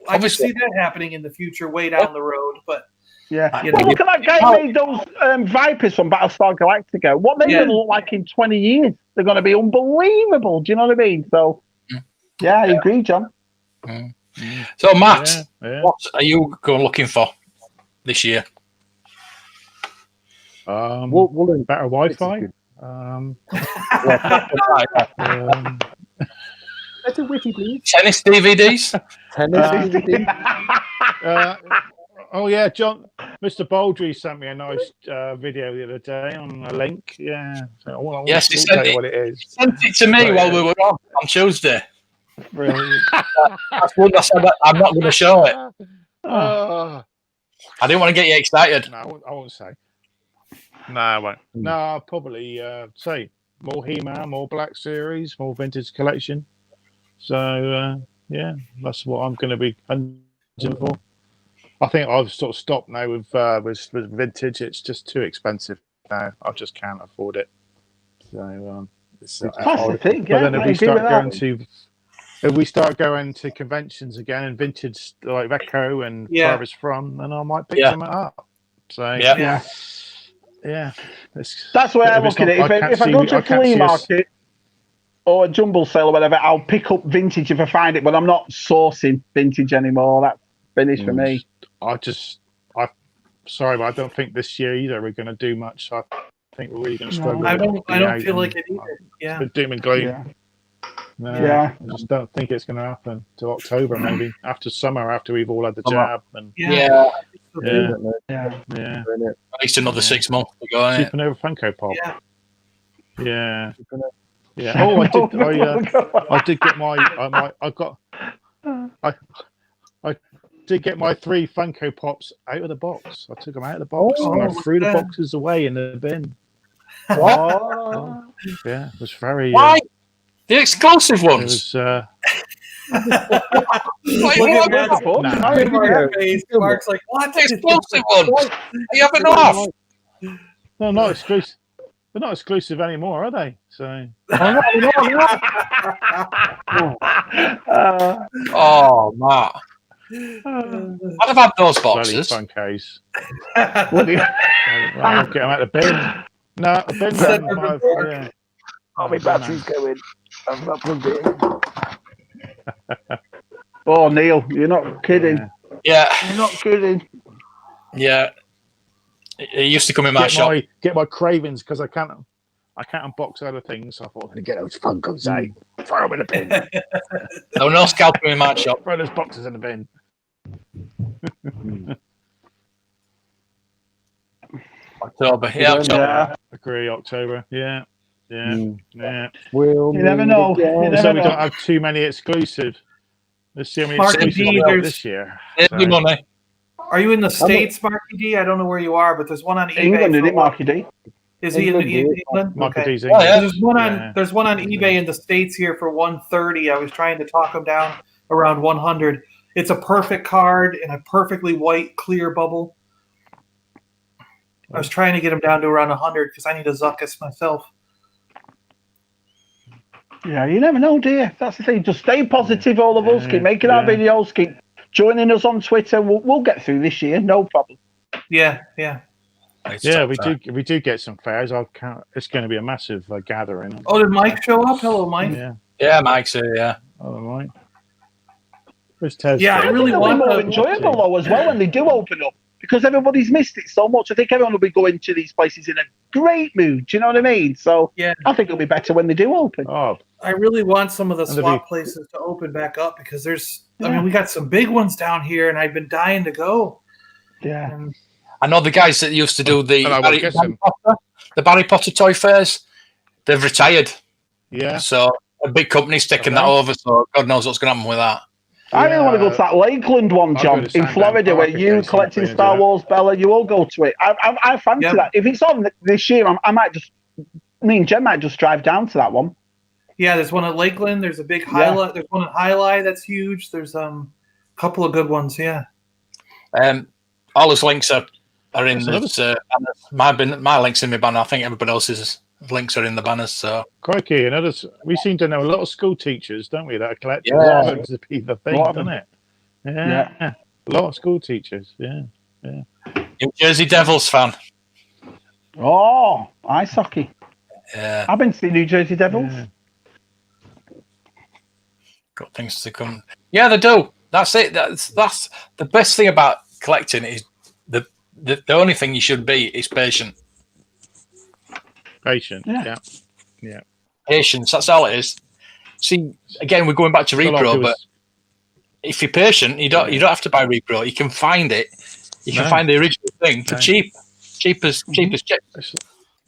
S2: I can see that happening in the future, way down the road. But
S3: look at that guy who made those Vipers from Battlestar Galactica. What they're going to look like in 20 years? They're going to be unbelievable. Do you know what I mean? So, I agree, John.
S1: So, Matt, what are you looking for this year?
S5: Better Wi-Fi.
S6: Better witty, please.
S1: Tennis DVDs?
S6: Tennis DVDs?
S5: Oh yeah, Mr. Baldry sent me a nice video the other day on a link. Yeah, so I
S1: Yes, he
S5: won't
S1: sent
S5: tell you
S1: it.
S5: what it is.
S1: He sent it to me
S5: But,
S1: while we were on Tuesday.
S5: Brilliant.
S1: That's one I said that I'm not going to show it.
S5: Oh.
S1: I didn't want to get you excited.
S5: No, I won't say. No, I won't. No, I'll probably say more He-Man, more Black Series, more Vintage Collection. So, yeah, that's what I'm going to be hunting for. I think I've sort of stopped now with Vintage. It's just too expensive now. I just can't afford it. So,
S3: That's the thing,
S5: but then
S3: I agree with
S5: if we start going to conventions again and vintage like Reco and Farthest From, then I might pick some up. So
S3: yeah.
S5: That's
S3: where I look at it. If I go to a flea market or a jumble sale or whatever, I'll pick up vintage if I find it, but I'm not sourcing vintage anymore. That's finished for me.
S5: Sorry, but I don't think this year either we're going to do much. I think we're really going to struggle.
S2: I don't feel like it either. Yeah.
S5: It's doom and gloom.
S3: Yeah.
S5: No,
S3: yeah.
S5: I just don't think it's going to happen till October, maybe after summer, after we've all had the jab. And
S1: yeah.
S5: At
S1: least another 6 months to go.
S5: Supernova Funko Pop. Yeah. Oh, I did get I did get my 3 Funko Pops out of the box. I took them out of the box and I threw the boxes away in the bin.
S1: What?
S5: Yeah, it was very.
S1: Why? The exclusive ones.
S5: It was.
S2: Mark's like, what?
S1: The exclusive ones? Are you having off?
S5: No, not exclusive. They're not exclusive anymore, are they? So.
S1: Oh, Matt. I'd have had those boxes.
S5: Fun case. I'll get them out of the bin. No, the bin.
S3: Oh, my battery's going. I'm not plugged in. Oh, Neil, you're not kidding.
S1: Yeah.
S3: You're not kidding.
S1: Yeah. It used to come in my shop.
S5: Get my cravings because I can't unbox other things. So I thought I'm going to get those Funkos out. Throw them in the bin.
S1: No scalper in my shop.
S5: Throw those boxes in the bin.
S1: October. Yeah, October.
S5: Agree, October. Yeah. You
S3: never know.
S5: So we don't have too many exclusives. Let's see how many exclusives we have this year.
S1: Every money.
S2: Are you in the States, Marky D? I don't know where you are, but there's one on eBay.
S3: England, isn't it, Marky D?
S2: Is he in England?
S5: Marky D's
S2: England. Yeah, there's one on eBay in the States here for $130. I was trying to talk him down around $100. It's a perfect card in a perfectly white, clear bubble. I was trying to get him down to around 100 because I need a Zuckus myself.
S3: Yeah, you never know, dear. That's the thing. Just stay positive, all of us. Keep making our videos. Keep joining us on Twitter. We'll get through this year, no problem.
S2: Yeah.
S5: We do get some fairs. It's going to be a massive gathering.
S2: Oh, did Mike show up? Hello, Mike.
S1: Yeah, Mike's here. Yeah.
S5: Hello, Mike. Where's Ted?
S2: Yeah, I really want
S3: more enjoyable though as well when they do open up because everybody's missed it so much. I think everyone will be going to these places in a great mood. Do you know what I mean? So
S2: yeah,
S3: I think it'll be better when they do open.
S5: Oh,
S2: I really want some of the swap places to open back up because I mean, we got some big ones down here, and I've been dying to go.
S3: Yeah.
S1: I know the guys that used to do the Barry Potter toy fairs. They've retired.
S5: Yeah.
S1: So a big company's taking that over. So God knows what's going to happen with that.
S3: I really want to go to that Lakeland one, John, in Florida, where you collecting Star Wars, Bella. You all go to it. I fancy that. If it's on this year, me and Jen might just drive down to that one.
S2: Yeah, there's one at Lakeland. There's a big highlight. There's one at Highlight that's huge. There's a couple of good ones. Yeah.
S1: All those links are in this. My links in my banner. I think everybody else's links are in the banners. So
S5: crikey, and others. We seem to know a lot of school teachers, don't we? That are collecting. That seems to be the thing, doesn't it? Yeah. A lot of school teachers. Yeah.
S1: New Jersey Devils fan.
S3: Oh, ice hockey.
S1: Yeah.
S3: I've been to the New Jersey Devils.
S5: Yeah.
S1: Got things to come. Yeah, they do. That's it. That's the best thing about collecting is the only thing you should be is patient.
S5: Patient. Yeah.
S1: Patience. That's all it is. See, again, we're going back to repro, but if you're patient, you don't have to buy repro. You can find it You can find the original thing for cheap as chips.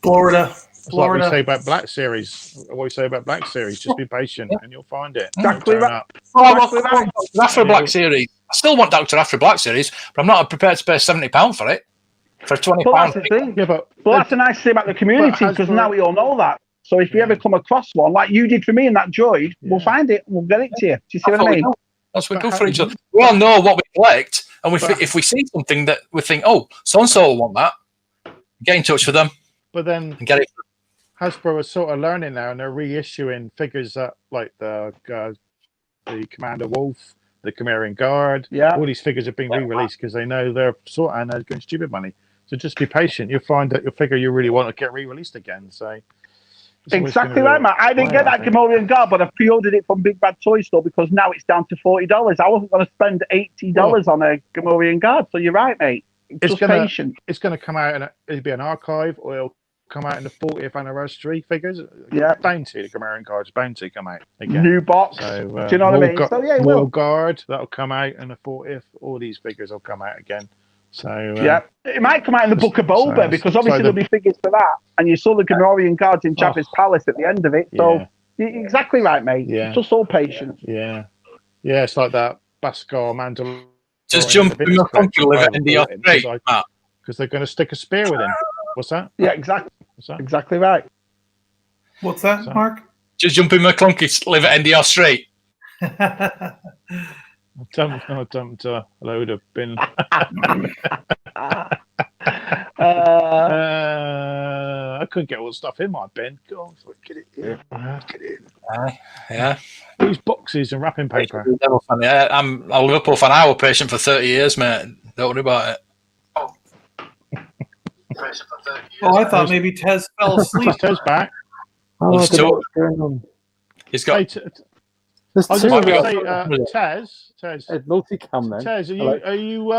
S2: Florida.
S5: It's like we say about Black Series. What we say about Black Series, just be patient and you'll find it.
S3: Exactly right.
S1: Oh, I want Dr. Afro Black Series. I still want Dr. Afro Black Series, but I'm not prepared to pay £70 for it. For £20.
S3: Well, that's the thing.
S5: Yeah, but
S3: that's a nice thing about the community, because now we all know that. So if you ever come across one, like you did for me in that Droid, we'll find it. We'll get it to you. Do you see what I mean?
S1: That's what we do for each other. We all know what we collect, and if we see something that we think, oh, so-and-so will want that, get in touch with them.
S5: But then
S1: and get it.
S5: Hasbro is sort of learning now, and they're reissuing figures that, like the Commander Wolf, the Chimerian Guard.
S3: Yeah.
S5: All these figures are being re-released because they know they're sort of getting stupid money. So just be patient. You'll find that your figure you really want to get re-released again. So
S3: exactly right, Matt. I didn't get that Gamorrean Guard, but I pre-ordered it from Big Bad Toy Store because now it's down to $40. I wasn't going to spend $80 on a Gamorrean Guard. So you're right, mate. It's patient.
S5: It's going to come out and it'll be an archive, or it'll come out in the 40th anniversary figures.
S3: Yeah,
S5: Bounty, the Gamorrean Guard's Bounty come out again.
S3: New box.
S5: So,
S3: do you know what I mean? So yeah,
S5: Royal Guard, that'll come out in the 40th. All these figures will come out again. So
S3: it might come out in the Book of Boba, because obviously there'll be figures for that. And you saw the Gamorrean Guards in Jabba's Palace at the end of it. So you're exactly right, mate.
S5: Yeah.
S3: Just all patience.
S5: Yeah, it's like that Beskar Mandalorian.
S1: Just jump in the country, live it in the Australia, Matt.
S5: Because they're going to stick a spear with him. What's that?
S3: Yeah, exactly.
S5: What's that?
S3: Exactly right.
S2: What's that, Mark?
S1: Just jump in McClunky, live it in the Australia.
S5: I dumped a load of bin. I couldn't get all the stuff in my bin. God, get it in. Get it in.
S1: Yeah.
S5: These boxes and wrapping paper.
S1: I'm a Liverpool fan. I was patient for 30 years, mate. Don't worry about it.
S2: Oh, I thought maybe Tez fell asleep.
S5: Tez back.
S6: Oh, I don't know what's going on.
S1: He's got.
S6: There's
S5: I was
S6: two.
S5: just going to say, Tez.
S6: Multicam then.
S5: Tez, are you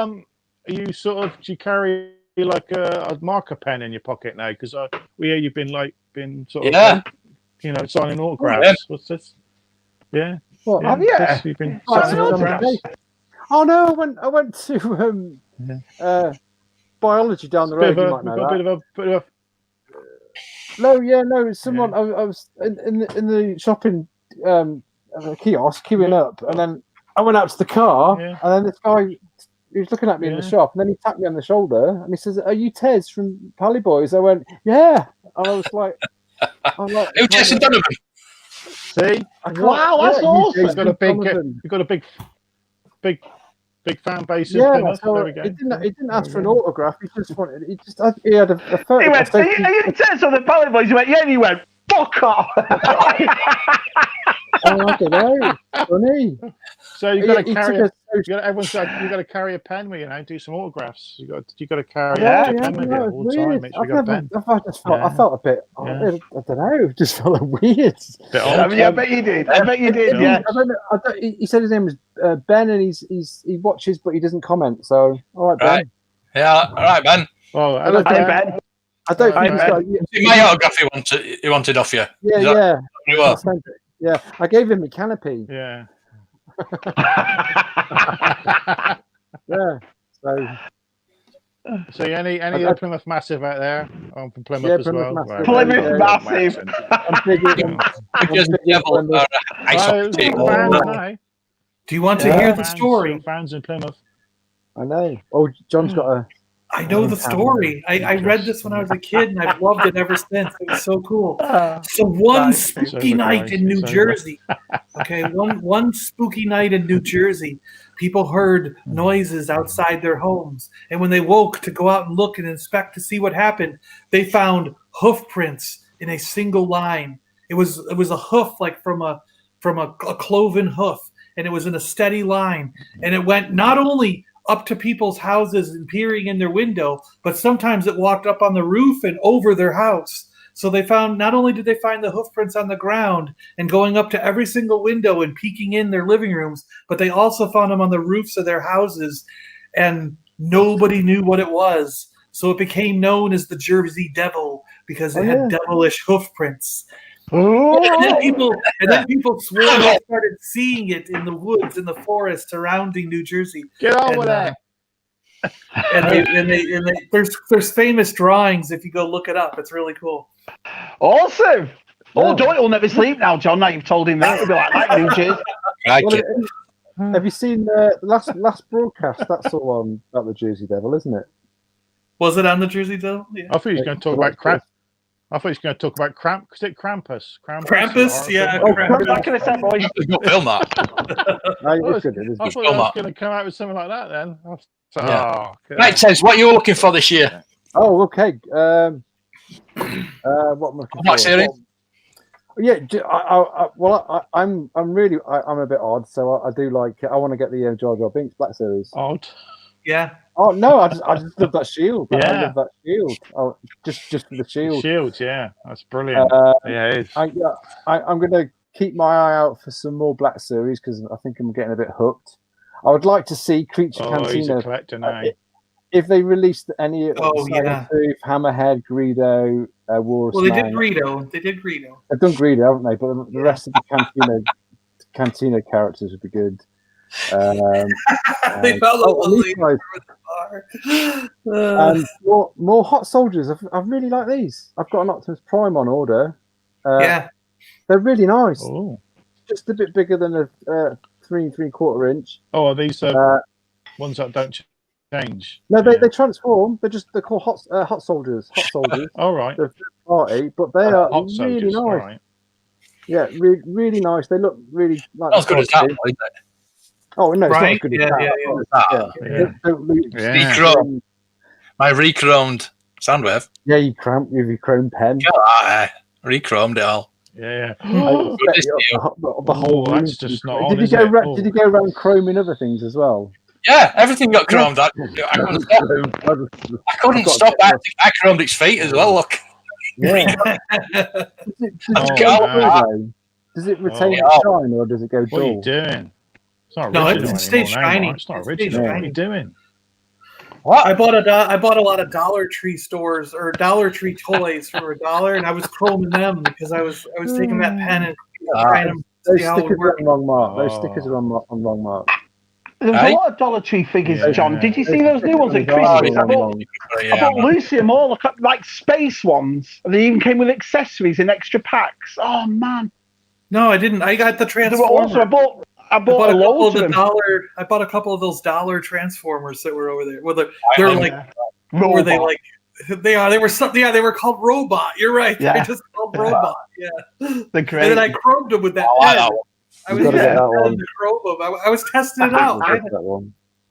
S5: sort of? Do you carry like a marker pen in your pocket now? Because we hear you've been sort of, signing autographs.
S1: Yeah.
S5: What's this? Yeah.
S6: What?
S5: Yeah.
S3: Have you?
S5: You've been
S6: Oh,
S5: signing autographs.
S6: Oh no, I went to biology down the road. You might know that.
S5: Bit of
S6: No, someone. I was in the shopping kiosk queuing up, and then I went out to the car, and then this guy, he was looking at me in the shop, and then he tapped me on the shoulder, and he says, "Are you Tez from Paliboys?" I went, "Yeah," and I was like,
S1: "Who Jason Donovan?"
S5: See?
S3: Wow, that's awesome.
S5: You've got a big fan base.
S6: Yeah, so he didn't ask for an autograph. He just wanted. He had a photo.
S3: He went, "Are you Tez from the Paliboys?" He went, "Yeah," and he went, "Fuck off."
S6: Oh, I don't know. Funny.
S5: So you've got to carry. Everyone's got. You've got to carry a pen with you, do some autographs. You got to carry a pen with you all the time. Make sure you got a pen.
S6: I felt a bit. I don't know. It just felt weird.
S3: I bet you did. Yeah.
S6: He said his name was Ben, and he watches, but he doesn't comment. So all right, Ben.
S1: Right. Yeah, all right, Ben.
S5: Oh, hello, Ben.
S6: I don't think
S1: my autograph he wanted off you.
S6: Yeah.
S1: You
S6: Yeah, I gave him a canopy.
S5: Yeah.
S6: Yeah.
S5: So any Plymouth Massive out there? I'm from Plymouth as well.
S3: Massive. Right. Plymouth Massive.
S2: Do you want to hear the story?
S5: Fans in Plymouth.
S6: I know. Oh, John's got a.
S2: I know the story. I read this when I was a kid, and I've loved it ever since. It was so cool. So one spooky night in New Jersey, one spooky night in New Jersey, people heard noises outside their homes, and when they woke to go out and look and inspect to see what happened, they found hoof prints in a single line. It was a hoof like from a cloven hoof, and it was in a steady line, and it went not only up to people's houses and peering in their window, but sometimes it walked up on the roof and over their house. So they found, not only did they find the hoof prints on the ground and going up to every single window and peeking in their living rooms, but they also found them on the roofs of their houses, and nobody knew what it was. So it became known as the Jersey Devil because it had devilish hoof prints. And then people swore they started seeing it in the woods, in the forest surrounding New Jersey.
S5: Get on with that.
S2: there's famous drawings if you go look it up. It's really cool.
S3: Awesome. Oh, Joey will never sleep now, John. Now you've told him that. He'll be like, that New Jersey.
S6: Have you seen the last broadcast? That's all on about the Jersey Devil, isn't it?
S2: Was it on the Jersey Devil? Yeah.
S5: I thought he was going to talk about Krampus. I thought he was going to talk about Krampus.
S2: Krampus, yeah.
S3: Krampus. What can I say, boys?
S1: Good film, that.
S5: I thought I was going to come out with something like that then.
S1: Right, Tez, what are you looking for this year?
S6: Oh, okay. What am I looking
S1: Black
S6: for?
S1: Series?
S6: Yeah, I'm a bit odd, so I do like. I want to get the Jar Jar Binks Black Series.
S5: Odd.
S2: Yeah.
S6: Oh no, I just love that shield.
S5: Yeah.
S6: I love that shield. Oh, just for the shield.
S5: Shield, yeah, that's brilliant. Yeah, it is.
S6: I'm going to keep my eye out for some more Black Series because I think I'm getting a bit hooked. I would like to see Creature Cantina.
S5: He's a collector now.
S6: If they released any of Tooth, Hammerhead, Greedo, War.
S2: Well, they did Greedo.
S6: They've done Greedo, haven't they? But the rest of the Cantina characters would be good.
S2: They fell over the bar.
S6: More Hot Soldiers. I really like these. I've got an Optimus Prime on order.
S2: Yeah,
S6: they're really nice.
S5: Oh.
S6: Just a bit bigger than a 3 3/4 inch.
S5: Oh, are these ones that don't change?
S6: No, they transform. They're called Hot Soldiers. Hot Soldiers.
S5: All right.
S6: They're third party, but they are
S5: Hot
S6: really
S5: Soldiers,
S6: nice.
S5: all right.
S6: Yeah, really nice. They look really like.
S1: Not as good as that, isn't it?
S6: Oh no, it's not as
S2: right?
S6: good as that.
S1: Rechrome. My rechromed Soundwave.
S6: Yeah, you chrome pen.
S1: Rechromed it all.
S5: Yeah.
S6: The whole.
S5: That's just not on.
S6: Did you go around chroming other things as well?
S1: Yeah, everything got chromed. I couldn't stop. I chromed its feet as well. Look.
S6: Yeah. Does it retain its shine or does it go dull?
S5: What are you doing? It's not
S2: No,
S5: original
S2: it stays
S5: anymore,
S2: shiny.
S5: It's not original. What are you doing?
S1: What?
S2: I bought a lot of Dollar Tree stores or Dollar Tree toys for $1, and I was chroming them because I was taking that pen and trying to see how it would work.
S6: Those stickers are on wrong mark.
S3: There's a lot of Dollar Tree figures, John. Did you see those new ones at Christmas? I bought Lucy and all like space ones. They even came with accessories and extra packs. Oh man!
S2: No, I didn't. I got the Transformers.
S3: Also, I bought a couple of the
S2: dollar. I bought a couple of those dollar Transformers that were over there. They were called Robot. You're right.
S3: Yeah.
S2: They're just called Robot. Yeah.
S3: They're great.
S2: And then I chromed them with that pen. I was testing it out.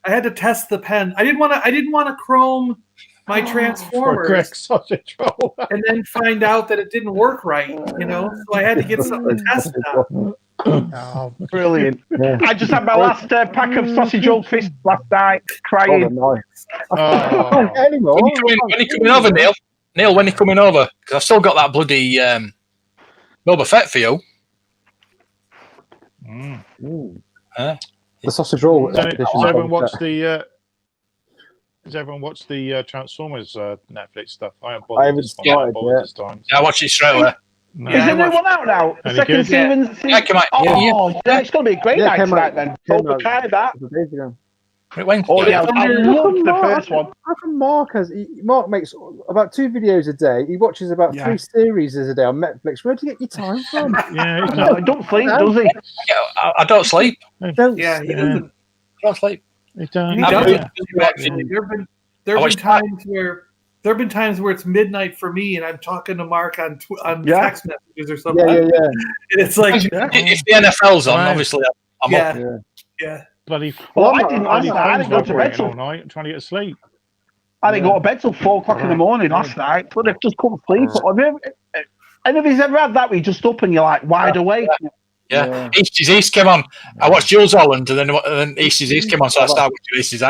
S2: I had to test the pen. I didn't want to chrome my Transformers and then find out that it didn't work right. So I had to get something to test it out.
S3: Oh, brilliant! Yeah. I just had my last pack of sausage roll fish last night, crying.
S6: Anymore.
S1: When are you coming over, Neil? Neil, when are you coming over? Because I've still got that bloody Boba Fett for you.
S6: The sausage roll.
S5: Has everyone watched the Transformers Netflix stuff? I haven't started this time.
S1: Yeah, I watched it straight away.
S3: No. Is the new one out now? The second season?
S1: Yeah, come on.
S3: Yeah, it's going to be a great night tonight then. Hope try that.
S1: It went.
S3: I loved the first one.
S6: How come Mark makes about 2 videos a day? He watches about 3 series a day on Netflix. Where do you get your time from?
S5: Yeah,
S3: he don't sleep, does he?
S1: I don't sleep.
S2: He doesn't.
S1: I don't sleep.
S5: He doesn't.
S2: There have been times where it's midnight for me, and I'm talking to Mark on text messages or something.
S6: Yeah.
S2: And it's like
S1: if the NFL's on, obviously I'm up.
S2: Yeah.
S5: Bloody.
S3: Well, I didn't go to bed
S5: all night trying to get sleep.
S3: I didn't go to bed till 4 o'clock in the morning last night, but I just couldn't sleep. Anybody's ever had that where you just up and you're like wide awake?
S1: Yeah. East is East came on. I watched Jules Holland, and then East is East came on, so I started watching East is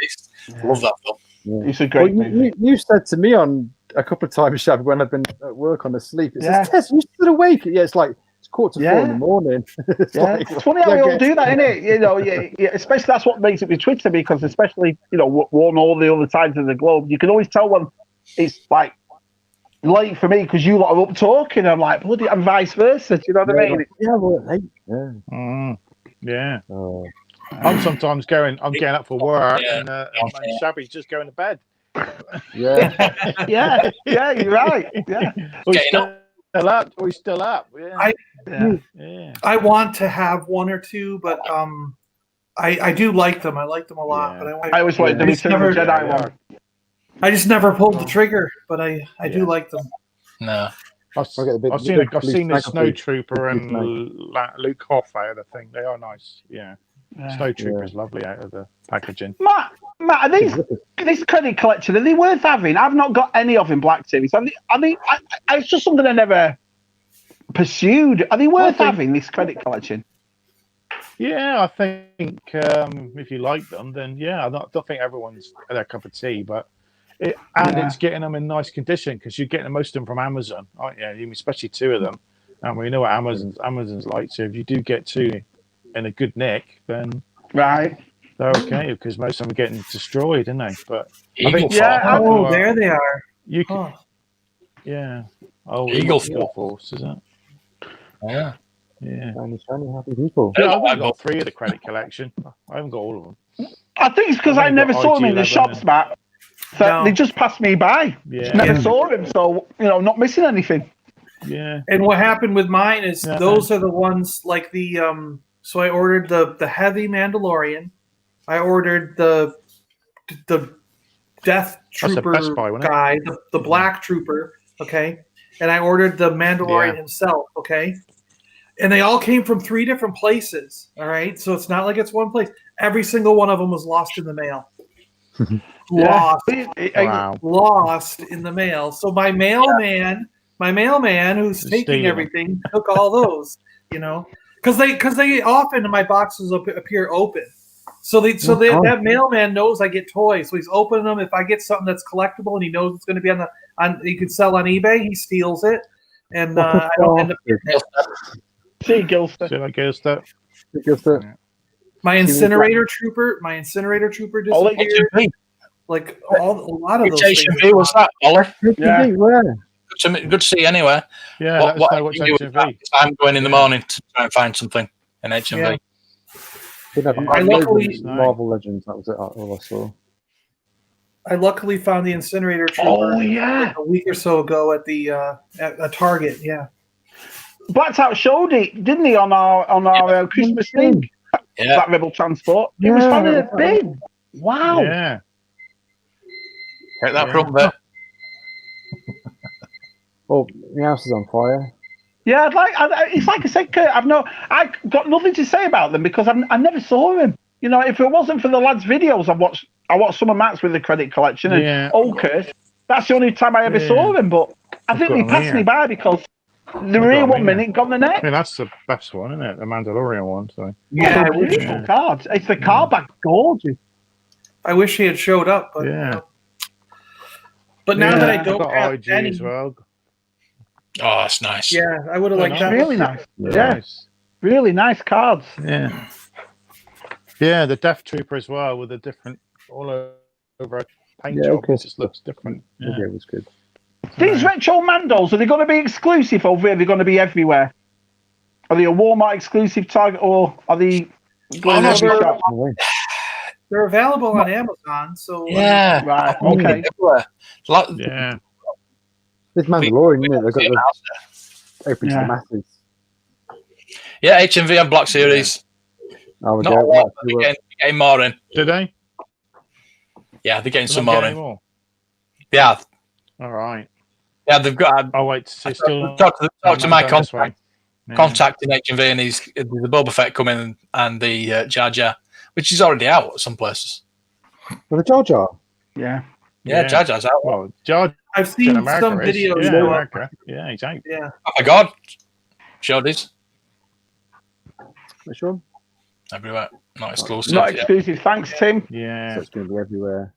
S1: East. Love that film.
S3: Yeah. It's a great movie.
S6: You said to me on a couple of times, Shabby, when I've been at work on the sleep, it says, Tess, you still awake? Yeah, it's like it's 3:45 in the morning.
S3: It's funny how we all do that, isn't it? Especially that's what makes it with Twitter, because especially on all the other sides of the globe, you can always tell when it's like late for me because you lot are up talking. I'm like bloody, and vice versa. Do you know what I mean?
S6: Yeah, we're late. Yeah.
S5: Yeah. I'm sometimes getting up for work,
S1: Yeah.
S5: and my Shabby's just going to bed.
S6: Yeah.
S3: Yeah, you're right. Yeah.
S5: We're
S1: Getting
S5: still up. We're still up. Yeah.
S3: Yeah.
S2: I want to have one or two, but I do like them. I like them a lot,
S5: Yeah.
S2: but
S3: I always wanted the
S2: I just
S3: Return of the
S2: never-
S3: Jedi
S5: yeah.
S3: one.
S2: I just never pulled the trigger. But I do
S5: Yeah.
S2: like them.
S1: No.
S5: I've
S6: I get the bit-
S5: I've
S6: the
S5: seen
S6: big
S5: I've
S6: blue
S5: seen the
S6: snaggle
S5: Snow
S6: piece.
S5: Trooper
S6: Big
S5: and
S6: blue
S5: Luke Hoff out of the thing. They are nice. Yeah.
S3: Yeah.
S5: Snow Trooper's lovely out of the packaging.
S3: Matt, are this credit collection, are they worth having? I've not got any of in Black Series. It's just something I never pursued. Are they worth having, this credit collection?
S5: Yeah, I think if you like them, then yeah. I don't think everyone's their cup of tea, but it's getting them in nice condition because you're getting most of them from Amazon, aren't you? Especially two of them, and we know what Amazon's like. So if you do get two in a good nick, then
S3: Right.
S5: they're okay because most of them are getting destroyed, aren't they? But
S1: Eagle
S5: think-
S1: Force.
S2: Oh, there they are.
S5: you can,
S2: Oh.
S5: yeah. Oh,
S1: Eagle
S5: Force, is it?
S1: Yeah.
S5: Yeah.
S6: Shiny, happy people.
S5: Yeah, I've only got 3 of the credit collection. I haven't got all of them.
S3: I think it's because
S5: I've
S3: I
S5: only
S3: never
S5: got
S3: saw them in the
S5: IG-11
S3: shops,
S5: and-
S3: Matt. So
S2: No.
S3: they just passed me by.
S5: Yeah.
S3: Never saw them, so, not missing anything.
S5: Yeah.
S2: And what happened with mine is
S5: Yeah.
S2: those are the ones like the So I ordered the heavy Mandalorian. I ordered the Death
S5: That's a
S2: Trooper
S5: Best Buy, wasn't it?
S2: guy, the Black Trooper. Okay, and I ordered the Mandalorian himself. Okay, and they all came from 3 different places. All right, so it's not like it's one place. Every single one of them was lost in the mail.
S5: Wow.
S2: Lost in the mail. So my mailman who's
S5: Just
S2: taking
S5: stealing
S2: everything took all those, because they often my boxes appear open. So that mailman knows I get toys, so he's opening them. If I get something that's collectible and he knows it's going to be on you can sell on eBay, he steals it, and I don't end up getting it.
S3: See, Gilster.
S5: Should I guess that?
S2: My incinerator trooper disappeared. Like a lot of
S1: Which
S2: those things.
S1: HMV was that, Ollie?
S3: Yeah.
S1: Good to see anyway.
S5: Yeah, let us know what's
S1: HMV was that?
S5: HMV.
S1: 'Cause I'm going in the morning to try and find something in HMV.
S2: I luckily-
S6: Marvel Legends. That was it. All I saw.
S2: I luckily found the incinerator trooper like a week or so ago at the at a Target. Yeah.
S3: Blacked Out showed it, didn't he, on our Christmas thing?
S1: Yeah.
S3: That Rebel Transport. It was found in a bin. Wow.
S5: Yeah.
S1: Take that front bit.
S6: Oh, my house is on fire.
S3: Yeah, it's like I said, Kurt, I got nothing to say about them because I never saw them. If it wasn't for the lads' videos, I watched some of Matt's with the credit collection and Okers. That's the only time I ever saw them. But I think they passed me by because they were here 1 minute, gone the next.
S5: Yeah, that's the best one, isn't it? The Mandalorian one. So.
S3: Yeah, beautiful cards. It's the card back, gorgeous.
S2: I wish he had showed up, but but now that I
S5: I've
S2: don't
S5: got
S2: have
S5: IG
S2: any,
S5: as well.
S1: Oh, that's nice.
S2: yeah, I would have liked that.
S3: Really nice. Yeah,
S5: Nice.
S3: really nice cards.
S5: Yeah. Yeah, the Death Trooper as well with a different all over a paint
S6: Yeah,
S5: job.
S6: okay.
S5: It just looks different. Yeah.
S6: Yeah, it was good.
S3: These retro Mandos, are they going to be exclusive over here? Are they going to be everywhere? Are they a Walmart exclusive Target or are they going
S2: no,
S3: every
S2: they're-
S3: shop?
S2: They're available on Amazon, so
S1: Yeah.
S3: Right, okay.
S1: Everywhere.
S5: Yeah.
S6: This Mandalorian, isn't it? They've got the open to
S3: Yeah.
S6: the masses.
S1: Yeah, HMV and Black Series.
S6: Oh, we
S1: Not a
S6: go.
S1: lot, but they're getting more in.
S5: Did they?
S1: Yeah, they're getting some
S5: Not
S1: more
S5: get
S1: in.
S5: any more?
S1: Yeah,
S5: All right.
S1: yeah, they've got.
S5: Oh wait, so still
S1: Talk to my
S5: done this way.
S1: contact. Contacting HMV and the Boba Fett coming and the Jar Jar, which is already out at some places.
S6: Well, the Jar Jar.
S3: Yeah.
S1: Yeah, Jar Jar's out.
S5: Well, Jar
S2: I've
S5: in
S2: seen
S5: America
S2: some
S5: is.
S2: videos.
S5: Yeah,
S2: go up.
S5: America. Yeah, he's out.
S2: Yeah,
S1: Oh my God, showed this
S6: Which one?
S1: everywhere, not exclusive.
S3: Not
S1: yeah.
S3: exclusive. Thanks, Tim.
S5: Yeah.
S6: So it's going to be everywhere.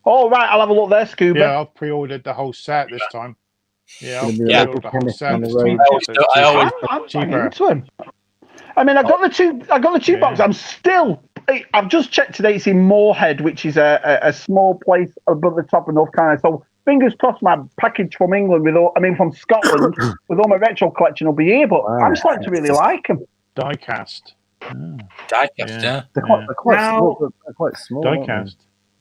S3: All right, I'll have a look there, Scuba.
S5: Yeah, I've pre-ordered the whole set this time. Yeah, I've
S6: Gonna be a
S1: Yeah.
S6: local
S5: pre-ordered the whole
S6: chemist
S5: set
S6: on the
S5: this
S6: road.
S5: time.
S1: I always-
S3: I'm
S5: cheaper.
S3: into him. I mean, I got the two box.
S5: Yeah.
S3: I'm still. I've just checked today. It's in Moorhead, which is a small place above the top of North Carolina. So fingers crossed, my package from England from Scotland with all my retro collection will be here. But
S6: Wow.
S3: I'm starting to really like them.
S5: Die-cast.
S1: Diecast,
S5: Yeah.
S6: They're quite
S2: Now-
S6: small. They're quite small. aren't they?
S5: Diecast.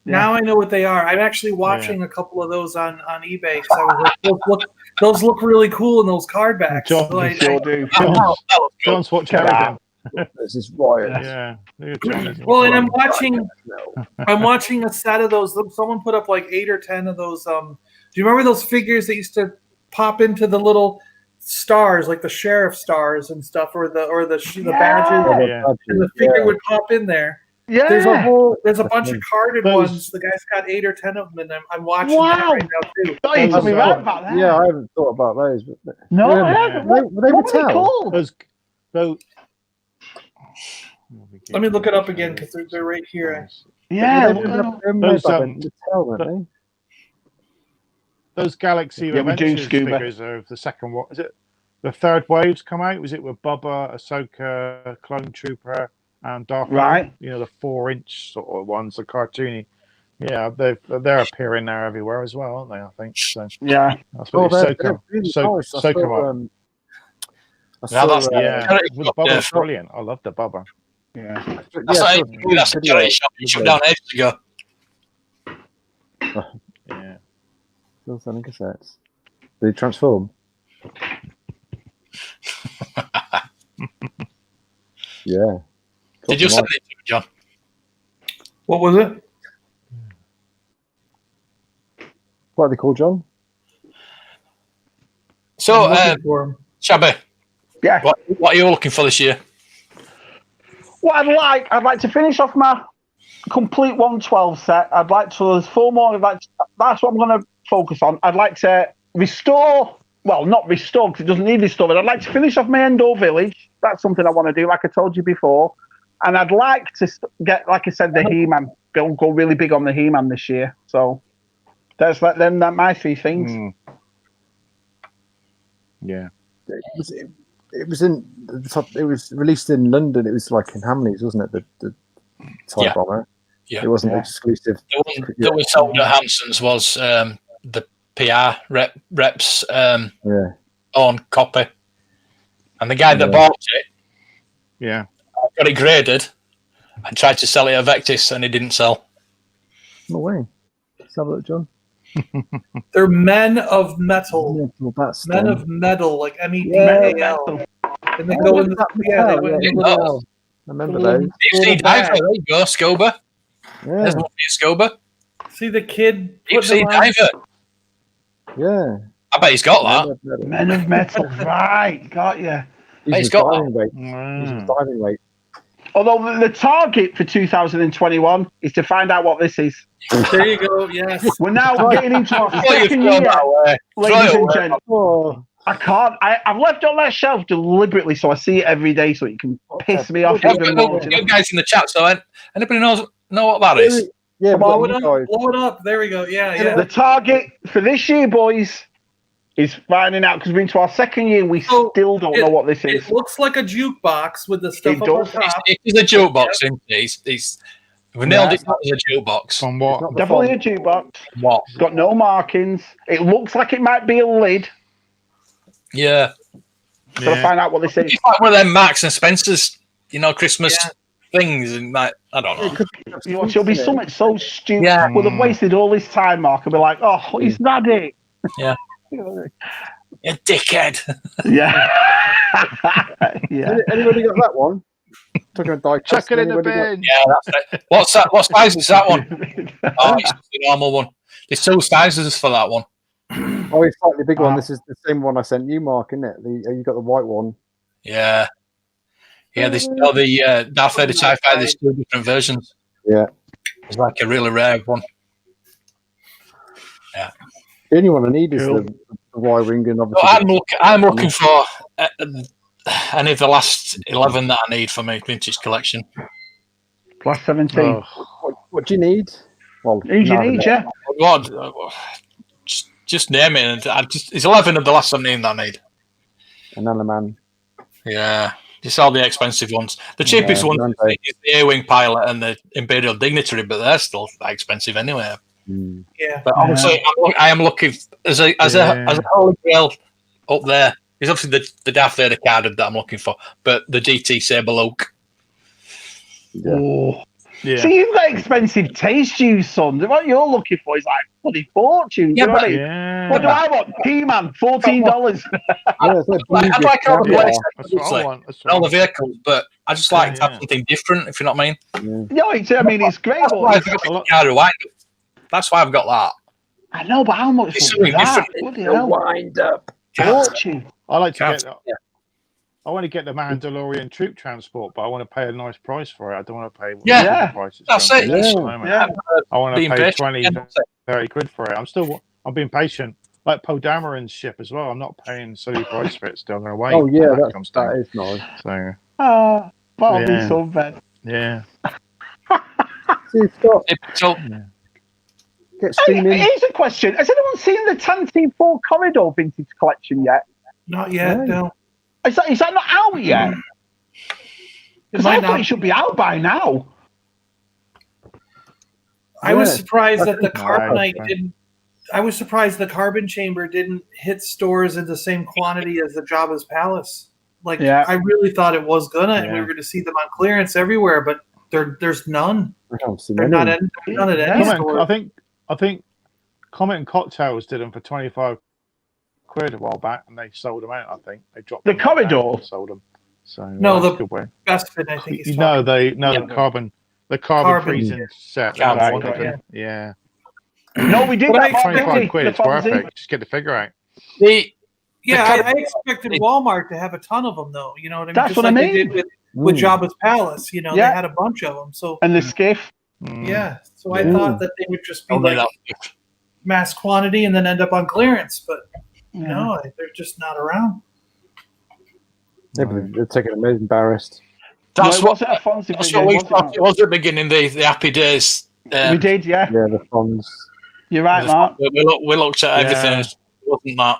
S2: Now I know what they are. I'm actually watching a couple of those on eBay. So I was like, those look really cool in those card backs.
S5: John,
S2: So I-
S3: Sure do.
S5: John's watching
S3: Get
S5: everything.
S6: This is right.
S5: Yeah. Look at John, he's
S2: well, and
S5: watching.
S2: I'm watching a set of those. Someone put up like 8 or 10 of those. Do you remember those figures that used to pop into the little stars, like the sheriff stars and stuff, or the badges,
S5: Yeah.
S2: and the figure would pop in there.
S3: Yeah.
S2: There's a bunch of carded
S5: Those-
S2: ones. The guy's got 8 or 10 of them, and I'm watching
S3: Wow.
S2: that right now too.
S3: Oh, you told me
S5: Those,
S3: right about that.
S6: Yeah, I haven't thought about those. But
S3: No,
S6: yeah,
S3: I haven't.
S6: They,
S3: What,
S6: they
S3: what
S6: would
S3: were they
S6: tell.
S3: called?
S5: Those,
S2: Let me look it up again because they're right here.
S3: Yeah.
S6: They're
S3: look
S6: made
S3: at
S6: by
S3: them.
S5: Those,
S6: the tell, weren't
S5: those Galaxy
S3: Yeah, we're doing
S5: Adventures
S3: Scuba.
S5: figures of the second what is it? The third waves come out. Was it with Bubba, Ahsoka, Clone Trooper, and Darth Maul?
S3: Right.
S5: You know, the 4-inch sort of ones, the cartoony. Yeah, they're appearing there everywhere as well, aren't they? I think so.
S3: Yeah.
S5: That's
S6: they? Oh,
S5: what
S6: they're really nice. I
S5: Soak 'em
S6: saw,
S5: up.
S6: I
S1: Now that's-
S6: saw,
S5: Yeah,
S1: Charity
S5: with
S1: shop,
S5: Bubba's
S1: yeah.
S5: brilliant. I love the Bubba.
S3: Yeah.
S1: That's
S6: yeah,
S1: what
S6: I
S1: I
S6: saw
S1: do. That's a
S6: video.
S1: charity shop you shut down ages ago.
S5: Yeah.
S6: Still selling cassettes. Did he transform? Yeah.
S1: Did you send it to me, John?
S2: What was it?
S6: What are they called, John?
S1: So,
S2: I'm looking for 'em.
S1: Shabby,
S3: Yeah.
S1: what are you looking for this year?
S3: What I'd like to finish off my complete 112 set. I'd like to. There's 4 more. That's what I'm going to focus on. I'd like to restore. Well, not restore because it doesn't need restoring. I'd like to finish off my Endor Village. That's something I want to do, like I told you before. And I'd like to get, like I said, the He-Man. Go really big on the He-Man this year. So that's my 3 things.
S5: Mm. Yeah.
S6: It was released in London. It was like in Hamleys, wasn't it? The TIE
S1: Yeah.
S6: bomber.
S1: Yeah.
S6: It wasn't exclusive.
S1: The one that was sold at Hanson's was the PR rep's
S6: Yeah.
S1: own copy. And the guy that
S6: Yeah.
S1: bought it
S5: Yeah.
S1: got it graded and tried to sell it at Vectis, and it didn't sell.
S6: No way. Let's have a look, John.
S2: They're Men of Metal.
S6: Well, that's
S2: Men
S6: done.
S2: of Metal, like MEDAL.
S3: Metal.
S2: And they go in the
S6: Yeah,
S2: they went in
S1: yeah.
S2: the-
S6: I remember those.
S1: Deep Sea Diver, there you go, Scuba.
S6: Yeah.
S1: There's one for you, Scuba.
S2: See the kid
S1: Deep
S2: putting
S1: Sea
S2: them on?
S1: Diver.
S6: Yeah.
S1: I bet he's got that.
S3: Men of Metal. Right. Got you.
S1: He's got
S6: diving weight.
S5: Mm.
S6: He's diving weight.
S3: Although the target for 2021 is to find out what this is.
S2: There you go. Yes.
S3: We're now getting into our
S1: Throw your
S3: second
S1: phone
S3: year,
S1: that way. Throw
S3: ladies
S1: it
S3: and
S1: away.
S3: gents.
S6: Oh,
S3: I can't. I've left it on that shelf deliberately so I see it every day so it can piss me off
S1: Yeah,
S3: even
S1: but
S3: more.
S1: you guys in the chat, so anybody know what that is?
S6: yeah,
S2: Blow
S6: but
S2: it
S6: you
S2: up.
S6: guys,
S2: Blow it up. There we go. Yeah. Yeah.
S3: The target for this year, boys, is finding out because we're into our second year and we
S2: So,
S3: still don't know what this is.
S2: It looks like a jukebox with the stuff
S3: It
S2: up on
S3: does.
S2: top.
S1: It is a jukebox, isn't it? We nailed it as a jukebox.
S5: From what?
S6: not the
S3: Definitely
S6: font.
S3: a jukebox.
S1: What?
S3: It's got no markings. It looks like it might be a lid.
S1: Yeah.
S3: Gotta find out what this is.
S1: It's like one of them Marks and Spencer's, Christmas things, and like I don't know.
S3: It'll be something so stupid.
S1: Yeah.
S3: We'll have wasted all this time, Mark, and be like, oh, is that it?
S1: Yeah. You dickhead.
S3: Yeah. Yeah.
S6: Anybody got that one? Talking about die
S5: Chuck it in the
S6: anybody got-
S5: bin.
S1: Yeah, that's it. What's that? What size is that one? Oh, it's the normal one. There's 2 sizes for that one.
S6: Oh, it's slightly big one. This is the same one I sent you, Mark, isn't it? You got the white one.
S1: Yeah. Yeah, the Darth Vader TIE Fighter, there's 2 different versions.
S6: Yeah.
S1: It's like a really rare one.
S6: The only one I need is
S3: Cool.
S6: the Y-wing and
S1: So
S6: obviously.
S1: I'm looking for any of the last 11 that I need for my vintage collection.
S3: Plus 17.
S5: Oh,
S6: What do you need? Well,
S3: Who do you
S6: no,
S3: need, yeah?
S1: God, just name it. And it's 11 of the last 17 that I need.
S6: An Alaman.
S1: Yeah, just all the expensive ones. The cheapest
S6: Yeah,
S1: one
S6: aren't they?
S1: is the A-Wing pilot and the Imperial Dignitary, but they're still expensive anyway.
S6: Mm.
S2: Yeah.
S1: But obviously, I am looking as a holy grail up there. Is obviously the Darth Vader card that I'm looking for, but the GT Saber Luke.
S6: Yeah.
S3: Oh.
S5: Yeah.
S3: See, you've got expensive taste, you son. What you're looking for is like bloody fortune.
S1: Yeah,
S3: You know what I mean?
S5: Yeah.
S3: What do I want? P-Man, $14.
S6: Yeah, it's like
S1: I'd like all the
S6: caviar.
S1: place,
S5: That's what I
S1: obviously,
S5: want. That's what
S1: all
S5: I
S1: the
S5: want.
S1: vehicles, but I just like to have
S5: Yeah.
S1: something different, if you know what I mean.
S3: No, I mean, it's great.
S1: That's
S3: But
S1: why
S3: it's-
S1: I've got the car wind up. That's why I've got that.
S3: I know, but how much
S1: It's
S3: was
S1: something
S3: that?
S1: different.
S3: Bloody hell.
S6: Wind up.
S3: Fortune.
S5: I like to
S1: Can't-
S5: get. I want to get the Mandalorian troop transport, but I want to pay a nice price for it. I don't want to pay what
S1: Yeah.
S5: the price is
S1: That's
S5: going
S1: it.
S5: for at the
S6: Yeah.
S5: moment.
S3: Yeah.
S5: I want to
S1: Being
S5: pay
S1: patient,
S5: 20,
S1: yeah.
S5: 30 quid for it. I'm being patient. Like Poe Dameron's ship as well. I'm not paying silly price for it. Still going to wait.
S6: Oh yeah,
S5: till that comes down.
S6: that is nice.
S5: So
S3: That'll be
S5: Yeah.
S3: so bad.
S5: yeah.
S6: See, Scott,
S1: So,
S6: get
S3: Hey,
S6: streaming.
S3: here's a question. Has anyone seen the Tantive 4 Corridor vintage collection yet?
S2: Not yet.
S6: Right.
S2: No.
S3: Is that not out yet? Because I
S2: might
S3: thought
S2: not.
S3: it should be out by now.
S2: I was
S6: Yeah.
S2: surprised that the
S5: No,
S2: carbonite
S5: okay.
S2: didn't. I was surprised the carbon chamber didn't hit stores in the same quantity as the Jabba's Palace. Like,
S3: Yeah.
S2: I really thought it was gonna, and we
S5: Yeah.
S2: were going to see them on clearance everywhere, but there's none.
S6: I haven't seen
S2: They're
S6: any.
S2: not in, they're not at any
S3: Yeah.
S2: store.
S5: I think Comet and Cocktails did them for 25 quid a while back, and they sold them out. I think they dropped
S3: The
S5: them right down
S3: Corridor?
S5: and sold them. So
S2: No,
S5: that's
S2: the-
S5: a good way.
S2: Best fit, I think. He's
S5: No,
S2: talking.
S5: the carbon
S2: Carbon.
S5: freezing set.
S1: Carbon,
S5: That one,
S2: yeah.
S5: yeah.
S3: No, we did
S2: But
S3: that.
S2: I-
S3: Mark,
S5: 25
S3: didn't we?
S5: quid,
S3: The
S5: it's
S3: Fonzie.
S5: perfect. Just get the figure out.
S1: the
S2: Yeah,
S1: carbon-
S2: I expected Walmart to have a ton of them, though. You know what I mean?
S3: That's
S2: Just
S3: what I
S2: like they
S3: mean.
S2: did with
S6: Mm.
S2: Jabba's Palace. You know,
S3: Yeah.
S2: they had a bunch of them. So
S3: And the skiff.
S5: Mm.
S2: yeah, so I
S6: Yeah.
S2: thought that they would just be
S1: only
S2: like
S1: that.
S2: mass quantity and then end up on clearance, but
S3: Yeah.
S2: no, they're just not around.
S6: Yeah, but they're taking them embarrassed.
S1: That's
S3: No, it
S1: what.
S3: wasn't a Fonzie
S1: That's
S3: video,
S1: what we
S3: was it,
S1: thought
S3: Mark?
S1: it was at the beginning. The happy days.
S3: We did, yeah.
S6: Yeah, the Fonz.
S3: You're right, Mark.
S1: We looked at everything.
S5: Yeah.
S1: It wasn't that.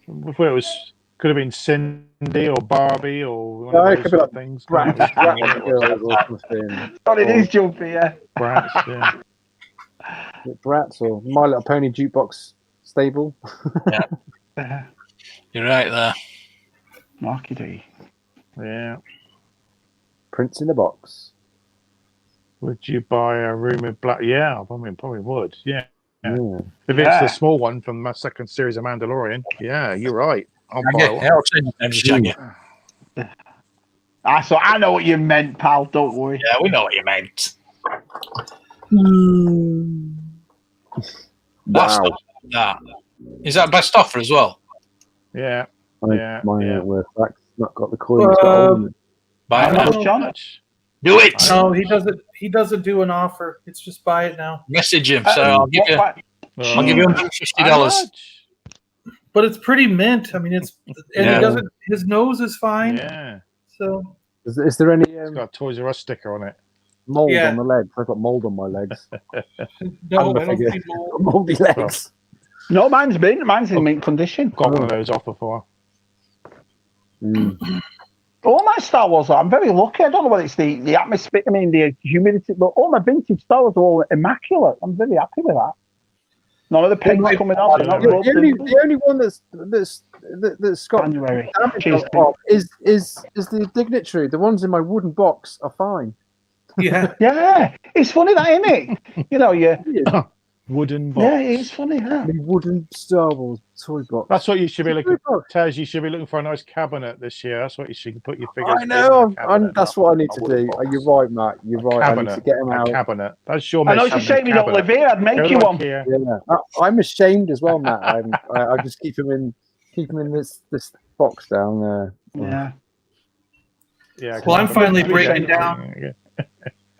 S5: I thought it was could have been Cindy or Barbie or one
S6: Yeah,
S5: of
S6: it
S5: those
S6: could be
S5: sort of
S6: like
S5: things.
S6: Brats,
S5: Yeah,
S6: Brats girls or something.
S3: God, it is jumpy, yeah.
S5: Brats, yeah.
S6: Brats or My Little Pony jukebox stable.
S1: You're right there.
S3: Marky D.
S5: Yeah.
S6: Prince in the box.
S5: Would you buy a room with black? Yeah, I mean, probably would. Yeah.
S6: Yeah.
S5: If it's
S3: Yeah.
S5: the small one from my second series of Mandalorian, yeah, you're right. I'll buy
S1: Jagger.
S5: one.
S1: Yeah, I'll change the name to Jagger.
S3: So I know what you meant, pal. Don't worry.
S1: Yeah, we know what you meant. That's
S6: Wow.
S1: not that. Is that best offer as well?
S5: Yeah.
S6: Mine
S5: yeah.
S6: ain't worth that. It's not got the coin. It's got a hole in it.
S1: Buy it
S3: I
S1: now.
S3: know, John.
S1: Do it.
S2: No, he doesn't. He doesn't do an offer. It's just buy it now.
S1: Message him. So I'll give you $150.
S2: But it's pretty mint. I mean, it's and
S1: Yeah.
S2: he doesn't. His nose is fine.
S5: Yeah.
S2: So
S6: Is there any
S5: It's got a Toys R Us sticker on it.
S6: mold
S2: Yeah.
S6: on the legs? I've got mold on my legs.
S2: no,
S6: the
S2: I don't
S6: figure.
S2: see more.
S6: Moldy legs.
S3: No, mine's in mint condition.
S5: Got one of those off before.
S6: Mm.
S3: All my Star Wars, I'm very lucky. I don't know whether it's the atmosphere, I mean, the humidity, but all my vintage Star Wars are all immaculate. I'm very happy with that. None of the paint's coming off. Not
S5: Yeah,
S6: The only one that's got
S3: January.
S6: damage
S3: Cheers,
S6: off is the dignitary. The ones in my wooden box are fine.
S2: Yeah,
S3: Yeah, it's funny that, isn't it? You know, yeah,
S5: Wooden box.
S3: yeah, it's funny. Yeah.
S6: The wooden Star Wars toy box.
S5: That's what you should be looking
S6: Toy
S5: for.
S6: box.
S5: Taz, you should be looking for a nice cabinet this year. That's what you should put your figures
S6: I
S5: in.
S6: know.
S5: a cabinet,
S6: That's what I need
S5: not
S6: to
S5: a wooden
S6: do.
S5: box.
S6: You're right, Matt. You're right. I need to
S5: Cabinet.
S6: get them
S5: A
S6: out.
S5: cabinet. That's your
S3: I know it's a
S5: measurement
S3: shame you don't
S5: cabinet.
S3: live here. I'd make
S5: Go
S3: you
S5: to
S3: one.
S5: IKEA.
S6: Yeah, I'm ashamed as well, Matt. I just keep them in this box down there.
S3: Yeah.
S5: Yeah,
S2: Well, I'm
S5: cabinet.
S2: finally
S3: Appreciate
S2: breaking
S3: it.
S2: down.
S5: Yeah.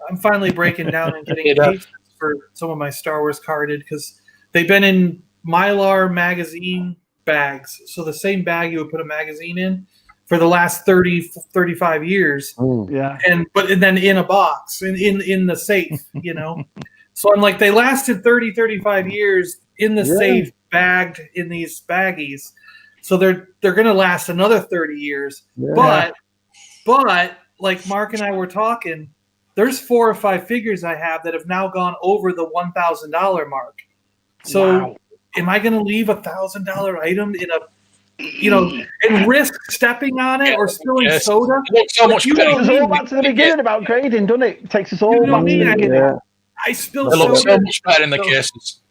S2: I'm finally breaking down and getting
S1: Yeah.
S2: cases for some of my Star Wars carded because they've been in Mylar magazine bags. So the same bag you would put a magazine in for the last 30, 35 years.
S6: Mm.
S3: Yeah.
S2: And then in a box, in the safe, you know. So I'm like, they lasted 30, 35 years in the
S6: Yeah.
S2: safe, bagged in these baggies. So they're gonna last another 30 years.
S6: Yeah.
S2: But like Mark and I were talking, there's 4 or 5 figures I have that have now gone over the $1,000 mark. So
S3: Wow.
S2: am I gonna leave $1,000 item and risk stepping on it or spilling soda.
S1: So much
S2: You
S3: Takes
S2: know
S3: us
S2: me,
S3: all back to the beginning about grading, doesn't it? It takes us all
S2: You know
S3: back
S2: me,
S3: to the
S2: I
S3: beginning.
S2: I spill
S1: They look so
S2: soda.
S1: much better in the cases.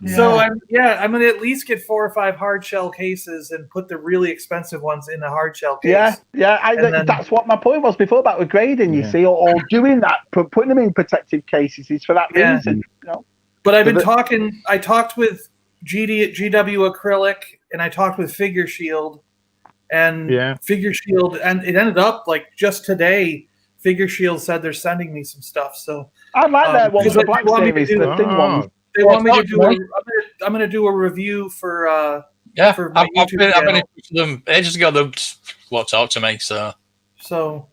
S2: So I'm going to at least get 4 or 5 hard shell cases and put the really expensive ones in a hard shell case.
S3: That's what my point was before about the grading. You see, or doing that, putting them in protective cases is for that reason.
S2: But I've been talking. I talked with GW Acrylic, and I talked with Figure Shield, and Figure Shield, and it ended up like just today. Figure Shield said they're sending me some stuff. So
S3: I like that one. The Black Series, the thin ones.
S2: They want me to do. I'm going to do a review for. For my
S1: I've
S2: YouTube
S1: been in
S2: channel.
S1: touch with them ages ago. They talk to me.
S2: So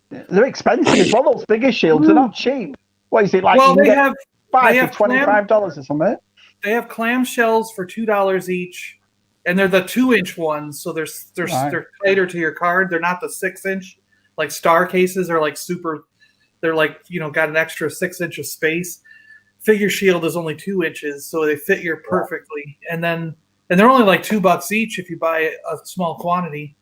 S3: they're expensive as well. Those Figure Shields, they're not cheap. What is it like?
S2: Well, they have
S3: $5 for $25 or something.
S2: They have clamshells for $2 each, and they're the 2-inch ones, so they're tighter to your card. They're not the 6-inch. Like Star cases are like super. They're like got an extra 6 inch of space. Figure Shield is only 2 inches, so they fit you perfectly. And they're only like $2 each if you buy a small quantity.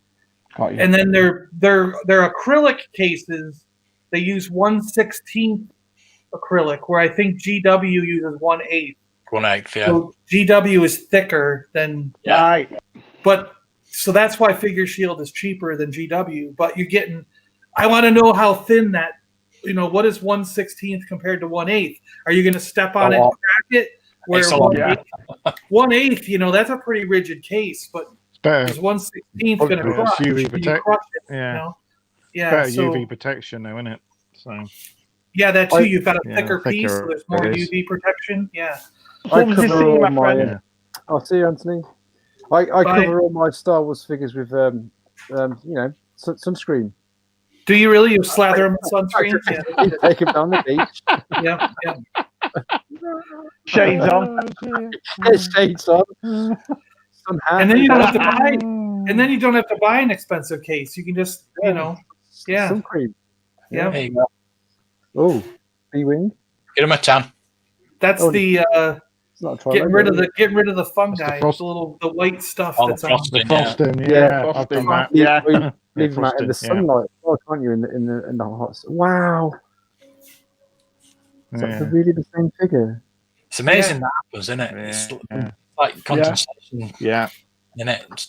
S2: And then they're acrylic cases. They use 1/16 acrylic, where I think GW uses 1/8.
S1: 1/8, yeah.
S2: So GW is thicker than but so that's why Figure Shield is cheaper than GW. But you're getting. I want to know how thin that. What is 1/16 compared to 1/8? Are you going to step on it and crack it? Where 1/8, that's a pretty rigid case, but is 1/16 going to crush?
S5: UV
S2: Crush it,
S5: better UV protection, though, isn't it? So
S2: that too. You've got a thicker piece, so there's more UV protection. Yeah.
S3: I'll
S6: see you, Anthony. I cover all my Star Wars figures with sunscreen.
S2: Do you really? You slather them with sunscreen?
S6: Take them down the beach.
S2: Yeah.
S3: Shades on.
S6: Shades on.
S2: And then you don't have to buy. And then you don't have to buy an expensive case. You can just,
S6: Sun cream.
S2: Yeah.
S1: There you go.
S6: Oh, B-wing.
S1: Get him a tan.
S2: That's the getting rid of the fungi. The white stuff that's on
S1: frosting.
S6: Leave them out in the sunlight. Oh, can't you? In the hot. Wow. So it's really the same figure.
S1: It's amazing that happens, isn't it? It's like condensation.
S5: Yeah.
S1: In it.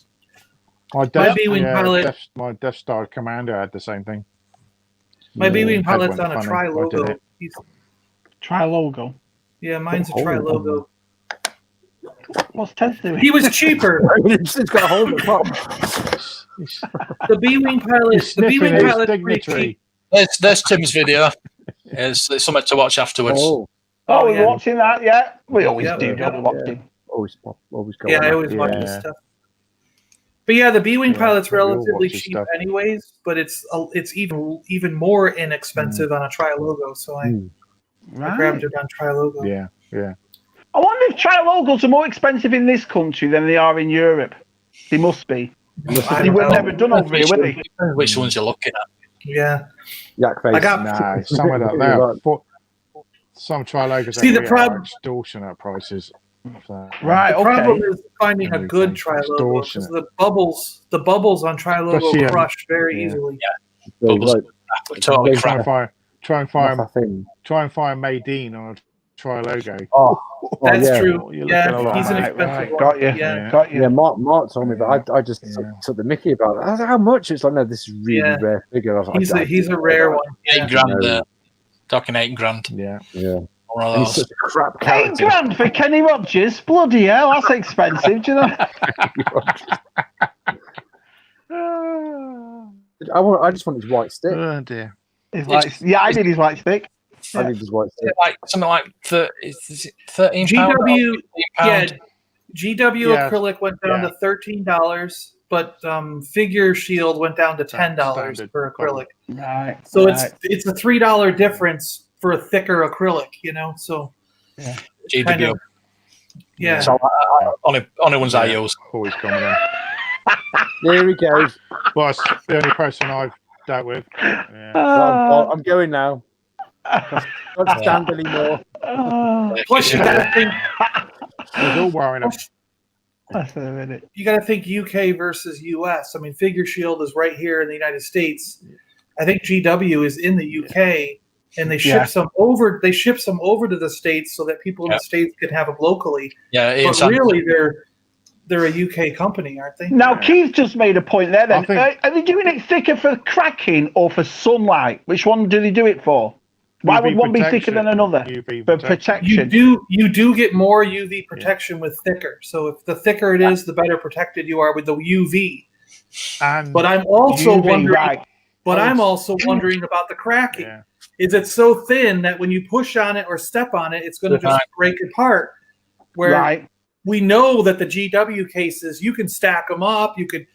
S5: My Death Star Commander had the same thing.
S2: My B-Wing pilot's on a tri-logo.
S3: Tri-logo?
S2: Yeah, mine's a tri-logo.
S3: What's Ted doing?
S2: He was cheaper.
S6: He's got a hold of the
S2: The B-Wing pilot. The B-Wing pilot's pretty cheap.
S1: There's Tim's video. There's something to watch afterwards.
S3: We're watching that, yeah. We always do, don't we? Watching.
S6: Always go.
S2: Yeah, I always watch this stuff. But yeah, the B-Wing pilot's relatively cheap anyways, but it's even more inexpensive on a tri-logo, so I grabbed it on tri-logo.
S5: Yeah.
S3: I wonder if tri-logos are more expensive in this country than they are in Europe. They must be. They were never done over here, were they?
S1: Which ones you're looking at?
S2: Yeah.
S6: Yak face.
S5: Some of that there. Some tri-logos are extortionate prices.
S3: Right.
S2: The problem is finding a good tri-logo because the bubbles on tri-logo crush very easily.
S1: Yeah. Bubbles. Totally crap.
S5: Try and find Maydeen on a tri-logo.
S2: That's true. Yeah, he's an expensive one.
S3: Got you.
S6: Yeah, Mark told me, but I just took the mickey about it. I was like, how much? It's like, no, this is really rare figure.
S2: He's a rare one.
S1: $8,000. Talking $8,000.
S5: Yeah.
S1: One of those.
S6: He's such a crap character.
S3: $8,000 for Kenny Rogers? Bloody hell, that's expensive, do you know?
S6: I just want his white stick.
S5: Oh dear.
S3: I need his white stick.
S6: I need his white stick.
S1: Something like £13.
S2: GW acrylic went down to $13, but Figure Shield went down to $10 per acrylic.
S3: Right.
S2: So it's a $3 difference for a thicker acrylic, So
S1: GW.
S2: Yeah.
S1: So only ones I use.
S5: Always coming in.
S6: There he goes.
S5: Well, it's the only person I've dealt with. Yeah.
S6: Well, I'm going now. Don't stand anymore.
S2: Plus, you got to think.
S5: We're all wearing them.
S2: You got to think UK versus US. I mean, Figure Shield is right here in the United States. I think GW is in the UK, and they ship some over. They ship some over to the States so that people in the States can have them locally.
S1: Yeah,
S2: but really, they're a UK company, aren't they?
S3: Now, Keith just made a point there. Then are they doing it thicker for cracking or for sunlight? Which one do they do it for? Why would one be thicker than another? For protection.
S2: You do get more UV protection with thicker. So if the thicker it is, the better protected you are with the UV. But I'm also wondering. But I'm also wondering about the cracking. Yeah. Is it so thin that when you push on it or step on it, it's going to just break apart? Where we know that the GW cases, you can stack them up. You could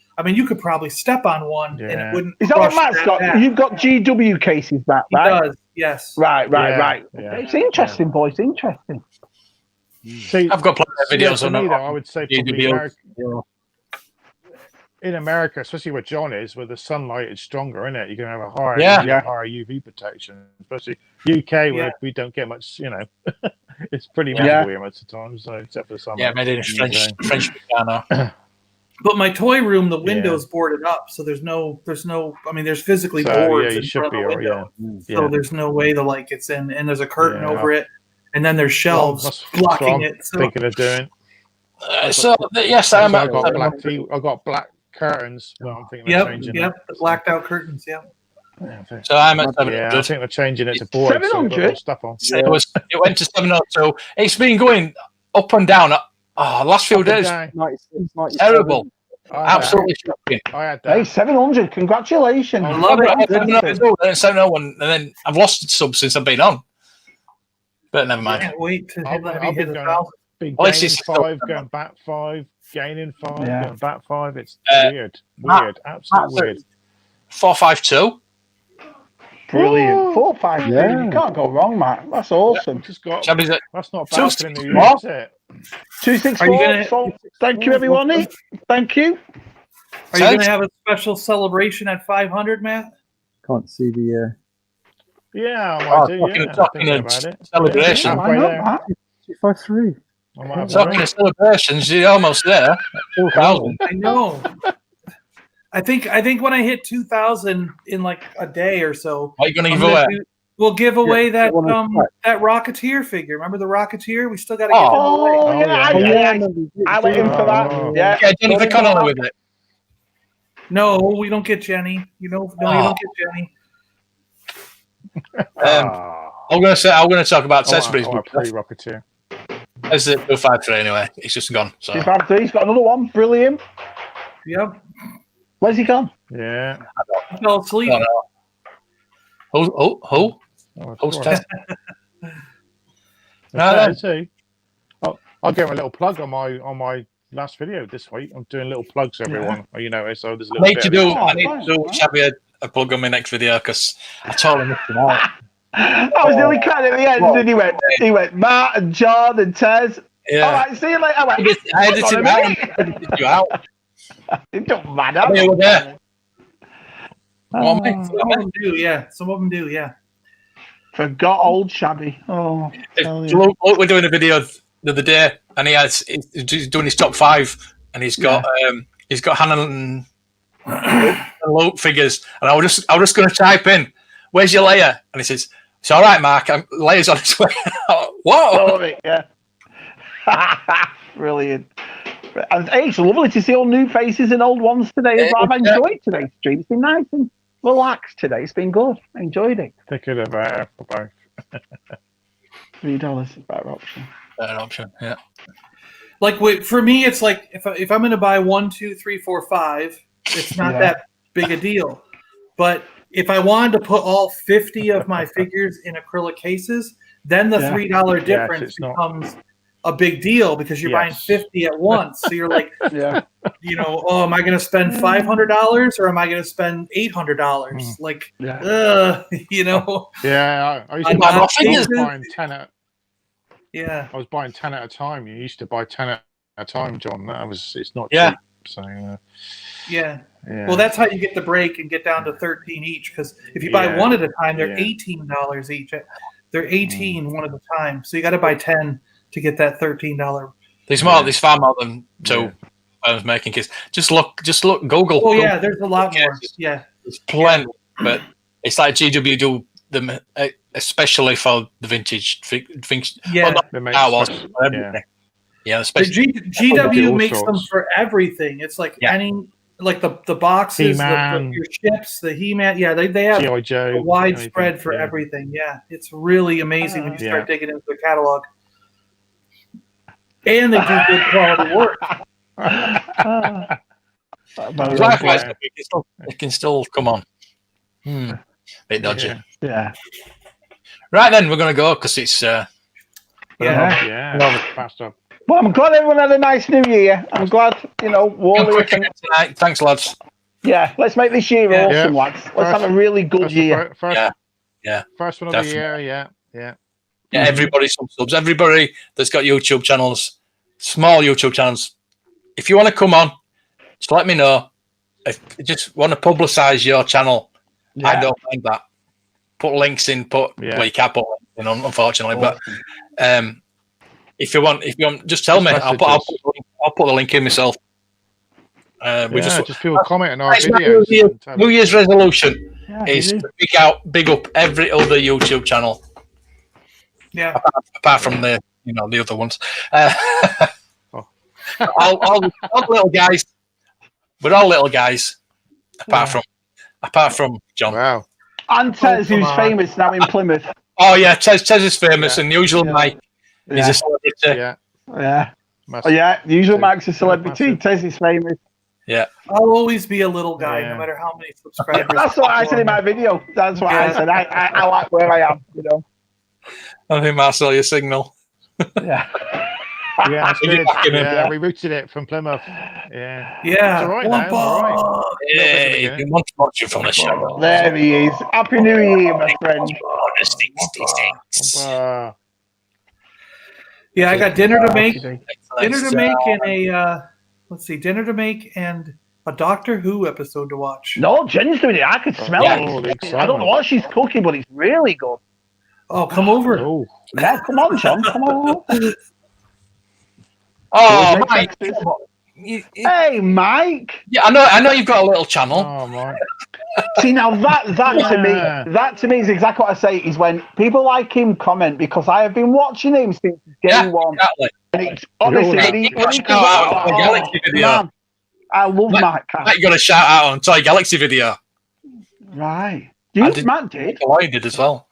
S2: probably step on one and it wouldn't.
S3: Is that what Matt's got? You've got GW cases, Matt, right?
S2: He does, yes.
S3: Right. Yeah. It's interesting, boys. Interesting.
S5: See,
S1: I've got plenty of videos on
S5: that. I would say probably in America, especially where John is, where the sunlight is stronger, isn't it? You're going to have a higher UV protection. Especially UK, where we don't get much, it's pretty miserable here most of the time, so except for the summer.
S1: Yeah, made it in French Guiana.
S2: But my toy room, the window's boarded up, so there's physically boards in front of the window. So there's no way the light gets in, and there's a curtain over it, and then there's shelves blocking it. So.
S5: Thinking of doing.
S1: Yes,
S5: I've got black curtains. Well, I'm thinking of changing.
S2: The blacked out curtains. Yeah.
S1: So I'm at 700.
S5: I think we're changing it to boards.
S3: 700
S5: stuff on.
S1: It went to 700. So it's been going up and down. Last few days, terrible. Absolutely shocking.
S3: Hey, 700! Congratulations!
S1: I love it. 701, and then I've lost subs since I've been on. But never mind.
S2: I can't wait to hit 1,000.
S5: Gaining 5, going back 5, gaining 5, going back 5. It's weird, absolutely weird.
S1: 452.
S3: Brilliant. 452. You can't go wrong, Matt. That's awesome.
S5: That's not bad for the new year, is it?
S3: 264. Thank you, everyone. Thank you.
S2: Are you going to have a special celebration at 500, Matt?
S6: Can't see the.
S5: Yeah, I might do.
S1: Talking
S5: about it.
S1: Celebration.
S6: 253.
S1: Talking of celebrations, you're almost there. 4,000.
S2: I know. I think when I hit 2,000 in like a day or so,
S1: what are you going to give away?
S2: We'll give away that Rocketeer figure. Remember the Rocketeer? We still got to give him away.
S3: I went in for that. Yeah,
S1: Jennifer Connolly with it.
S2: No, we don't get Jenny. You don't get Jenny.
S1: I'm going to talk about Sesame Street.
S5: Rocketeer.
S1: That's it. 253 anyway. It's just gone. So.
S3: 253. He's got another one. Brilliant.
S2: Yep.
S3: Where's he gone?
S5: Yeah.
S2: He fell asleep.
S1: Who? Who's testing?
S5: I'll give a little plug on my last video this week. I'm doing little plugs, everyone. So there's a little.
S1: I need to do Shabby a plug on my next video because I totally missed it out.
S3: I was nearly crying at the end, and he went, Matt and John and Tez. Yeah. All right, see you later.
S1: I edited you out.
S3: It don't matter.
S1: You were there.
S2: Some of them do, yeah.
S3: Forgot old Shabby. Oh,
S1: look, we're doing a video the other day, and he's doing his top 5, and he's got Hannah and Luke figures, and I was just going to type in, "Where's your Leia?" And he says, "It's all right, Mark. Leia's on its way." Whoa!
S3: Sorry, yeah. Brilliant. And it's lovely to see all new faces and old ones today as well. I've enjoyed today's stream. It's been nice and relaxed today. It's been good. I enjoyed it.
S5: Thinking about for both.
S3: $3 is a better option.
S1: Better option, yeah.
S2: Like for me, it's like if I'm going to buy 1, 2, 3, 4, 5, it's not that big a deal. But if I wanted to put all 50 of my figures in acrylic cases, then the $3 difference becomes a big deal because you're buying 50 at once. So you're like, am I going to spend $500 or am I going to spend $800? Like,
S5: I used to buy buying 10 at.
S2: Yeah,
S5: I was buying 10 at a time. You used to buy 10 at a time, John. It's not cheap. So
S2: yeah. Well, that's how you get the break and get down to 13 each. Because if you buy one at a time, they're $18 each. They're 18 one at a time. So you got to buy 10 to get that $13
S1: There's far more than two firms making kits. Just look, Google.
S2: Oh yeah, there's a lot more. Yeah,
S1: there's plenty, but it's like GW do them especially for the vintage.
S2: Yeah,
S1: well,
S5: They make
S1: everything. Yeah,
S2: the
S1: especially
S2: GW makes
S5: sorts.
S2: them for everything. It's like like the boxes,
S5: He-Man.
S2: your ships, the He-Man. Yeah, they have
S5: G.I. Joe,
S2: a widespread
S5: anything,
S2: for
S5: yeah.
S2: everything. Yeah, it's really amazing when you start
S5: Yeah.
S2: digging into the catalog. And they do good quality work.
S1: Likewise, it can still come on. Bit dodgy.
S3: Yeah.
S1: Right then, we're going to go because it's
S5: Fast up.
S3: Well, I'm glad everyone had a nice New Year. I'm glad, Wally.
S1: tonight. Thanks, lads.
S3: Yeah, let's make this year awesome, lads. Let's have a really good year.
S5: First one of
S1: Definitely.
S5: the year, yeah.
S1: Everybody some subs. Everybody that's got YouTube channels, small YouTube channels. If you want to come on, just let me know. If you just want to publicize your channel, I don't mind that. Put links in. Well, you can't put links in, unfortunately. But if you want, just tell me. I'll put the link in myself.
S5: Just people comment on our videos.
S1: New Year's resolution is to big up every other YouTube channel.
S2: Yeah.
S1: Apart from the other ones. all the little guys. We're all little guys. Apart from John.
S5: Wow.
S3: And Tez, who's famous now in Plymouth.
S1: Oh yeah, Tez is famous, and usual Mike is a celebrity.
S3: Yeah. The usual Mike's a celebrity. Tez is famous.
S1: Yeah.
S2: I'll always be a little guy, no matter how many subscribers.
S3: That's what I said in my video. That's what I said. I like where I am,
S1: I think Marcel, your signal.
S3: Yeah.
S5: Yeah, it's good. We routed it from Plymouth. Yeah.
S2: Yeah.
S5: It's all right now. All right.
S1: Yeah, you've been watching from the show.
S3: There he is. Happy New Year, my friend.
S2: Yeah, I got dinner to make.
S1: Dinner
S2: to make and a Doctor Who episode to watch.
S3: No, Jen's doing it. I could smell it. I don't know what she's cooking, but it's really good.
S2: Oh, come over.
S3: Yeah, come on, John. Come on.
S1: Oh, Mike.
S3: Hey, Mike.
S1: Yeah, I know you've got a little channel.
S5: Oh, Mike.
S3: See, now that to me is exactly what I say is when people like him comment, because I have been watching him since game one.
S1: Exactly.
S3: And it's honestly, man, I love Mike.
S1: Mike got a shout out on Toy Galaxy video.
S3: Right. Matt did.
S1: I did as well.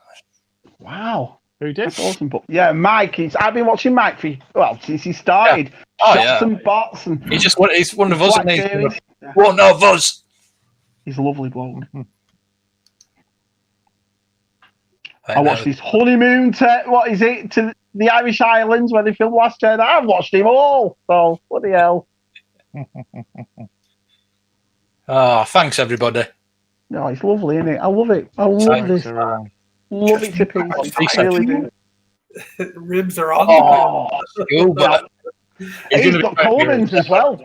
S3: Wow.
S5: Who did?
S3: That's awesome. But yeah, Mike. I've been watching Mike since he started.
S1: Yeah. Oh,
S3: Shots and bots and
S1: he's one of us, and he's
S3: one
S1: of us.
S3: He's a lovely bloke. I watched his honeymoon to the Irish Islands where they filmed last year. I've watched him all. So what the hell?
S1: Oh, thanks everybody.
S3: No, it's lovely, isn't it? I love it. I love this.
S5: Everyone.
S3: Love it to pieces. I really do.
S2: Ribs are on.
S3: He's got Coleman's as well.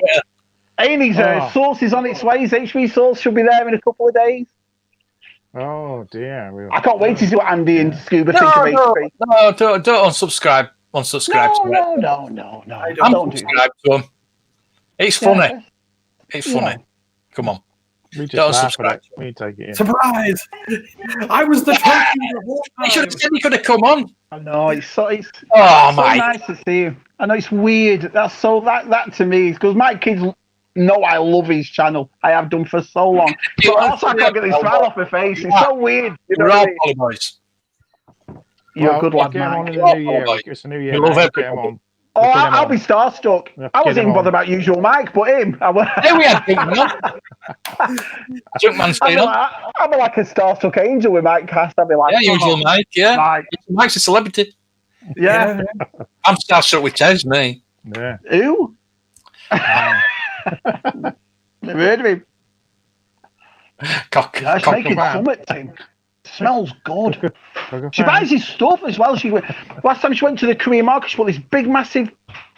S3: Amy's sauce is on its way. His HV sauce should be there in a couple of days.
S5: Oh dear.
S3: I can't wait to see what Andy and Scuba think of HV.
S1: No, don't unsubscribe. Unsubscribe to it.
S3: No.
S1: I'm subscribed to him. It's funny. It's funny. Come on.
S5: We just
S1: Don't
S5: laugh
S1: subscribe.
S5: at it. We take it in.
S2: Surprise! I was the turkey the whole time.
S1: You should have said you could have come on.
S3: I know it's so
S1: Mike.
S3: nice to see you. I know it's weird. That to me because my kids know I love his channel. I have done for so long. But also I can't get this smile off my face. It's so weird.
S1: We're all Paliboys.
S3: You're a good lad,
S5: Get him on
S3: Mike.
S5: in the new year. It's a new year.
S1: You love
S5: Get
S1: everything.
S5: him on.
S3: Oh, I'll be starstruck. I wasn't even bothered about usual Mike, but him.
S1: Yeah, we had Junkman's been on.
S3: I'll be like a starstruck angel with Mike Cast. I'll be like,
S1: Yeah, usual Mike. Yeah, Mike's a celebrity.
S3: Yeah.
S1: I'm starstruck with Tez, me.
S5: Yeah.
S3: Who? Never heard of him. She's making summit, Tim. Smells good. She buys his stuff as well. Last time she went to the Korean market, she bought this big, massive.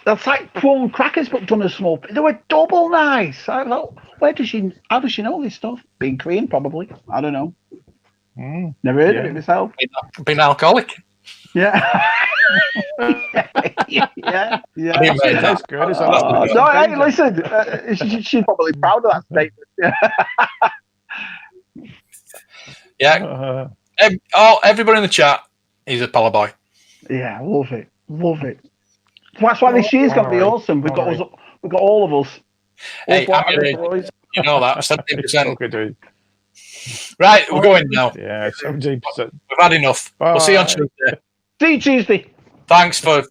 S3: That's like prawn crackers, but done a small. They were double nice. I thought, how does she know this stuff? Being Korean, probably. I don't know. Never heard of it myself.
S1: Been alcoholic.
S3: Yeah. yeah.
S1: I didn't make that.
S5: That's good. Is that
S3: No, hey, listen, she's probably proud of that statement.
S1: Yeah. Everybody in the chat is a Paliboy.
S3: Yeah, love it. That's why this year's going to be awesome. We've got all of us.
S1: Hey, you know that 17%. Right, we're going now.
S5: Yeah, 17%.
S1: We've had enough. We'll see you on Tuesday.
S3: See you Tuesday.
S1: Thanks for